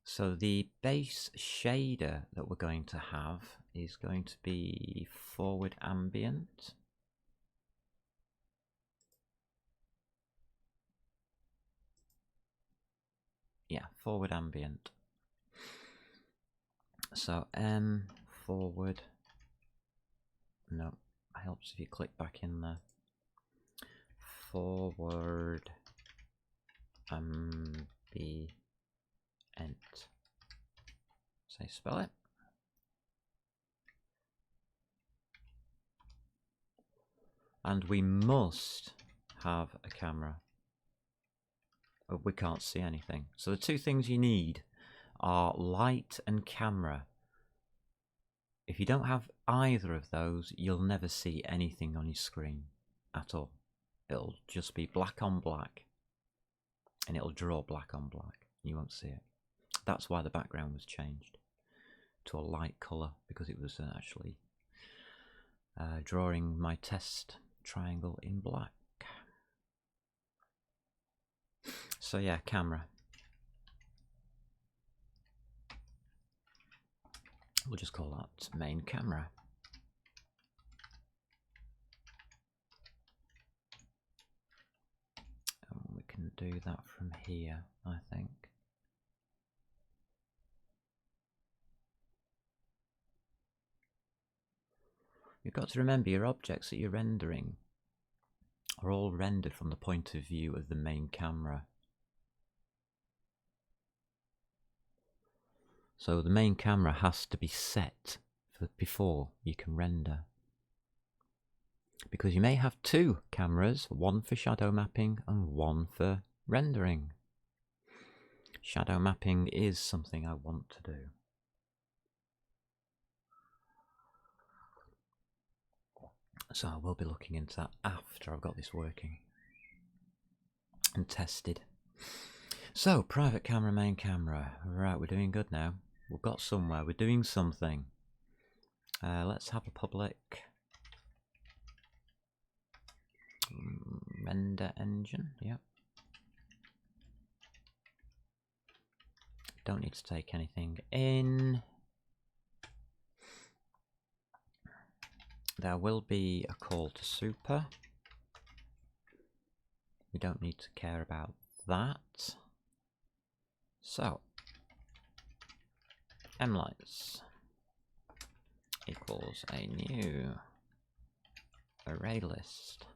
So the base shader that we're going to have is going to be forward ambient. Yeah, forward ambient. So forward. No, helps if you click back in there. Forward ambient. Say spell it. And we must have a camera. We can't see anything. So the two things you need are light and camera. If you don't have either of those, you'll never see anything on your screen at all. It'll just be black on black, and it'll draw black on black. You won't see it. That's why the background was changed to a light colour, because it was actually drawing my test triangle in black. So yeah, camera. We'll just call that main camera. And we can do that from here, I think. You've got to remember your objects that you're rendering are all rendered from the point of view of the main camera. So the main camera has to be set before you can render. Because you may have two cameras, one for shadow mapping and one for rendering. Shadow mapping is something I want to do. So I will be looking into that after I've got this working and tested. So, private camera, main camera. Right, we're doing good now. We've got somewhere. We're doing something. Let's have a public render engine. Yep. Don't need to take anything in. There will be a call to super. We don't need to care about that. So, mlights equals a new array list.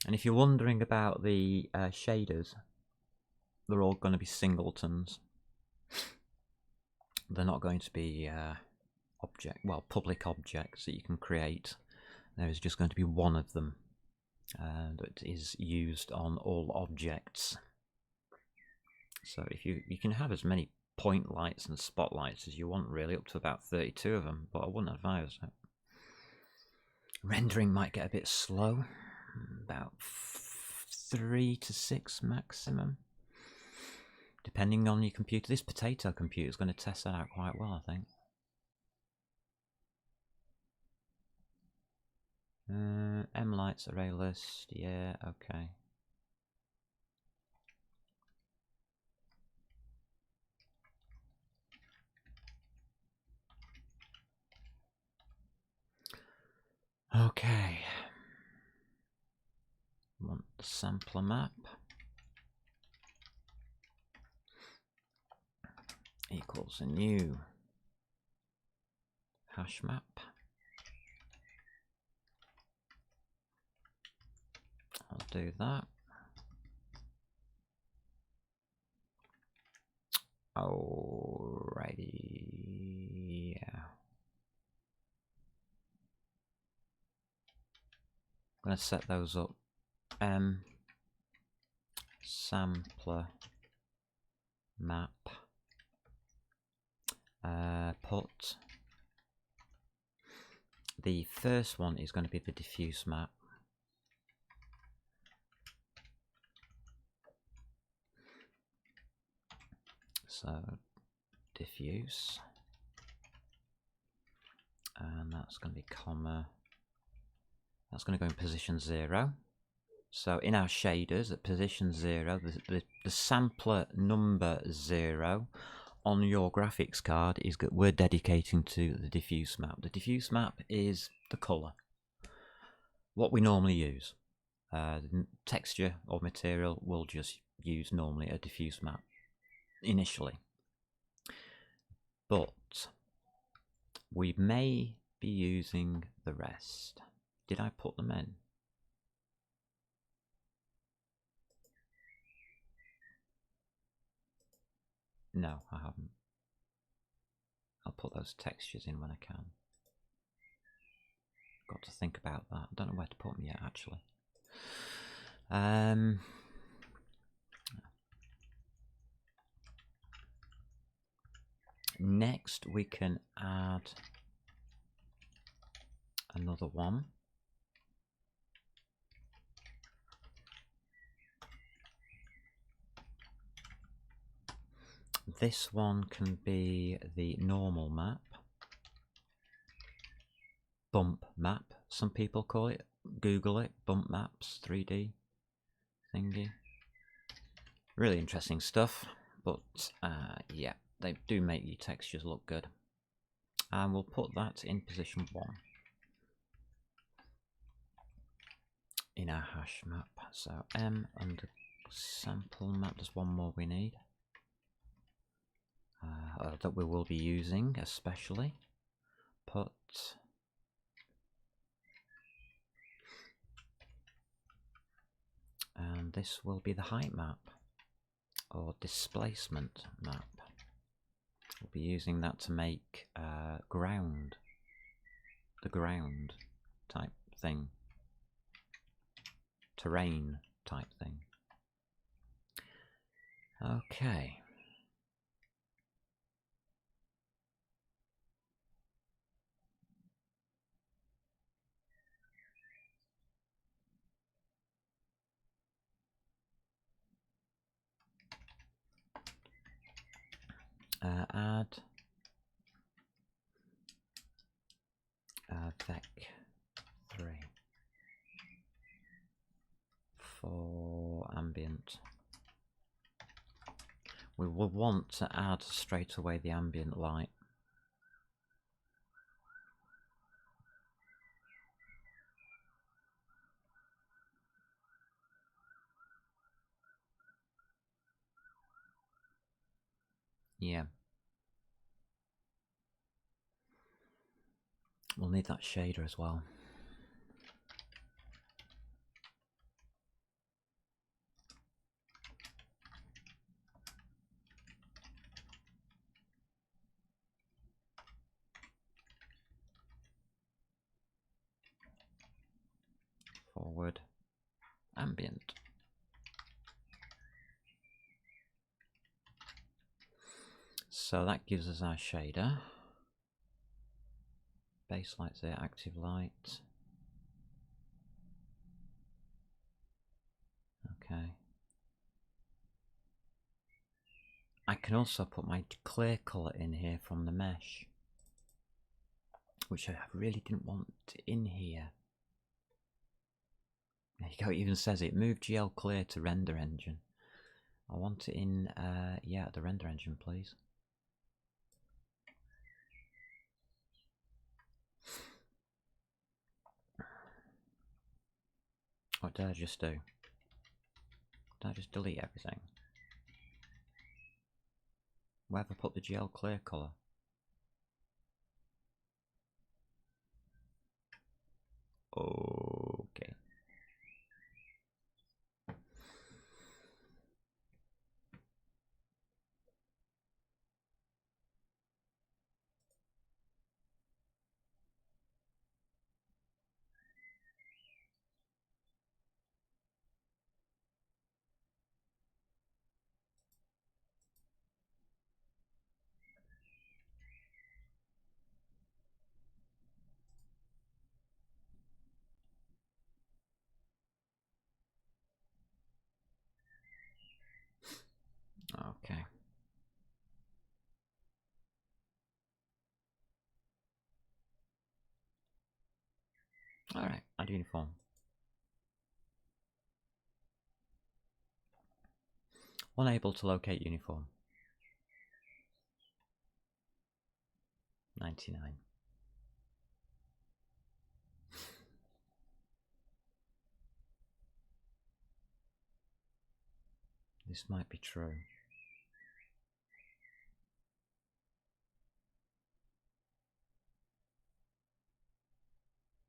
And if you're wondering about the shaders, they're all going to be singletons. They're not going to be public objects that you can create. There is just going to be one of them that is used on all objects. So if you can have as many point lights and spotlights as you want, really, up to about 32 of them, but I wouldn't advise it. Rendering might get a bit slow, about 3 to 6 maximum, depending on your computer. This potato computer is going to test that out quite well, I think. mlights array list, yeah, okay. Okay. Want the sampler map equals a new hash map. I'll do that. Oh, going to set those up. Sampler map. Put the first one is going to be the diffuse map. So diffuse, and that's going to be comma. That's going to go in position 0. So in our shaders at position 0, the sampler number 0 on your graphics card is that we're dedicating to the diffuse map. The diffuse map is the colour, what we normally use. Texture or material will just use normally a diffuse map initially, but we may be using the rest. Did I put them in? No, I haven't. I'll put those textures in when I can. Got to think about that. I don't know where to put them yet, actually. Next, we can add another one. This one can be the normal map. Bump map, some people call it. Google it, bump maps, 3D thingy. Really interesting stuff, but yeah, they do make your textures look good. And we'll put that in position 1 in our hash map. So M under sample map, there's one more we need. That we will be using especially. Put and this will be the height map or displacement map. We'll be using that to make the ground type thing, terrain type thing. Okay. Add vec 3 for ambient. We will want to add straight away the ambient light. Yeah. We'll need that shader as well. Forward, ambient. So that gives us our shader. Base light's there, active light. Okay. I can also put my clear colour in here from the mesh, which I really didn't want in here. There you go, it even says it. Move GL clear to render engine. I want it in, yeah, the render engine, please. What did I just do? Did I just delete everything? Where have I put the GL clear colour? Okay. Okay. Alright, add uniform. Unable to locate uniform. 99. This might be true.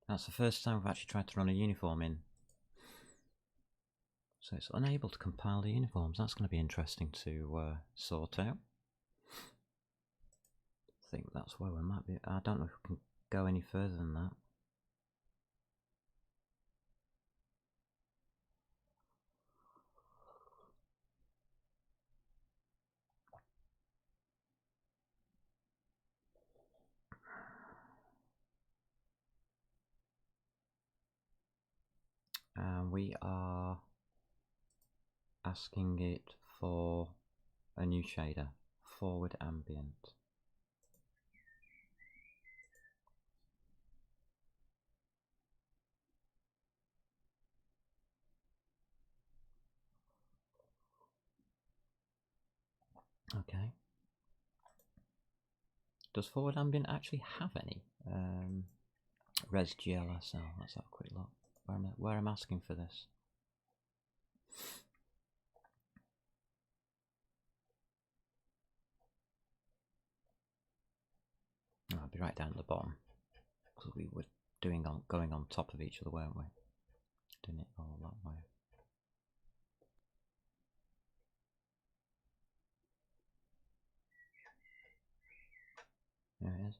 That's the first time I've actually tried to run a uniform in. So it's unable to compile the uniforms. That's going to be interesting to sort out. I think that's where we might be. I don't know if we can go any further than that. And we are asking it for a new shader, forward ambient. Okay. Does forward ambient actually have any? Res GLSL, let's have a quick look. Where I'm asking for this. Oh, I'll be right down at the bottom. Because we were going on top of each other, weren't we? Doing it all that way. There it is.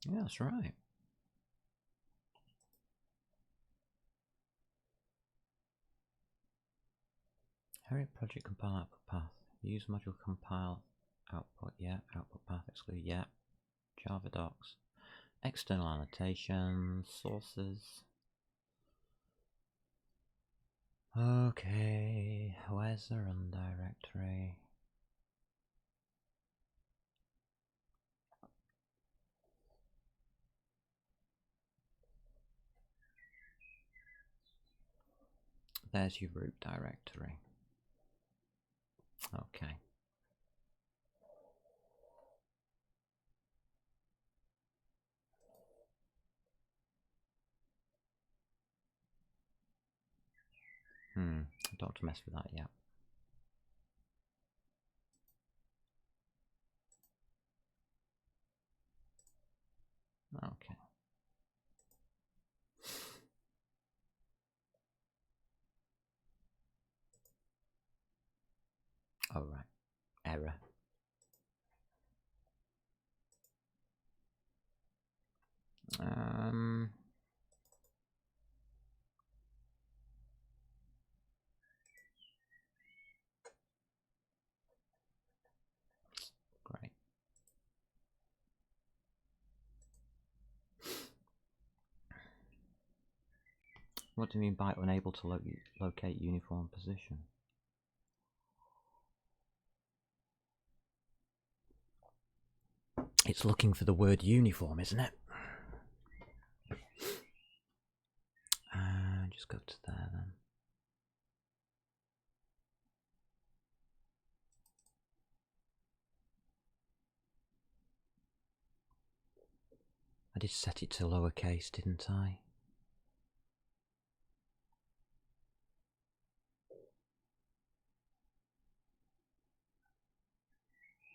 Yeah, that's right. Hurry project compile output path. Use module compile output, yeah. Output path exclude, yeah. Java docs. External annotations, sources. Okay, where's the run directory? There's your root directory. Okay. Don't want to mess with that yet. Okay. Oh, right. Error. Great. What do you mean by unable to locate uniform position? It's looking for the word uniform, isn't it? Just go to there then. I did set it to lowercase, didn't I?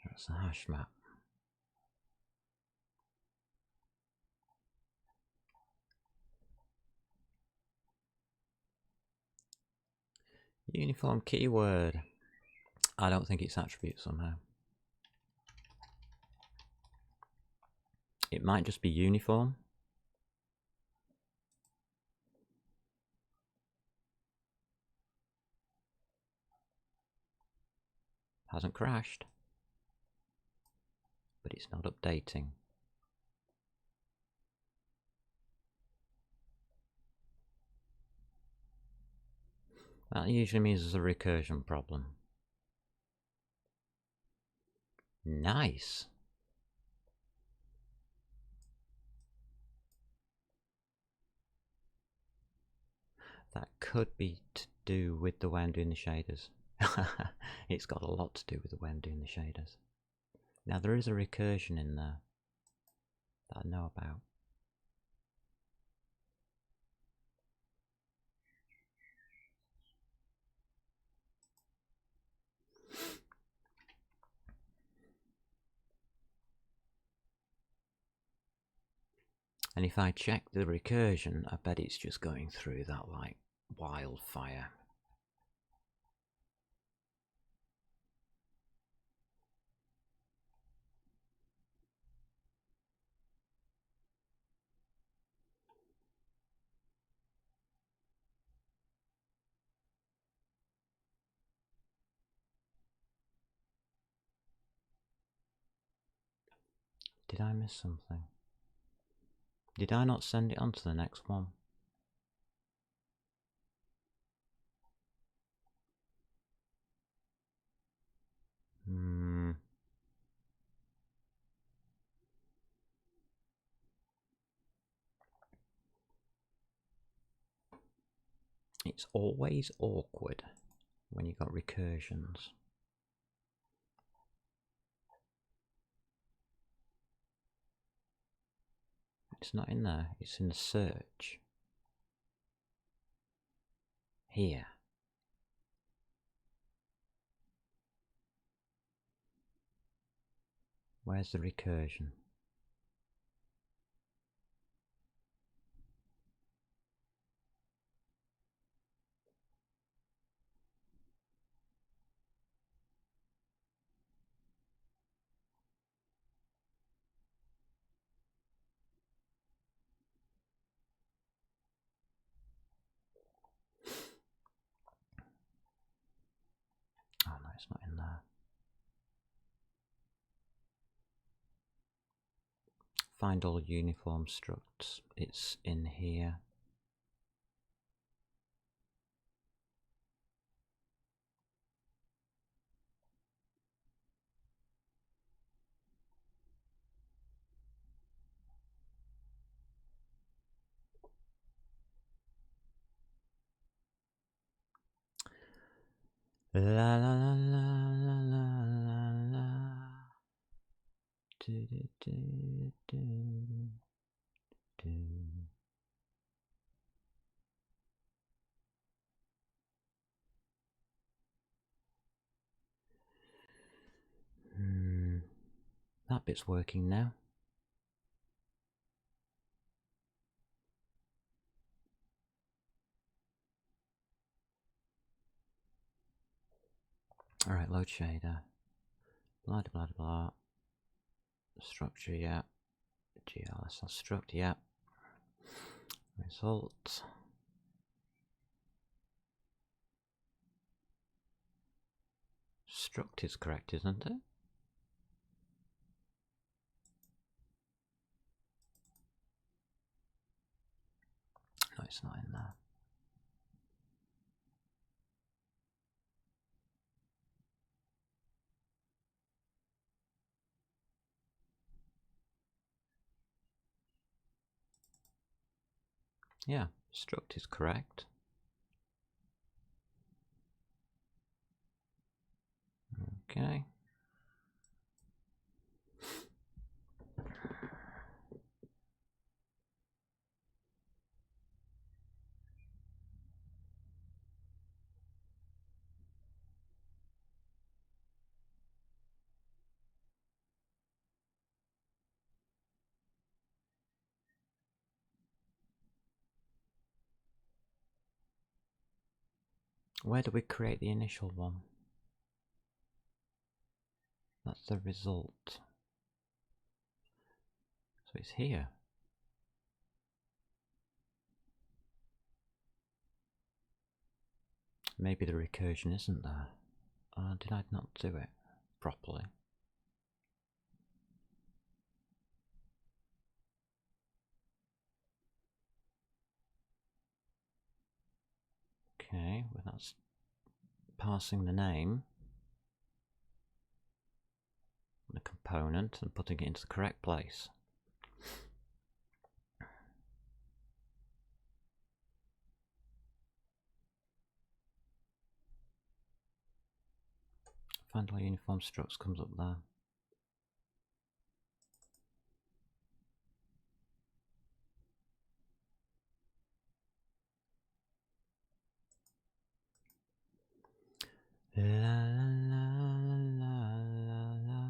That's the hash map. Uniform keyword. I don't think it's attribute somehow. It might just be uniform. Hasn't crashed. But it's not updating. That usually means there's a recursion problem. Nice. That could be to do with the way I'm doing the shaders. It's got a lot to do with the way I'm doing the shaders. Now there is a recursion in there that I know about. And if I check the recursion, I bet it's just going through that like wildfire. Did I miss something? Did I not send it on to the next one? It's always awkward when you've got recursions. It's not in there, it's in the search. Here. Where's the recursion? Oh no, it's not in there. Find all uniform structs. It's in here. La la la la la la la. Do, do, do, do, do. That bit's working now. Alright, load shader. Blah blah blah. Structure, yeah. GLSL struct, yeah. Result. Struct is correct, isn't it? No, it's not in there. Yeah, struct is correct. Okay. Where do we create the initial one? That's the result. So it's here. Maybe the recursion isn't there. Did I not do it properly? Okay, well that's parsing the name, the component, and putting it into the correct place. Find all uniform structs comes up there. La la la la la.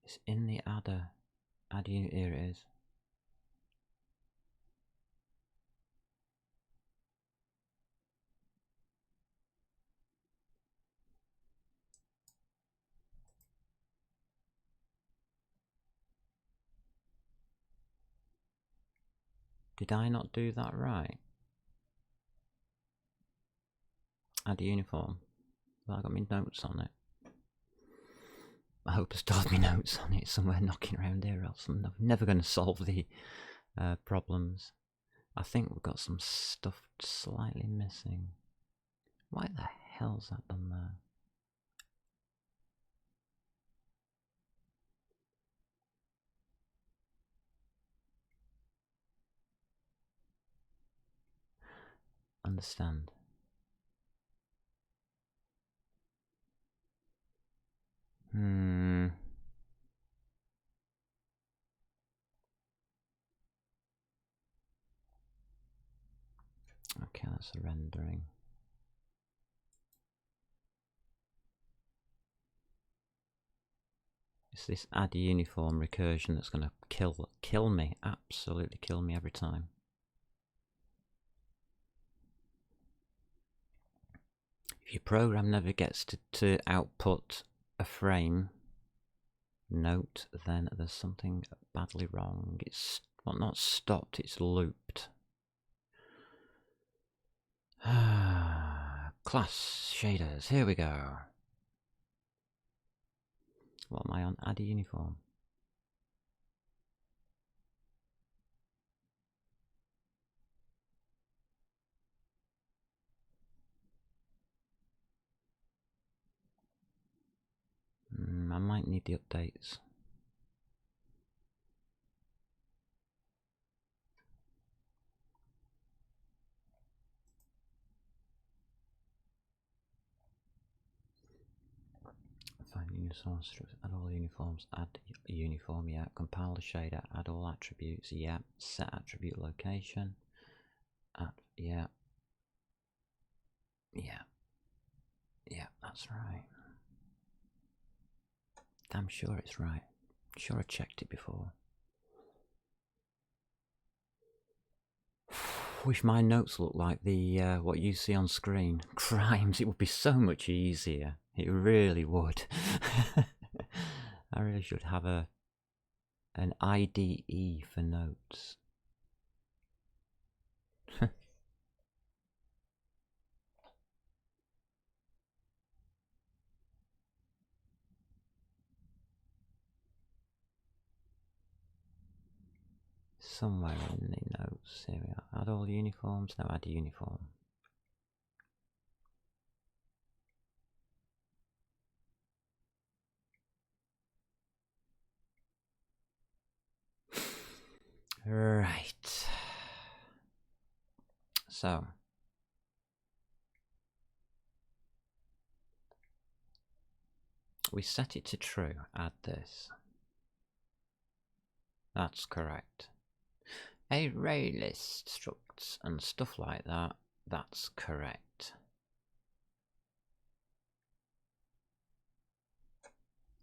It's in the adder. Add unit, here it is. Did I not do that right? Add a uniform. Well, I got my notes on it. I hope I still have my notes on it somewhere knocking around here, else I'm never going to solve the problems. I think we've got some stuff slightly missing. Why the hell's that done there? Understand. Okay, that's the rendering. It's this add uniform recursion that's going to kill me, absolutely kill me every time. If your program never gets to output a frame note, then there's something badly wrong. It's well, not stopped, it's looped. Class shaders, here we go. What am I on? Add a uniform. I might need the updates. Find uniform structure, add all uniforms, add a uniform, yeah. Compile the shader, add all attributes, yeah. Set attribute location, yeah. Yeah. Yeah, that's right. Damn sure it's right. Sure I checked it before. Wish my notes looked like the what you see on screen. Crimes, it would be so much easier. It really would. I really should have an IDE for notes. Somewhere in the notes, here we are. Add all uniforms, no, add a uniform. Right. So. We set it to true, add this. That's correct. Array list structs and stuff like that, that's correct.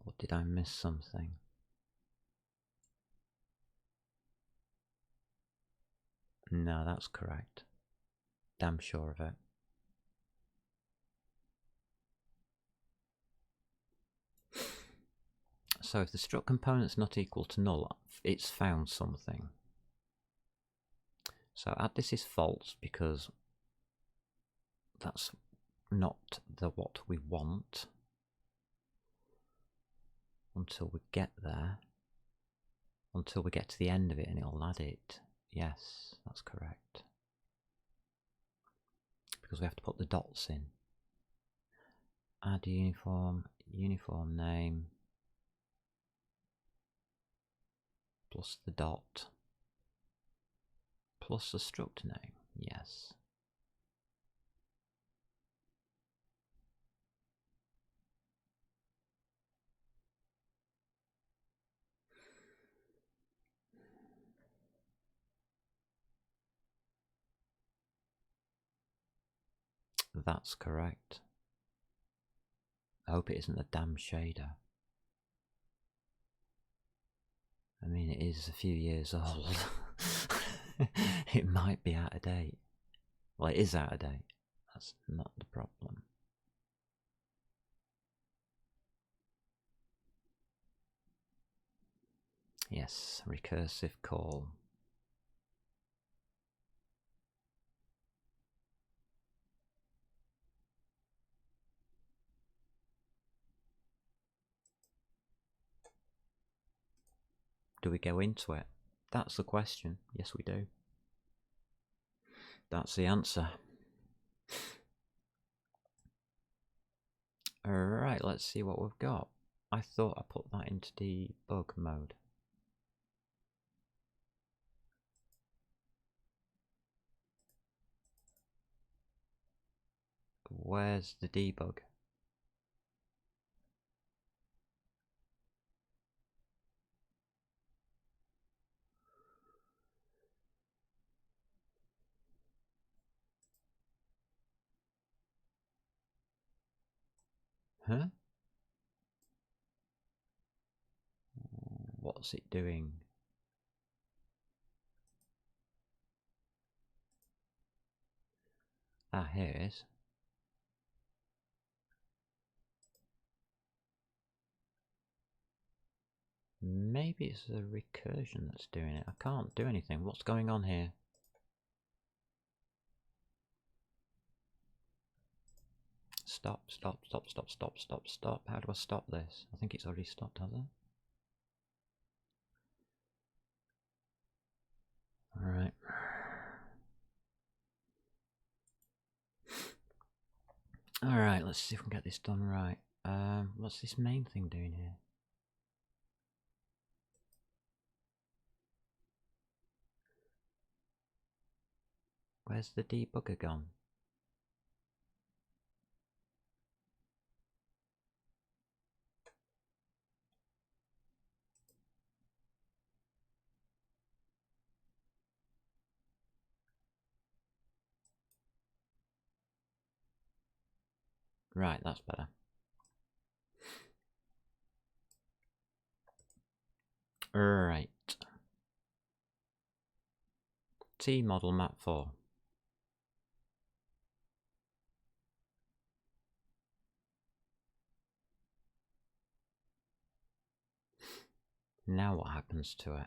Or did I miss something? No, that's correct. Damn sure of it. So if the struct component's not equal to null, it's found something. So add this is false because that's not what we want until we get there. Until we get to the end of it and it'll add it. Yes, that's correct. Because we have to put the dots in. Add uniform name plus the dot plus the struct name. Yes. That's correct. I hope it isn't a damn shader. I mean, it is a few years old. It might be out of date. Well, it is out of date. That's not the problem. Yes, recursive call. Do we go into it? That's the question. Yes, we do. That's the answer. Alright, let's see what we've got. I thought I put that into debug mode. Where's the debug? Huh? What's it doing? Ah, here it is. Maybe it's the recursion that's doing it. I can't do anything. What's going on here? Stop, stop, stop, stop, stop, stop, stop. How do I stop this? I think it's already stopped, has it? Alright. Alright, let's see if we can get this done right. What's this main thing doing here? Where's the debugger gone? Right, that's better. Right. T model map 4. Now what happens to it?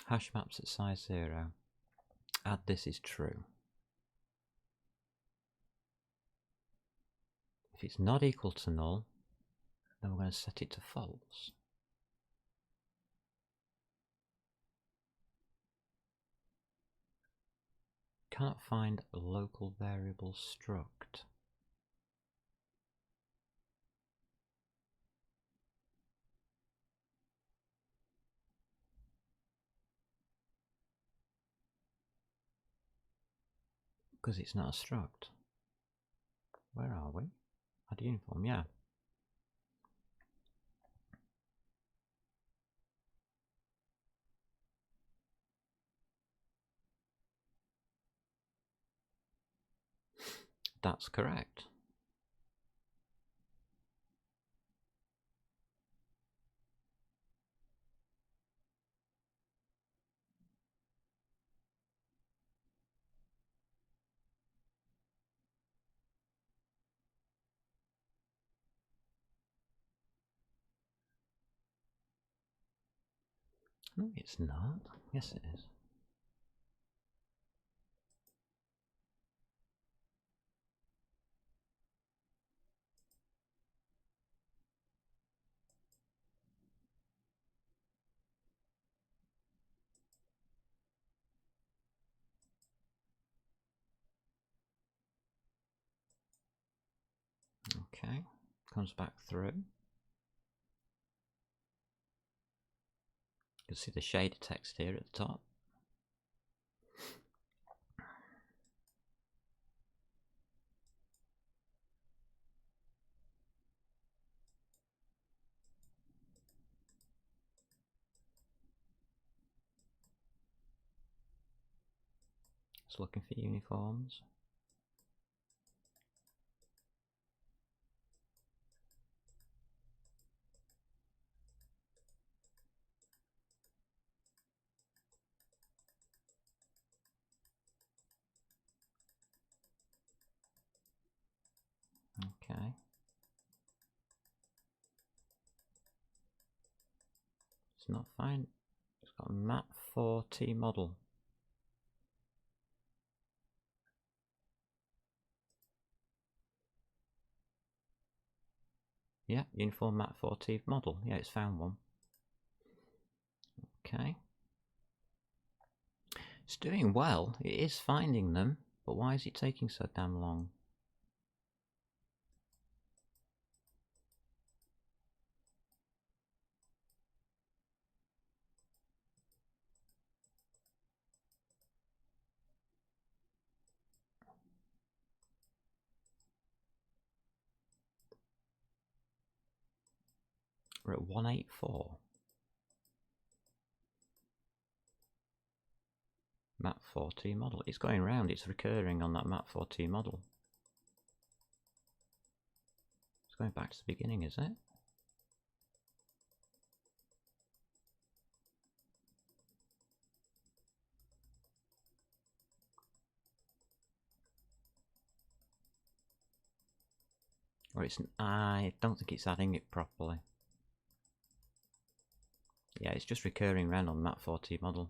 Hash maps at size 0. Add this is true. If it's not equal to null, then we're going to set it to false. Can't find a local variable struct. Because it's not a struct. Where are we? Add uniform, yeah. That's correct. No, it's not. Yes, it is. Okay, comes back through. You can see the shaded text here at the top. It's looking for uniforms. Okay. It's not fine. It's got a map 4T model. Yeah, uniform map 4T model. Yeah, it's found one. Okay. It's doing well. It is finding them, but why is it taking so damn long? We're at 184. Map 4T model. It's going around. It's recurring on that map 4T model. It's going back to the beginning, is it? Or it's... I don't think it's adding it properly. Yeah, it's just recurring around on the map 4T model.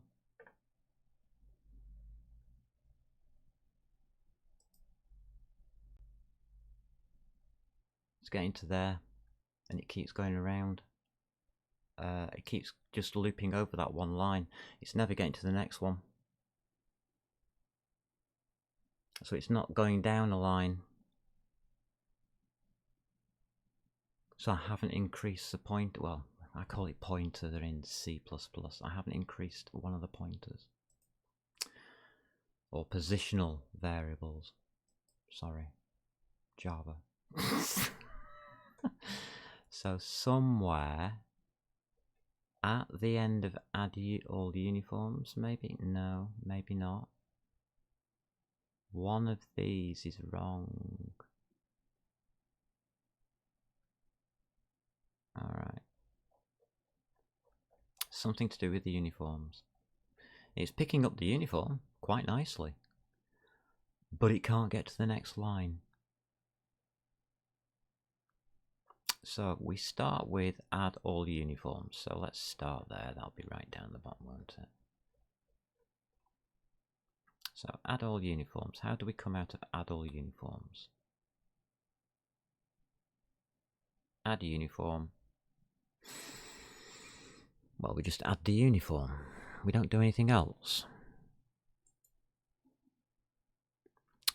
It's getting to there, and it keeps going around. It keeps just looping over that one line. It's never getting to the next one. So it's not going down a line. So I haven't increased the point. Well, I call it pointer. They're in C++. I haven't increased one of the pointers. Or positional variables. Sorry. Java. So somewhere at the end of add all the uniforms, maybe? No, maybe not. One of these is wrong. Alright. Something to do with the uniforms. It's picking up the uniform quite nicely, but it can't get to the next line. So we start with add all uniforms. So let's start there. That'll be right down the bottom, won't it? So add all uniforms. How do we come out of add all uniforms? Add uniform. Well, we just add the uniform. We don't do anything else.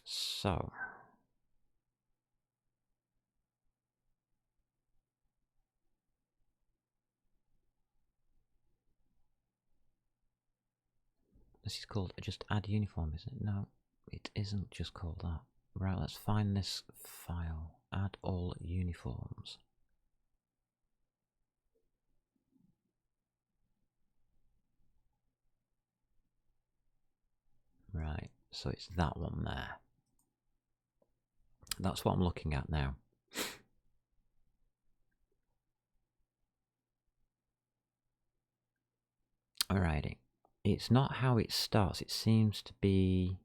So this is called just add uniform, isn't it? No, it isn't just called that. Right, let's find this file. Add all uniforms. Right, so it's that one there. That's what I'm looking at now. Alrighty. It's not how it starts. It seems to be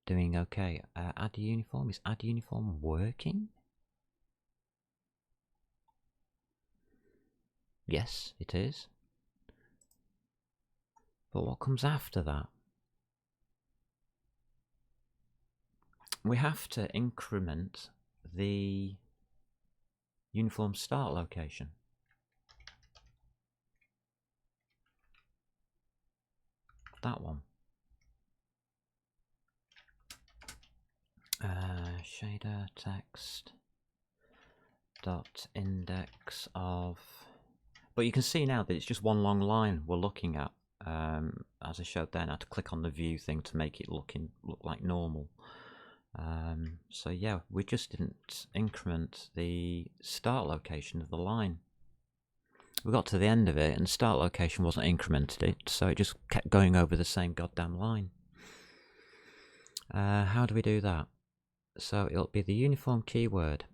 doing okay. Add uniform. Is add uniform working? Yes, it is. But what comes after that? We have to increment the uniform start location. That one. Shader text dot index of, but you can see now that it's just one long line we're looking at. As I showed then, I had to click on the view thing to make it look like normal. So yeah, we just didn't increment the start location of the line. We got to the end of it and the start location wasn't incremented, so it just kept going over the same goddamn line. How do we do that? So it'll be the uniform keyword,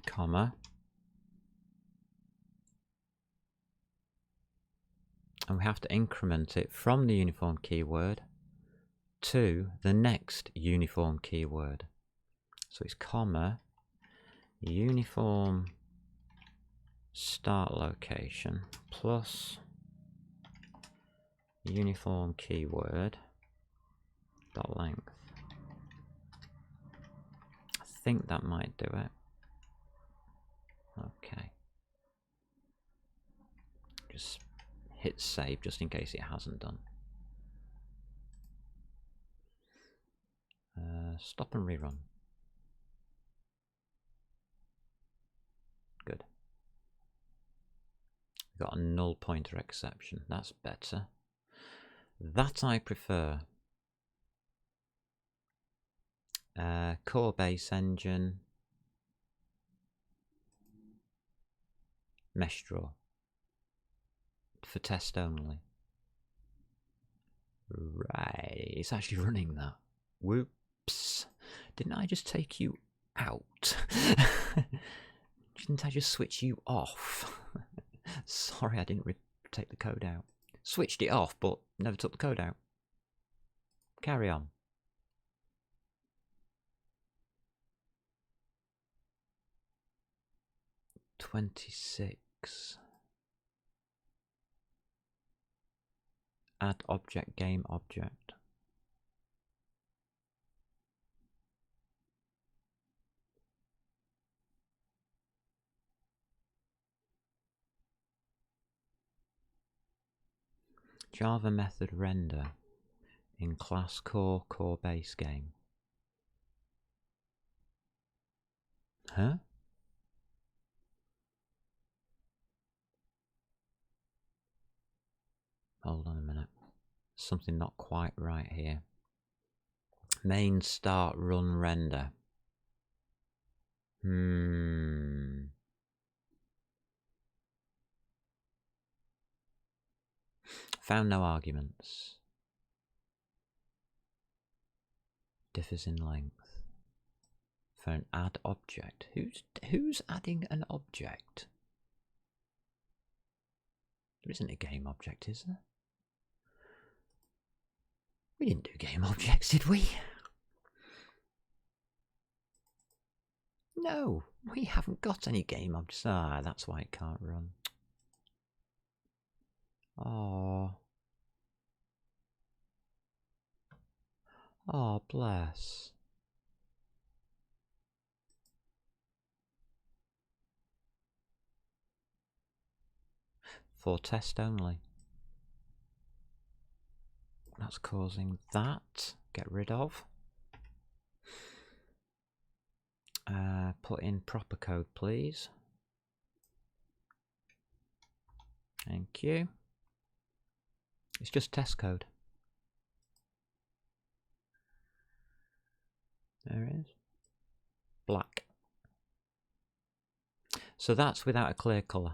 comma, and we have to increment it from the uniform keyword to the next uniform keyword. So it's comma, uniform start location plus uniform keyword dot length. I think that might do it. Okay. Just hit save just in case it hasn't done. Stop and rerun. Good. Got a null pointer exception. That's better. That I prefer. Core base engine. Mesh draw. For test only. Right. It's actually running that. Whoops. Didn't I just take you out? Didn't I just switch you off? Sorry, I didn't take the code out. Switched it off, but never took the code out. Carry on. (26) Add object game object. Java method render in class core base game. Huh? Hold on a minute. Something not quite right here. Main start run render. Found no arguments. Differs in length. For an add object. Who's adding an object? There isn't a game object, is there? We didn't do game objects, did we? No, we haven't got any game objects. Ah, that's why it can't run. Oh. Oh, bless. For test only. That's causing that. Get rid of. Put in proper code, please. Thank you. It's just test code. There it is. Black. So that's without a clear colour.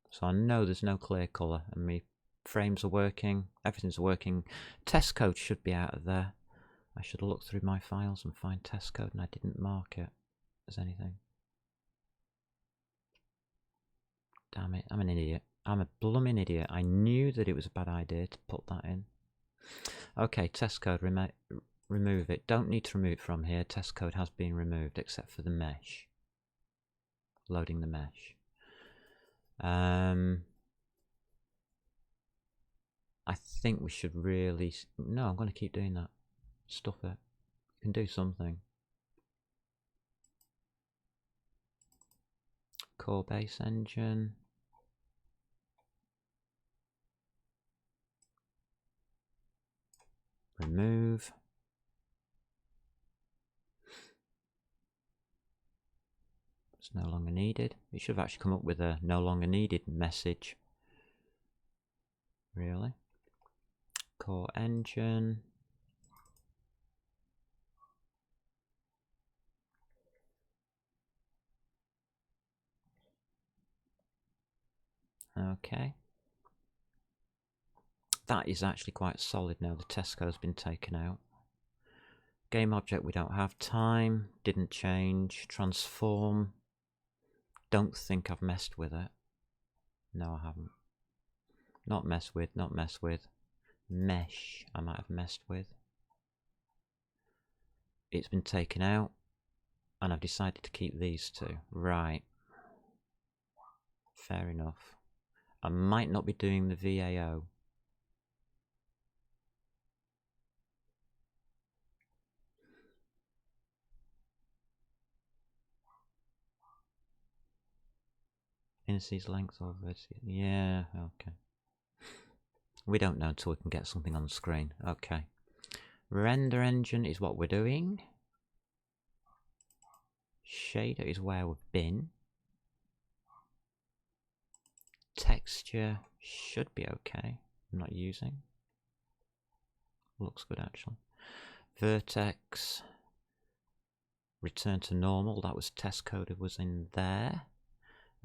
So I know there's no clear colour and my frames are working, everything's working. Test code should be out of there. I should look through my files and find test code and I didn't mark it as anything. Damn it, I'm an idiot. I'm a blooming idiot. I knew that it was a bad idea to put that in. Okay, test code remove it. Don't need to remove it from here. Test code has been removed except for the mesh. Loading the mesh. I think we should really... No, I'm going to keep doing that. Stuff it. You can do something. Core base engine. Remove. It's no longer needed. It should have actually come up with a no longer needed message. Really? Core engine. Okay. That is actually quite solid now. The test code's been taken out. Game object we don't have. Time didn't change. Transform. Don't think I've messed with it. No, I haven't. Not mess with, not mess with. Mesh I might have messed with. It's been taken out. And I've decided to keep these two. Right. Fair enough. I might not be doing the VAO. Indices, length of it. Yeah, okay. We don't know until we can get something on the screen. Okay. Render engine is what we're doing. Shader is where we've been. Texture should be okay. I'm not using. Looks good actually. Vertex. Return to normal. That was test coded, was in there.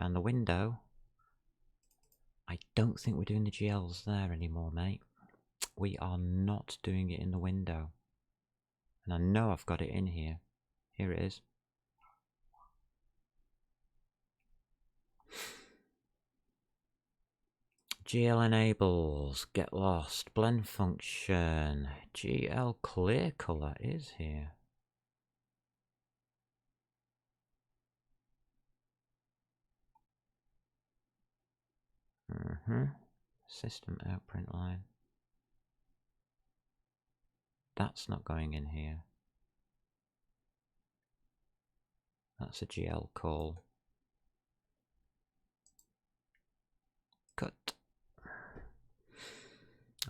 And the window. I don't think we're doing the GLs there anymore, mate. We are not doing it in the window. And I know I've got it in here. Here it is. GL enables, get lost, blend function, GL clear color is here. System outprint line. That's not going in here. That's a GL call. Cut.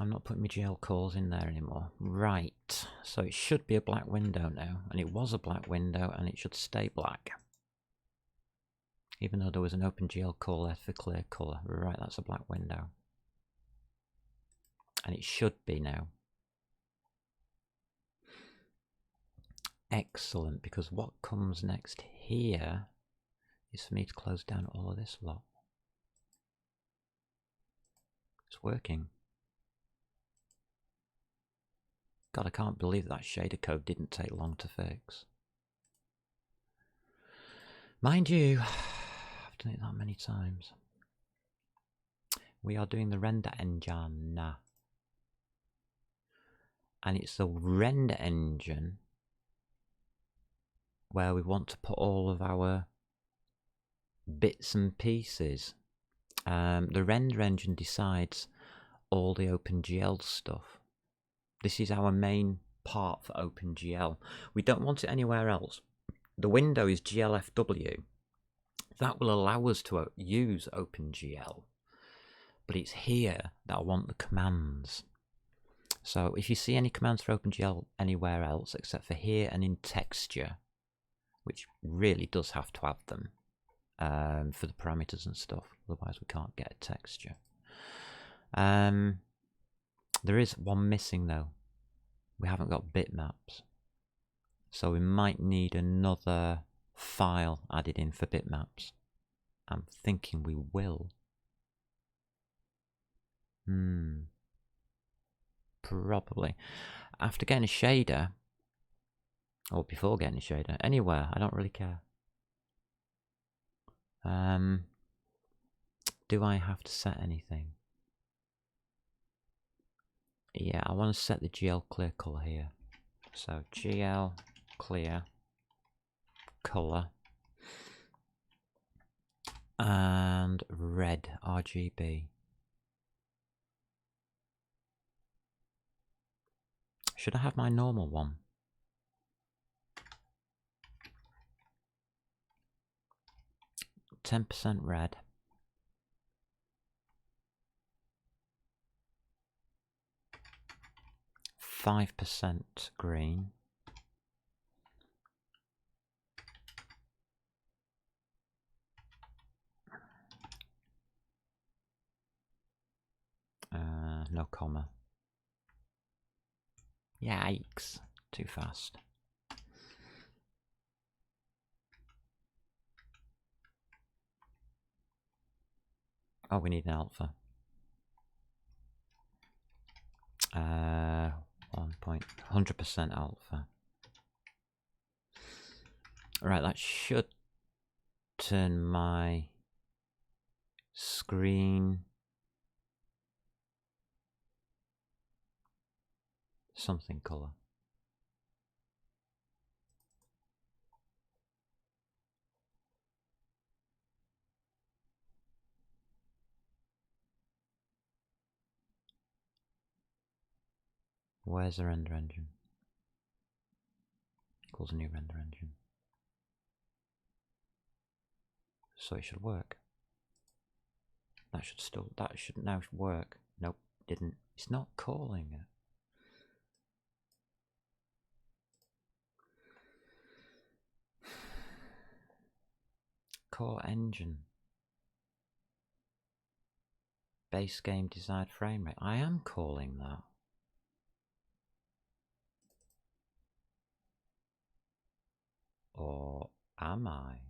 I'm not putting my GL calls in there anymore. Right, so it should be a black window now, and it was a black window, and it should stay black. Even though there was an open GL call there for clear color. Right, that's a black window. And it should be now. Excellent, because what comes next here is for me to close down all of this lot. It's working. God, I can't believe that shader code didn't take long to fix. Mind you, I've done it that many times. We are doing the render engine. And it's the render engine where we want to put all of our bits and pieces. The render engine decides all the OpenGL stuff. This is our main part for OpenGL. We don't want it anywhere else. The window is GLFW. That will allow us to use OpenGL. But it's here that I want the commands. So if you see any commands for OpenGL anywhere else except for here and in texture, which really does have to have them for the parameters and stuff, otherwise we can't get a texture. There is one missing though. We haven't got bitmaps. So we might need another file added in for bitmaps. I'm thinking we will. Probably. After getting a shader, or before getting a shader, anywhere, I don't really care. Do I have to set anything? Yeah, I want to set the GL clear color here. So GL clear color and red RGB. Should I have my normal one? %% red. 5% green. No comma. Yikes. Too fast. Oh, we need an alpha. 100% alpha. Right, that should turn my screen something color. Where's the render engine? Equals a new render engine. So it should work. That should now work. Nope, didn't. It's not calling it. Core engine. Base game desired frame rate. I am calling that. Or am I?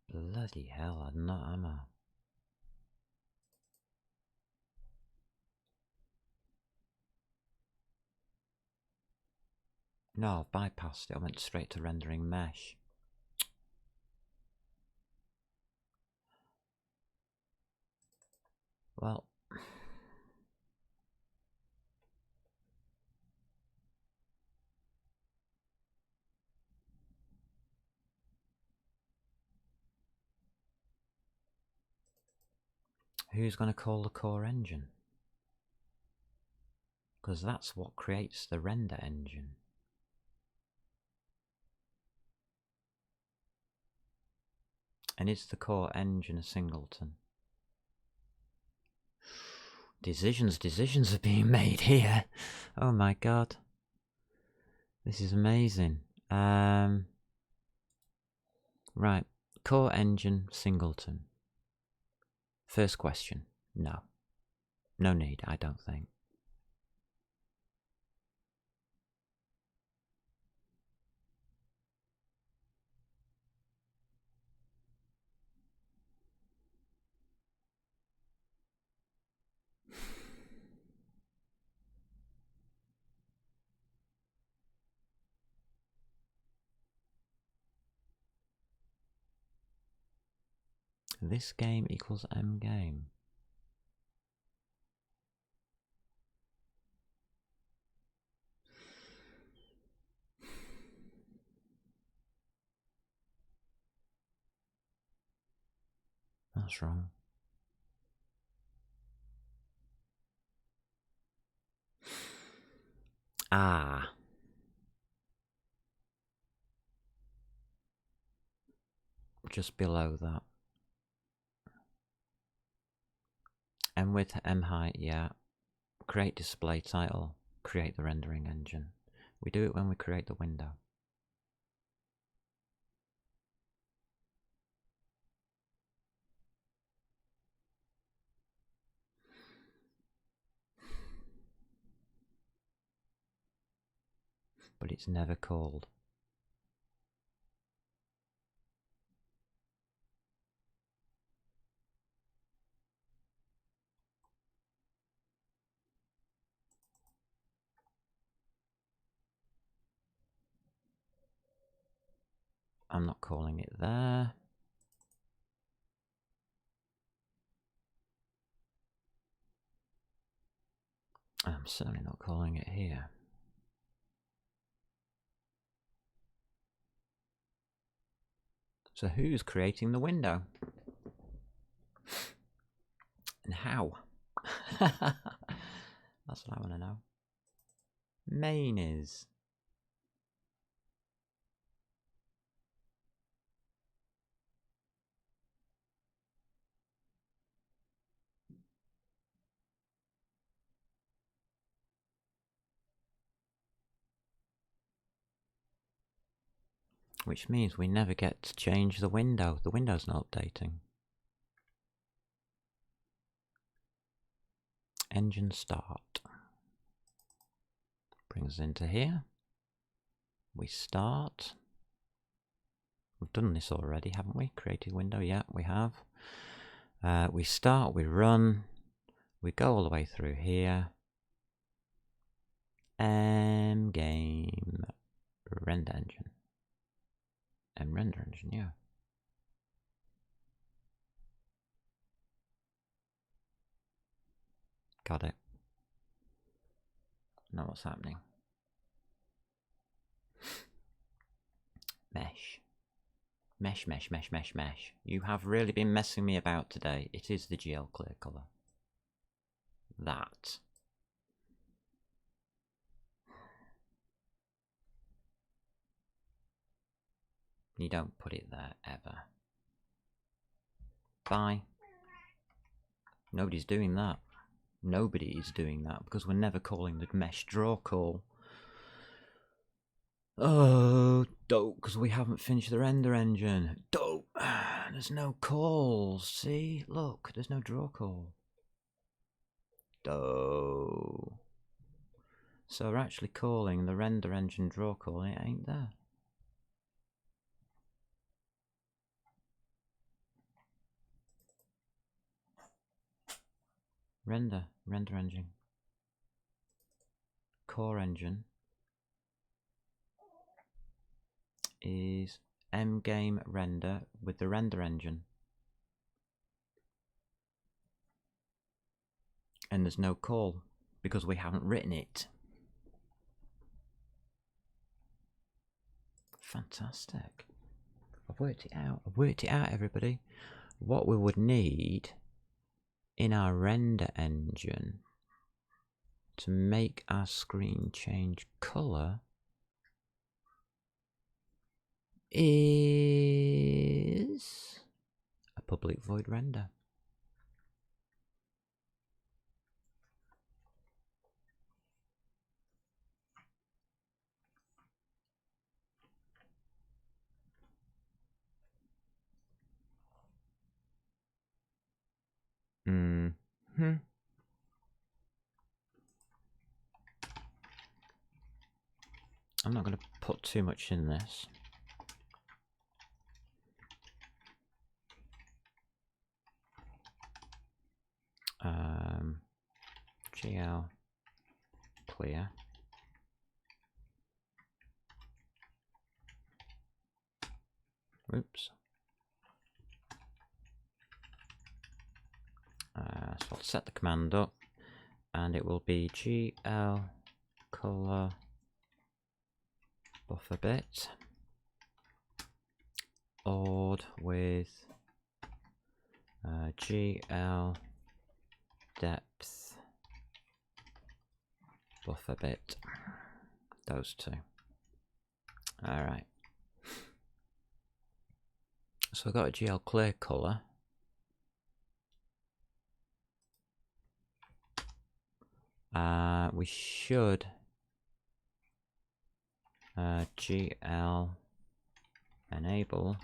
Bloody hell, I'm not, am I? No, I've bypassed it. I went straight to rendering mesh. Well, who's going to call the core engine? Because that's what creates the render engine. And is the core engine a singleton? Decisions are being made here. Oh my god. This is amazing. Right. Core engine singleton. First question. No. No need, I don't think. This game equals M game. That's wrong. Ah. Just below that. M width, M height, yeah. Create display title. Create the rendering engine. We do it when we create the window. But it's never called. I'm not calling it there. I'm certainly not calling it here. So who's creating the window? And how? That's what I want to know. Main is. Which means we never get to change the window. The window's not updating. Engine start. Brings us into here. We start. We've done this already, haven't we? Created window, yeah, we have. We start, we run, we go all the way through here. Game render engine. Render engine, yeah. Got it. Know what's happening. Mesh. Mesh, mesh, mesh, mesh, mesh. You have really been messing me about today. It is the GL clear colour. That. You don't put it there, ever. Bye. Nobody's doing that. Nobody is doing that, because we're never calling the mesh draw call. Oh, dope, because we haven't finished the render engine. Dope. There's no calls. See? Look, there's no draw call. Dope. So we're actually calling the render engine draw call, and it ain't there. Render engine. Core engine is game render with the render engine. And there's no call because we haven't written it. Fantastic. I've worked it out. I've worked it out, everybody. What we would need in our render engine to make our screen change colour is a public void render. I'm not going to put too much in this. GL clear. Oops. So I'll set the command up, and it will be GL color buffer bit odd with GL depth buffer bit. Those two. Alright. So I've got a GL clear color. We should GL enable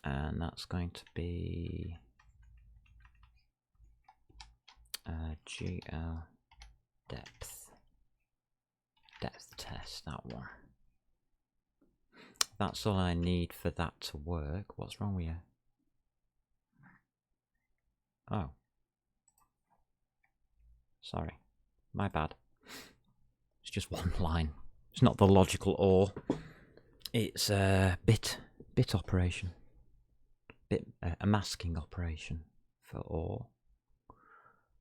and that's going to be GL depth test, that one. That's all I need for that to work. What's wrong with you? Oh, sorry, my bad. It's just one line. It's not the logical OR. It's a bit operation. a masking operation for ore.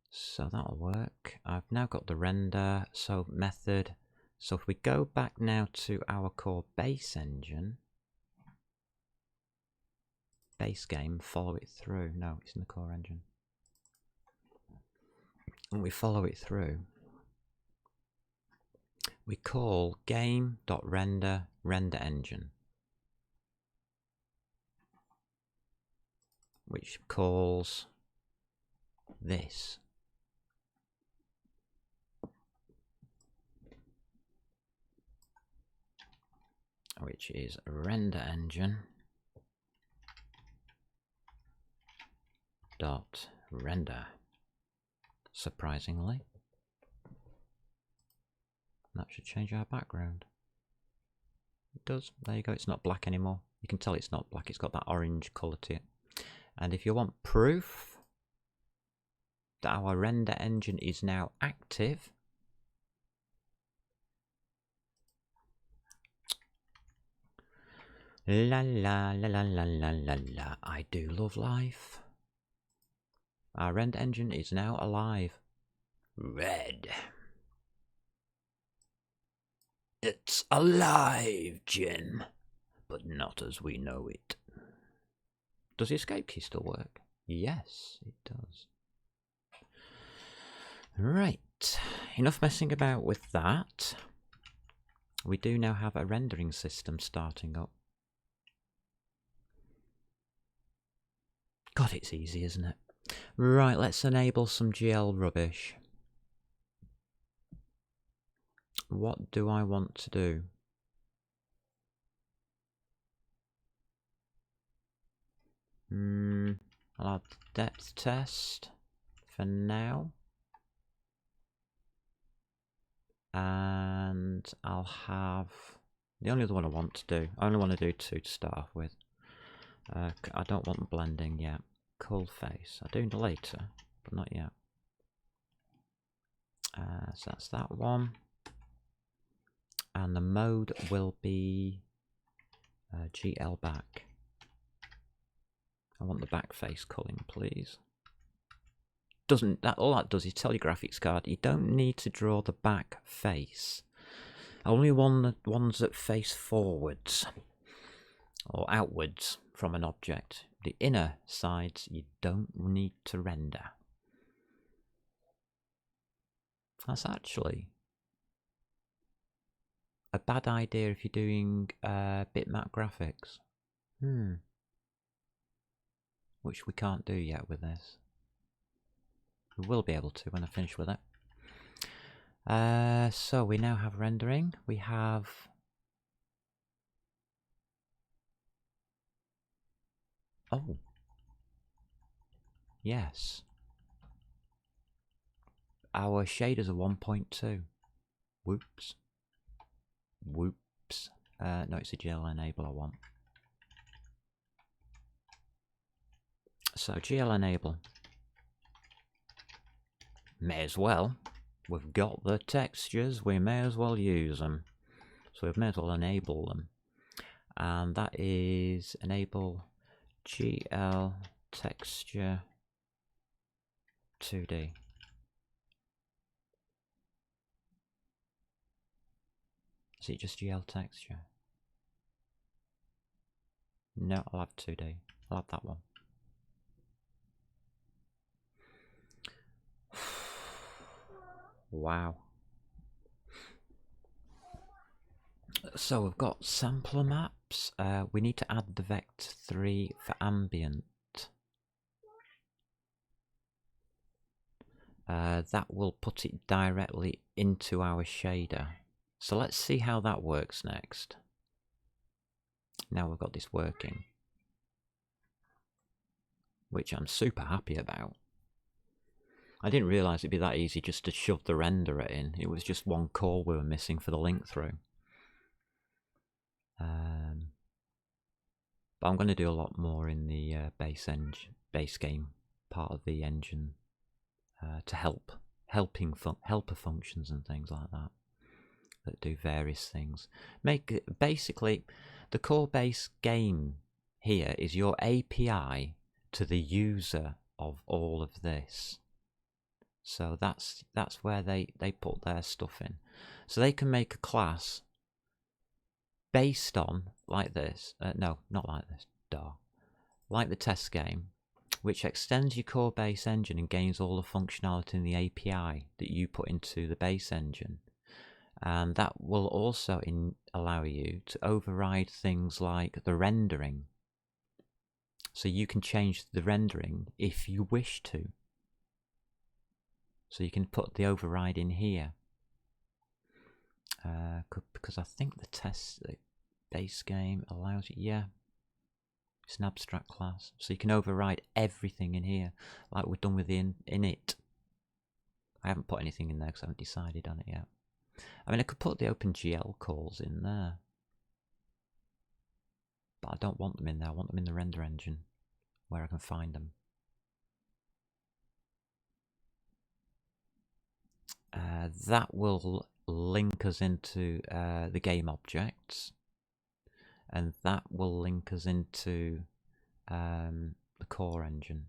So that'll work. I've now got the render, so method. So if we go back now to our core base engine, base game, follow it through. No, it's in the core engine. And we follow it through. We call game.render render engine, which calls this. Which is render engine dot render. Surprisingly, that should change our background. It does. There you go. It's not black anymore. You can tell it's not black. It's got that orange colour to it. And if you want proof that our render engine is now active, la la la la la la la la, I do love life. Our render engine is now alive. Red. It's alive, Jim, but not as we know it. Does the escape key still work? Yes, it does. Right, enough messing about with that. We do now have a rendering system starting up. God, it's easy, isn't it? Right, let's enable some GL rubbish. What do I want to do? I'll add depth test for now. And I'll have the only other one I want to do. I only want to do 2 to start off with. I don't want blending yet. Cool face. I'll do later, but not yet. So that's that one. And the mode will be GL back. I want the back face culling, please. Doesn't that all that does is tell your graphics card you don't need to draw the back face. Only the ones that face forwards or outwards from an object. The inner sides you don't need to render. That's actually a bad idea if you're doing bitmap graphics. Which we can't do yet with this. We will be able to when I finish with it. So we now have rendering. We have yes. Our shaders are 1.2. Whoops. Whoops. No, it's a GL enable I want. So GL enable. May as well. We've got the textures, we may as well use them. So we may as well enable them. And that is enable GL texture 2D. Is it just GL texture? No, I'll have 2D. I'll have that one. Wow. So we've got sampler maps. We need to add the vect 3 for ambient. That will put it directly into our shader. So let's see how that works next. Now we've got this working, which I'm super happy about. I didn't realise it'd be that easy just to shove the renderer in. It was just one call we were missing for the link through. But I'm going to do a lot more in the base game part of the engine to helper functions and things like that that do various things. Basically the core base game here is your API to the user of all of this. So that's where they put their stuff in. So they can make a class based on, like this, no, not like this, like the test game, which extends your core base engine and gains all the functionality in the API that you put into the base engine. And that will also allow you to override things like the rendering. So you can change the rendering if you wish to. So you can put the override in here. Because I think the base game allows you, yeah, it's an abstract class. So you can override everything in here, like we've done with the init. I haven't put anything in there because I haven't decided on it yet. I mean, I could put the OpenGL calls in there, but I don't want them in there. I want them in the render engine, where I can find them. That will link us into the game objects, and that will link us into the core engine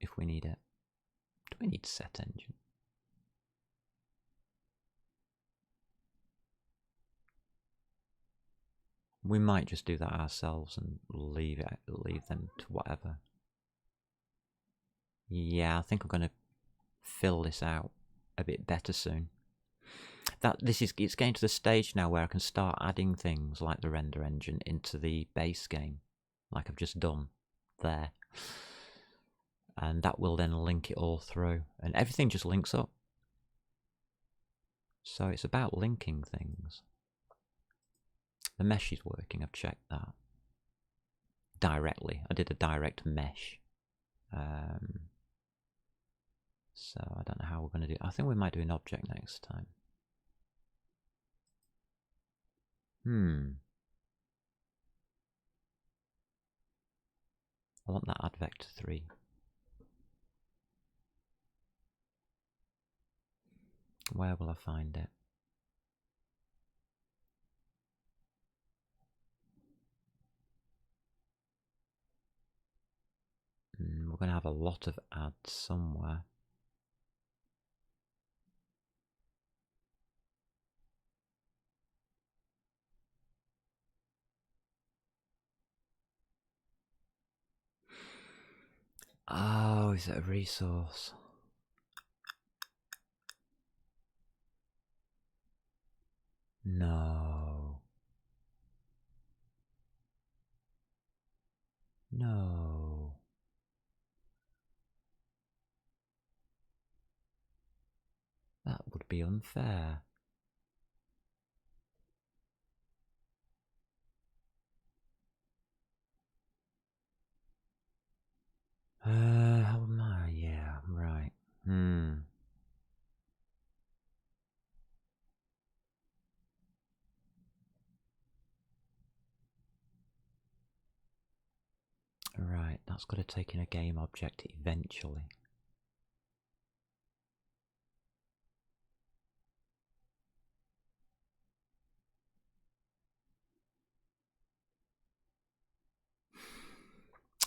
if we need it. Do we need set engine? We might just do that ourselves and leave them to whatever. Yeah, I think I'm going to fill this out a bit better soon. It's getting to the stage now where I can start adding things like the render engine into the base game, like I've just done there. And that will then link it all through, and everything just links up. So it's about linking things. The mesh is working, I've checked that. Directly, I did a direct mesh. So I don't know how we're going to do it. I think we might do an object next time. I want that add vector 3. Where will I find it? We're going to have a lot of ads somewhere. Oh, is it a resource? No. No. That would be unfair. How am I? Yeah, right. Right, that's got to take in a game object eventually.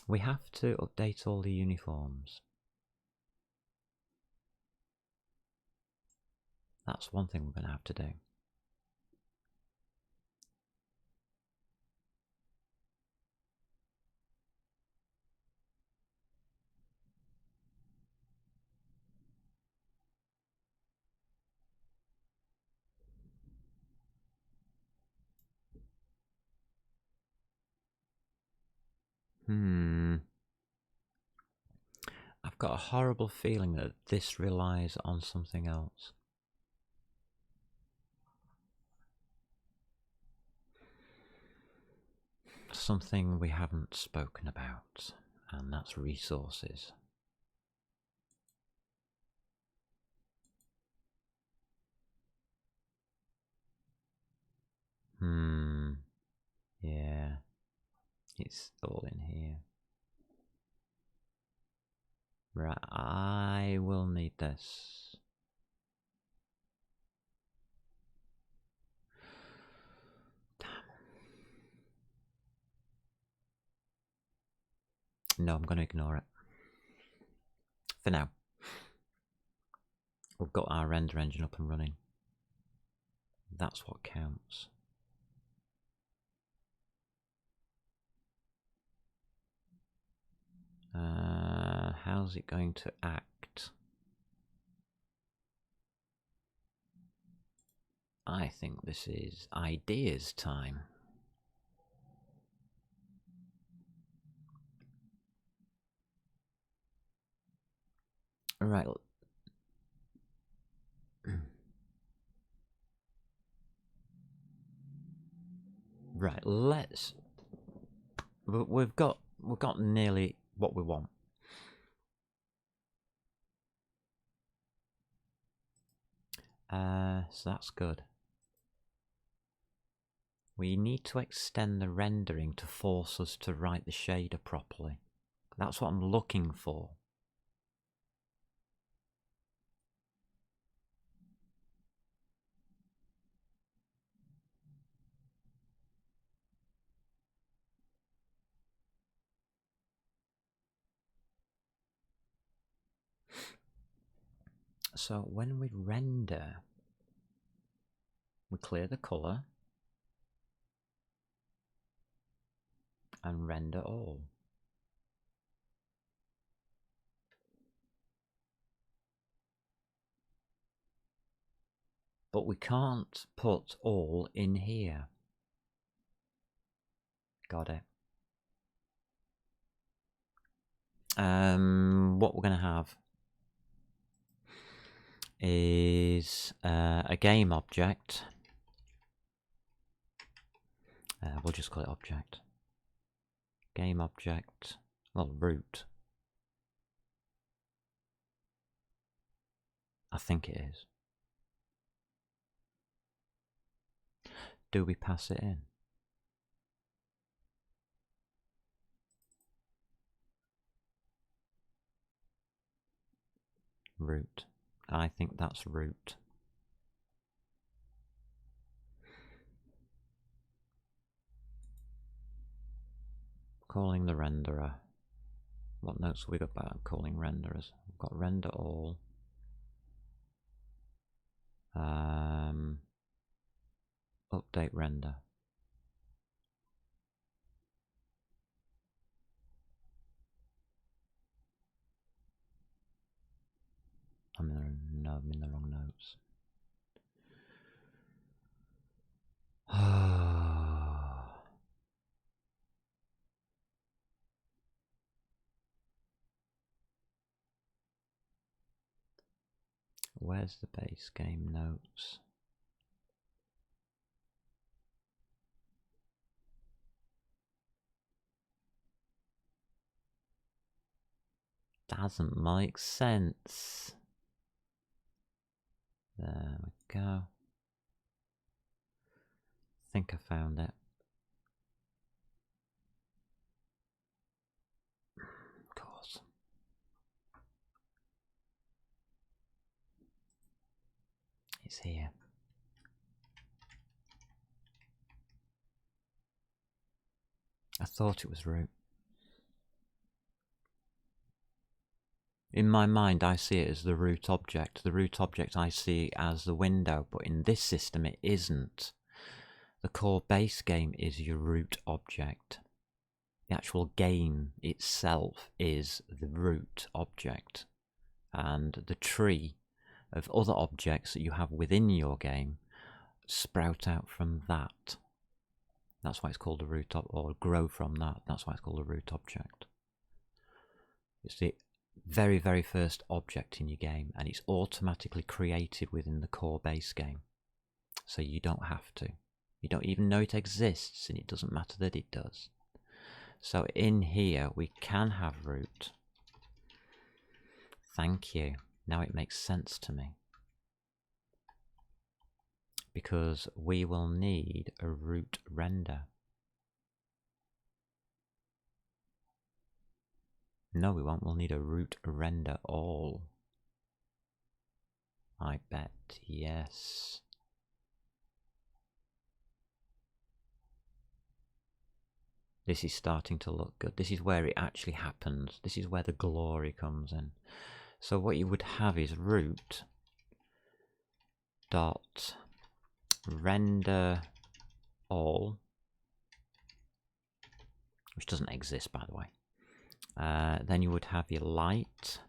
We have to update all the uniforms. That's one thing we're going to have to do. I've got a horrible feeling that this relies on something else. Something we haven't spoken about, and that's resources. Yeah, it's all in here. Right, I will need this. Damn. No, I'm going to ignore it. For now. We've got our render engine up and running. That's what counts. How's it going to act? I think this is ideas time. Right. Right, let's... We've got nearly what we want. So that's good. We need to extend the rendering to force us to write the shader properly. That's what I'm looking for. So when we render, we clear the colour and render all. But we can't put all in here. Got it. What we're going to have is a game object. We'll just call it object. Game object, well, root. I think it is. Do we pass it in? Root. I think that's root. Calling the renderer. What notes have we got about calling renderers? We've got render all. Update render. I'm in the wrong notes. Where's the base game notes? Doesn't make sense. There we go. I think I found it. Of course. It's here. I thought it was root. In my mind, I see it as the root object. The root object I see as the window, but in this system it isn't. The core base game is your root object. The actual game itself is the root object. And the tree of other objects that you have within your game sprout out from that. That's why it's called a root, or grow from that. That's why it's called a root object. It's the very, very first object in your game, and it's automatically created within the core base game. So you don't have to. You don't even know it exists, and it doesn't matter that it does. So in here, we can have root. Thank you. Now it makes sense to me. Because we will need a root render. No, we won't. We'll need a root render all. I bet, yes. This is starting to look good. This is where it actually happens. This is where the glory comes in. So what you would have is root dot render all, which doesn't exist, by the way. Then you would have your light.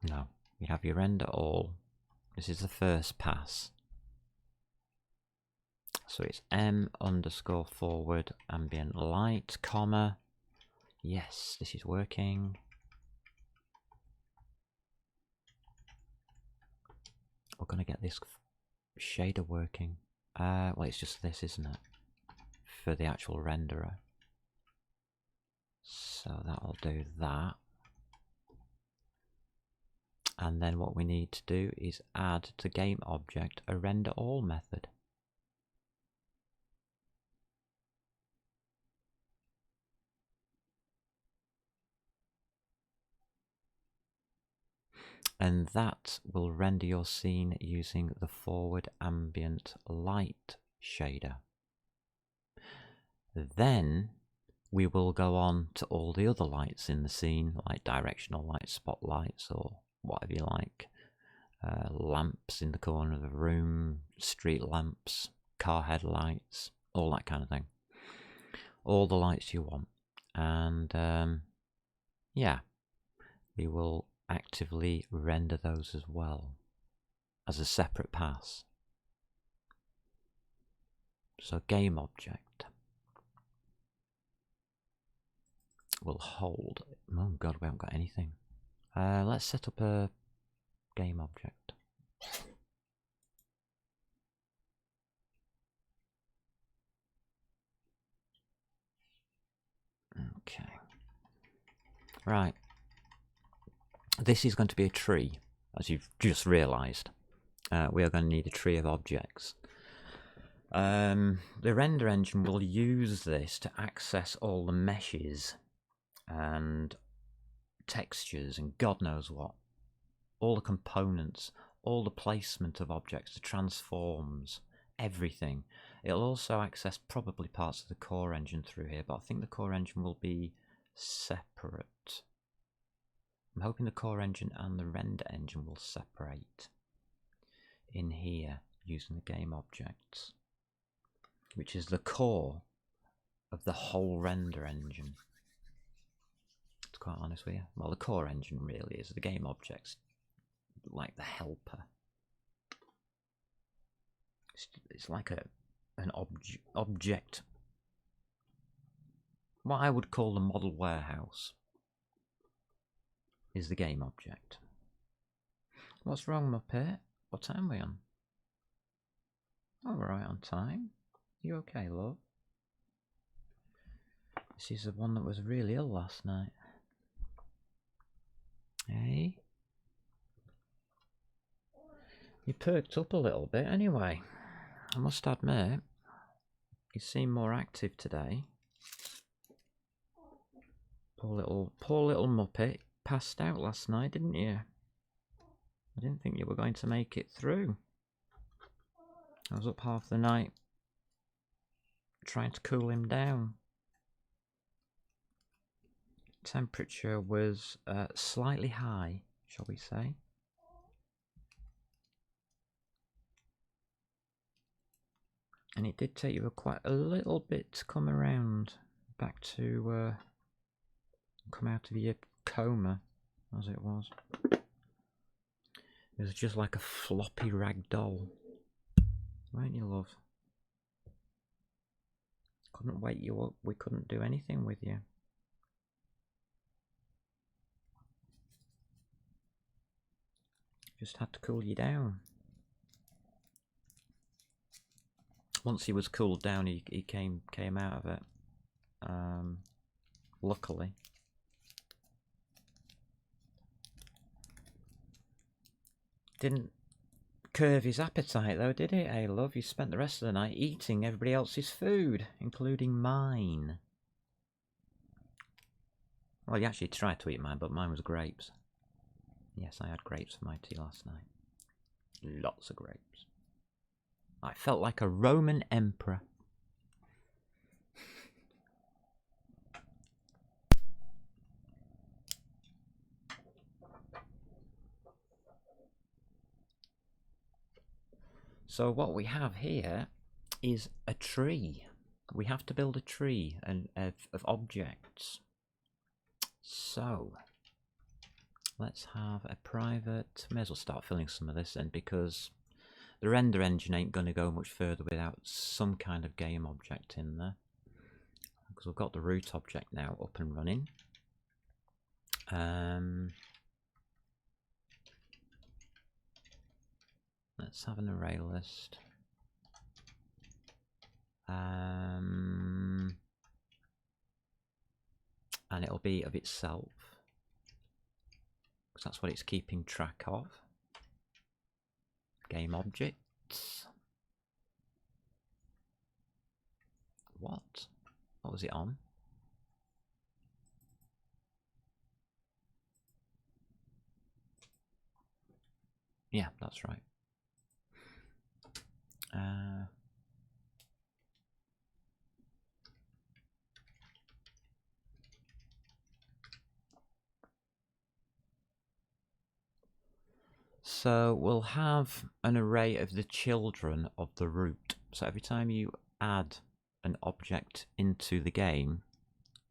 No, you have your render all. This is the first pass. So it's m_forward ambient light, comma. Yes, this is working. We're going to get this shader working. Well, it's just this, isn't it? For the actual renderer. So that'll do that. And then what we need to do is add to game object a render all method. And that will render your scene using the forward ambient light shader. Then we will go on to all the other lights in the scene, like directional lights, spotlights, or whatever you like. Lamps in the corner of the room, street lamps, car headlights, all that kind of thing. All the lights you want. And yeah, we will actively render those as well as a separate pass. So game object will hold. Oh god, we haven't got anything. Let's set up a game object. Okay. Right. This is going to be a tree, as you've just realised. We are going to need a tree of objects. The render engine will use this to access all the meshes and textures and God knows what. All the components, all the placement of objects, the transforms, everything. It'll also access probably parts of the core engine through here, but I think the core engine will be separate. I'm hoping the core engine and the render engine will separate in here using the game objects, which is the core of the whole render engine. To be quite honest with you, well, the core engine really is. The game objects like the helper. It's like an object. What I would call the model warehouse is the game object. What's wrong, Muppet? What time are we on? Oh, we're right on time. You okay, love? This is the one that was really ill last night. Hey? You perked up a little bit anyway. I must admit, you seem more active today. Poor little Muppet passed out last night, didn't you? I didn't think you were going to make it through. I was up half the night trying to cool him down. Temperature was slightly high, shall we say. And it did take you quite a little bit to come around back to come out of your coma, as it was. It was just like a floppy rag doll, weren't you, love? Couldn't wake you up. We couldn't do anything with you. Just had to cool you down. Once he was cooled down, he came out of it. Luckily. Didn't curve his appetite though, did it? Hey love, you spent the rest of the night eating everybody else's food, including mine. Well, you actually tried to eat mine, but mine was grapes. Yes, I had grapes for my tea last night. Lots of grapes. I felt like a Roman emperor. So what we have here is a tree. We have to build a tree of objects. So let's have a private. May as well start filling some of this in, because the render engine ain't going to go much further without some kind of game object in there. Because we've got the root object now up and running. Let's have an array list. And it'll be of itself, because that's what it's keeping track of. Game objects. What was it on? Yeah, that's right. So we'll have an array of the children of the root. So every time you add an object into the game,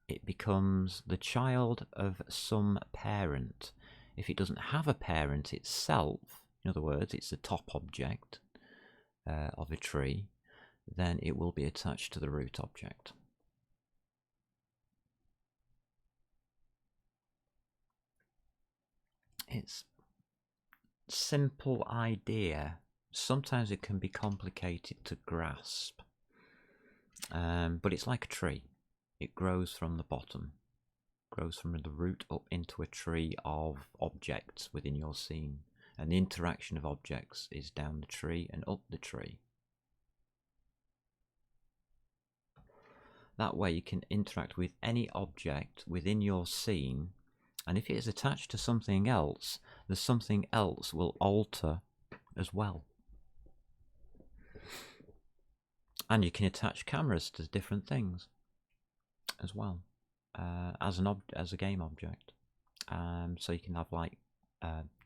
it becomes the child of some parent. If it doesn't have a parent itself, in other words, it's the top object of a tree, then it will be attached to the root object. It's a simple idea. Sometimes it can be complicated to grasp, but it's like a tree. It grows from the bottom, grows from the root up into a tree of objects within your scene, and the interaction of objects is down the tree and up the tree. That way you can interact with any object within your scene, and if it is attached to something else, the something else will alter as well. And you can attach cameras to different things as well, as a game object. So you can have like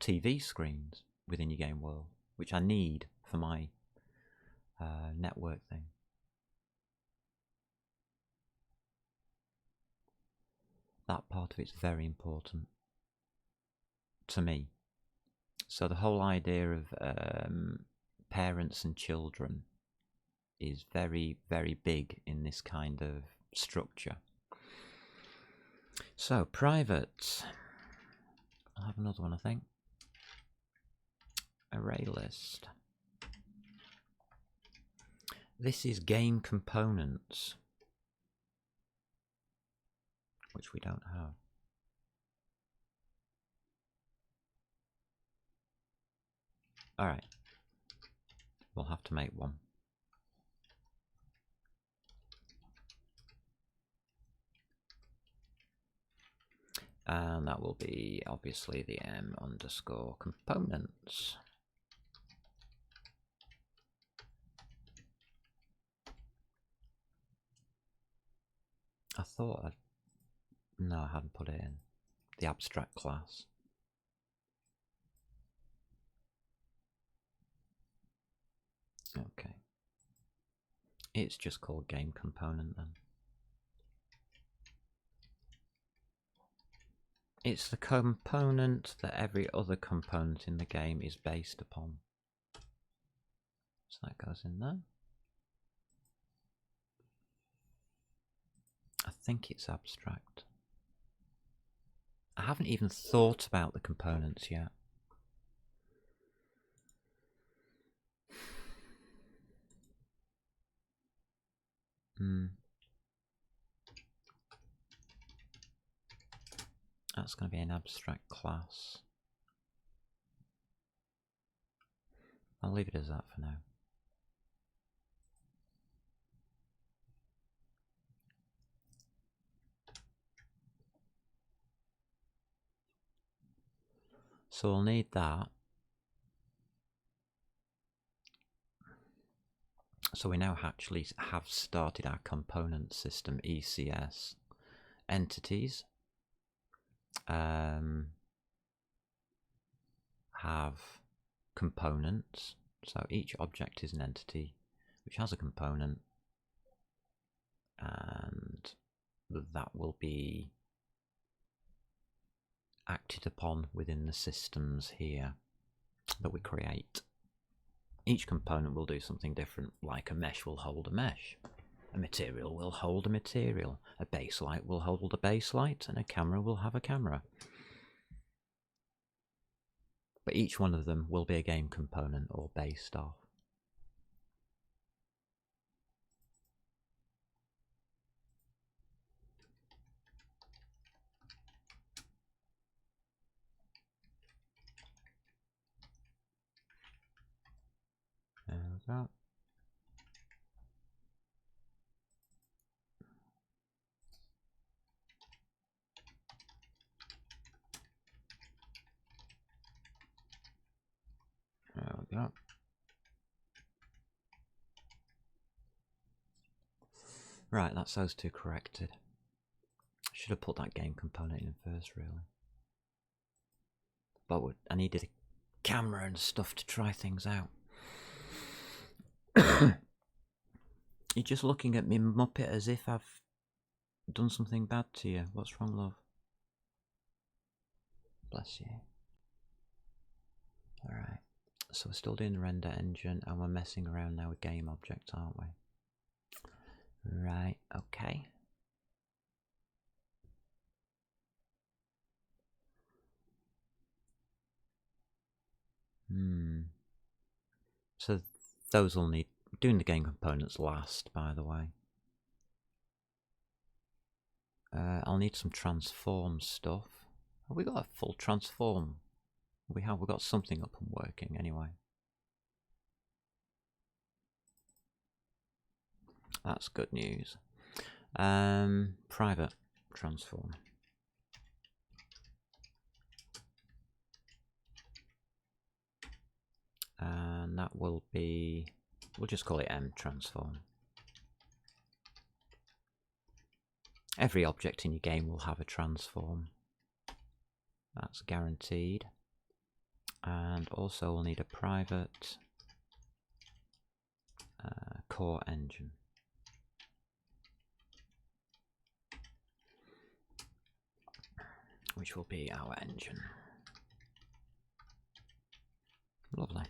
TV screens within your game world, which I need for my network thing. That part of it's very important to me. So the whole idea of parents and children is very, very big in this kind of structure. So private, I'll have another one, I think. Array list. This is game components, which we don't have. Alright, we'll have to make one. And that will be obviously the m_components. I thought no, I hadn't put it in. The abstract class. Okay. It's just called game component then. It's the component that every other component in the game is based upon. So that goes in there. I think it's abstract. I haven't even thought about the components yet. That's going to be an abstract class. I'll leave it as that for now. So we'll need that. So we now actually have started our component system ECS entities. Have components. So each object is an entity which has a component, and that will be acted upon within the systems here that we create. Each component will do something different, like a mesh will hold a mesh, a material will hold a material, a base light will hold a base light, and a camera will have a camera. But each one of them will be a game component or based off. There we go. There we go. Right, that's those two corrected. Should have put that game component in first, really. But I needed a camera and stuff to try things out. You're just looking at me, Muppet, as if I've done something bad to you. What's wrong, love? Bless you. Alright, so we're still doing the render engine, and we're messing around now with game objects, aren't we? Right, okay. So those will need doing the game components last, by the way. I'll need some transform stuff. Have we got a full transform? We have. We've got something up and working anyway. That's good news. Private transform. And that will be, we'll just call it M transform. Every object in your game will have a transform. That's guaranteed. And also we'll need a private core engine. Which will be our engine. Lovely.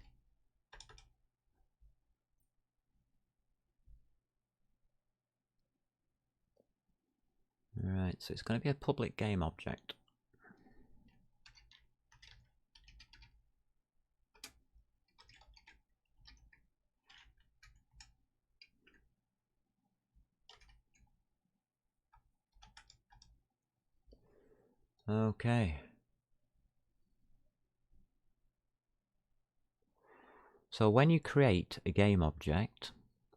Right, so it's going to be a public game object. Okay. So when you create a game object,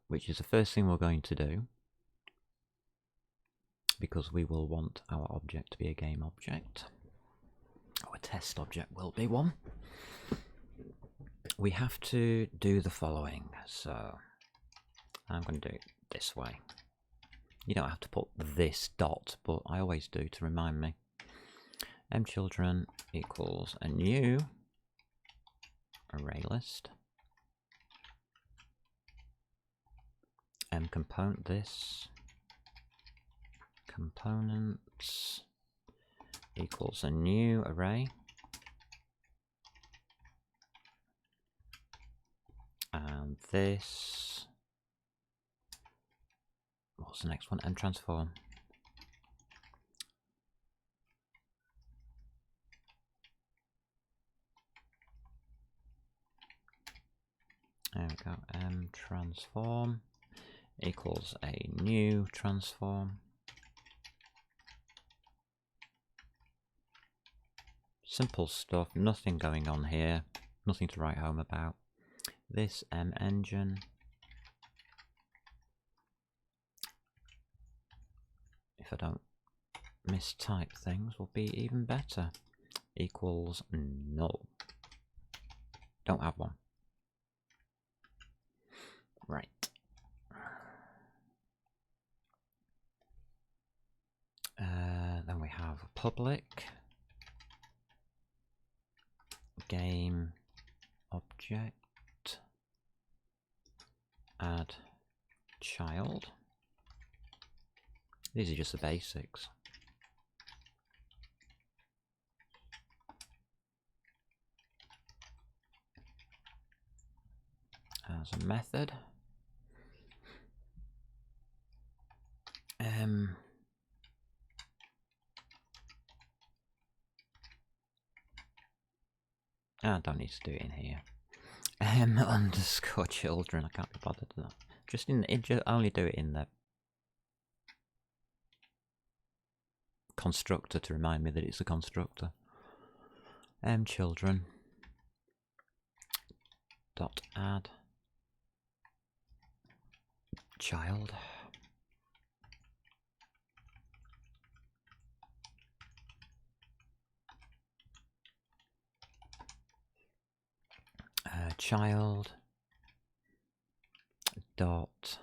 which is the first thing we're going to do, because we will want our object to be a game object, or a test object will be one, we have to do the following. So I'm going to do it this way. You don't have to put this dot, but I always do to remind me. mchildren equals a new array list. Component this components equals a new array, and this, what's the next one? Transform. There we go. Transform equals a new transform. Simple stuff, nothing going on here, nothing to write home about. This engine if I don't mistype things, will be even better. Equals null. Don't have one. Right. have public game object add child. These are just the basics. As a method. I don't need to do it in here. Underscore children. I can't be bothered with that. Just only do it in the constructor to remind me that it's a constructor. Children dot add child. Child dot,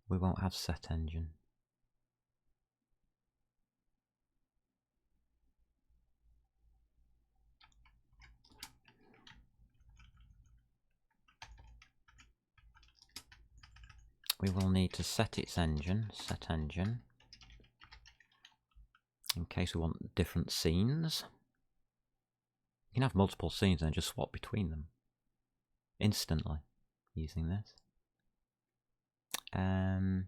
we won't have set engine. We will need to set its engine, set engine, in case we want different scenes. You can have multiple scenes and just swap between them instantly using this. I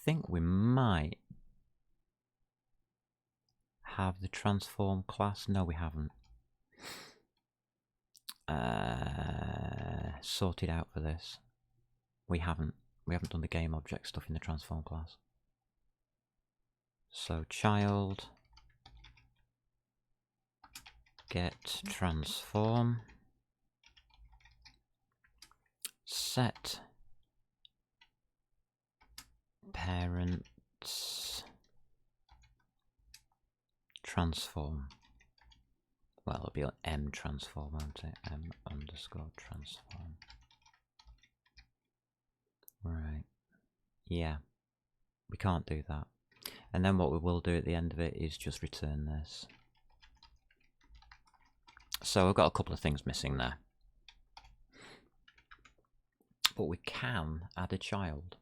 think we might have the transform class. No, we haven't. Sorted out for this. We haven't done the game object stuff in the transform class. So child get transform set parents transform. Well, it'll be an M transform, won't it? M underscore transform. Right. Yeah. We can't do that. And then what we will do at the end of it is just return this. So I've got a couple of things missing there. But we can add a child.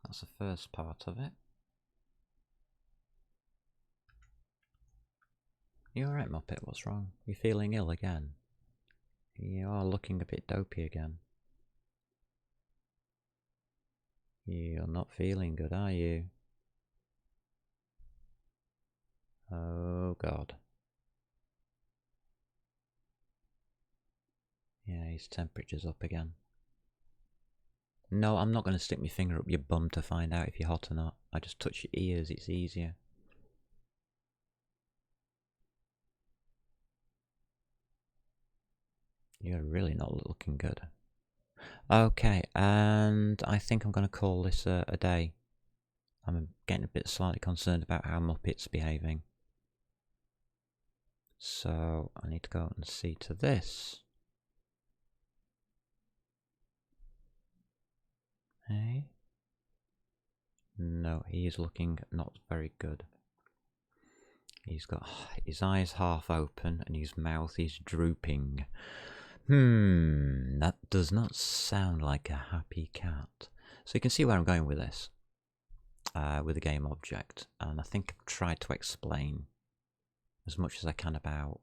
That's the first part of it. You alright, Muppet? What's wrong? You feeling ill again? You are looking a bit dopey again. You're not feeling good, are you? Oh God. Yeah, his temperature's up again. No, I'm not going to stick my finger up your bum to find out if you're hot or not. I just touch your ears, it's easier. You're really not looking good. Okay, and I think I'm going to call this a day. I'm getting a bit slightly concerned about how Muppet's behaving. So I need to go and see to this. Hey? No, he is looking not very good. He's got his eyes half open and his mouth is drooping. That does not sound like a happy cat. So you can see where I'm going with this, with the game object. And I think I've tried to explain as much as I can about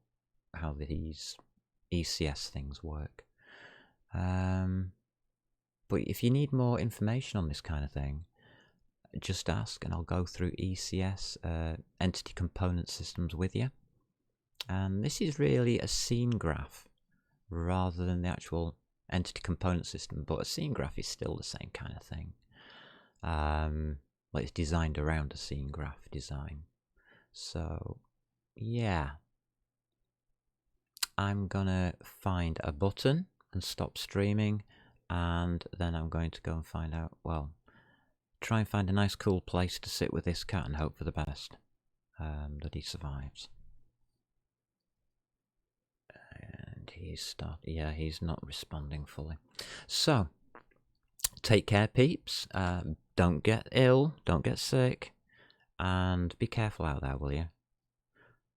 how these ECS things work. But if you need more information on this kind of thing, just ask and I'll go through ECS, entity component systems with you. And this is really a scene graph rather than the actual entity component system, but a scene graph is still the same kind of thing. Well, it's designed around a scene graph design. So, yeah. I'm gonna find a button and stop streaming, and then I'm going to go and find out, well, try and find a nice cool place to sit with this cat and hope for the best, that he survives. And he's not responding fully. So, take care, peeps. Don't get ill, don't get sick, and be careful out there, will you?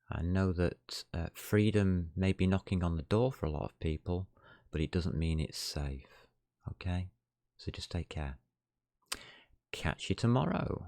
I know that freedom may be knocking on the door for a lot of people, but it doesn't mean it's safe, okay? So just take care. Catch you tomorrow.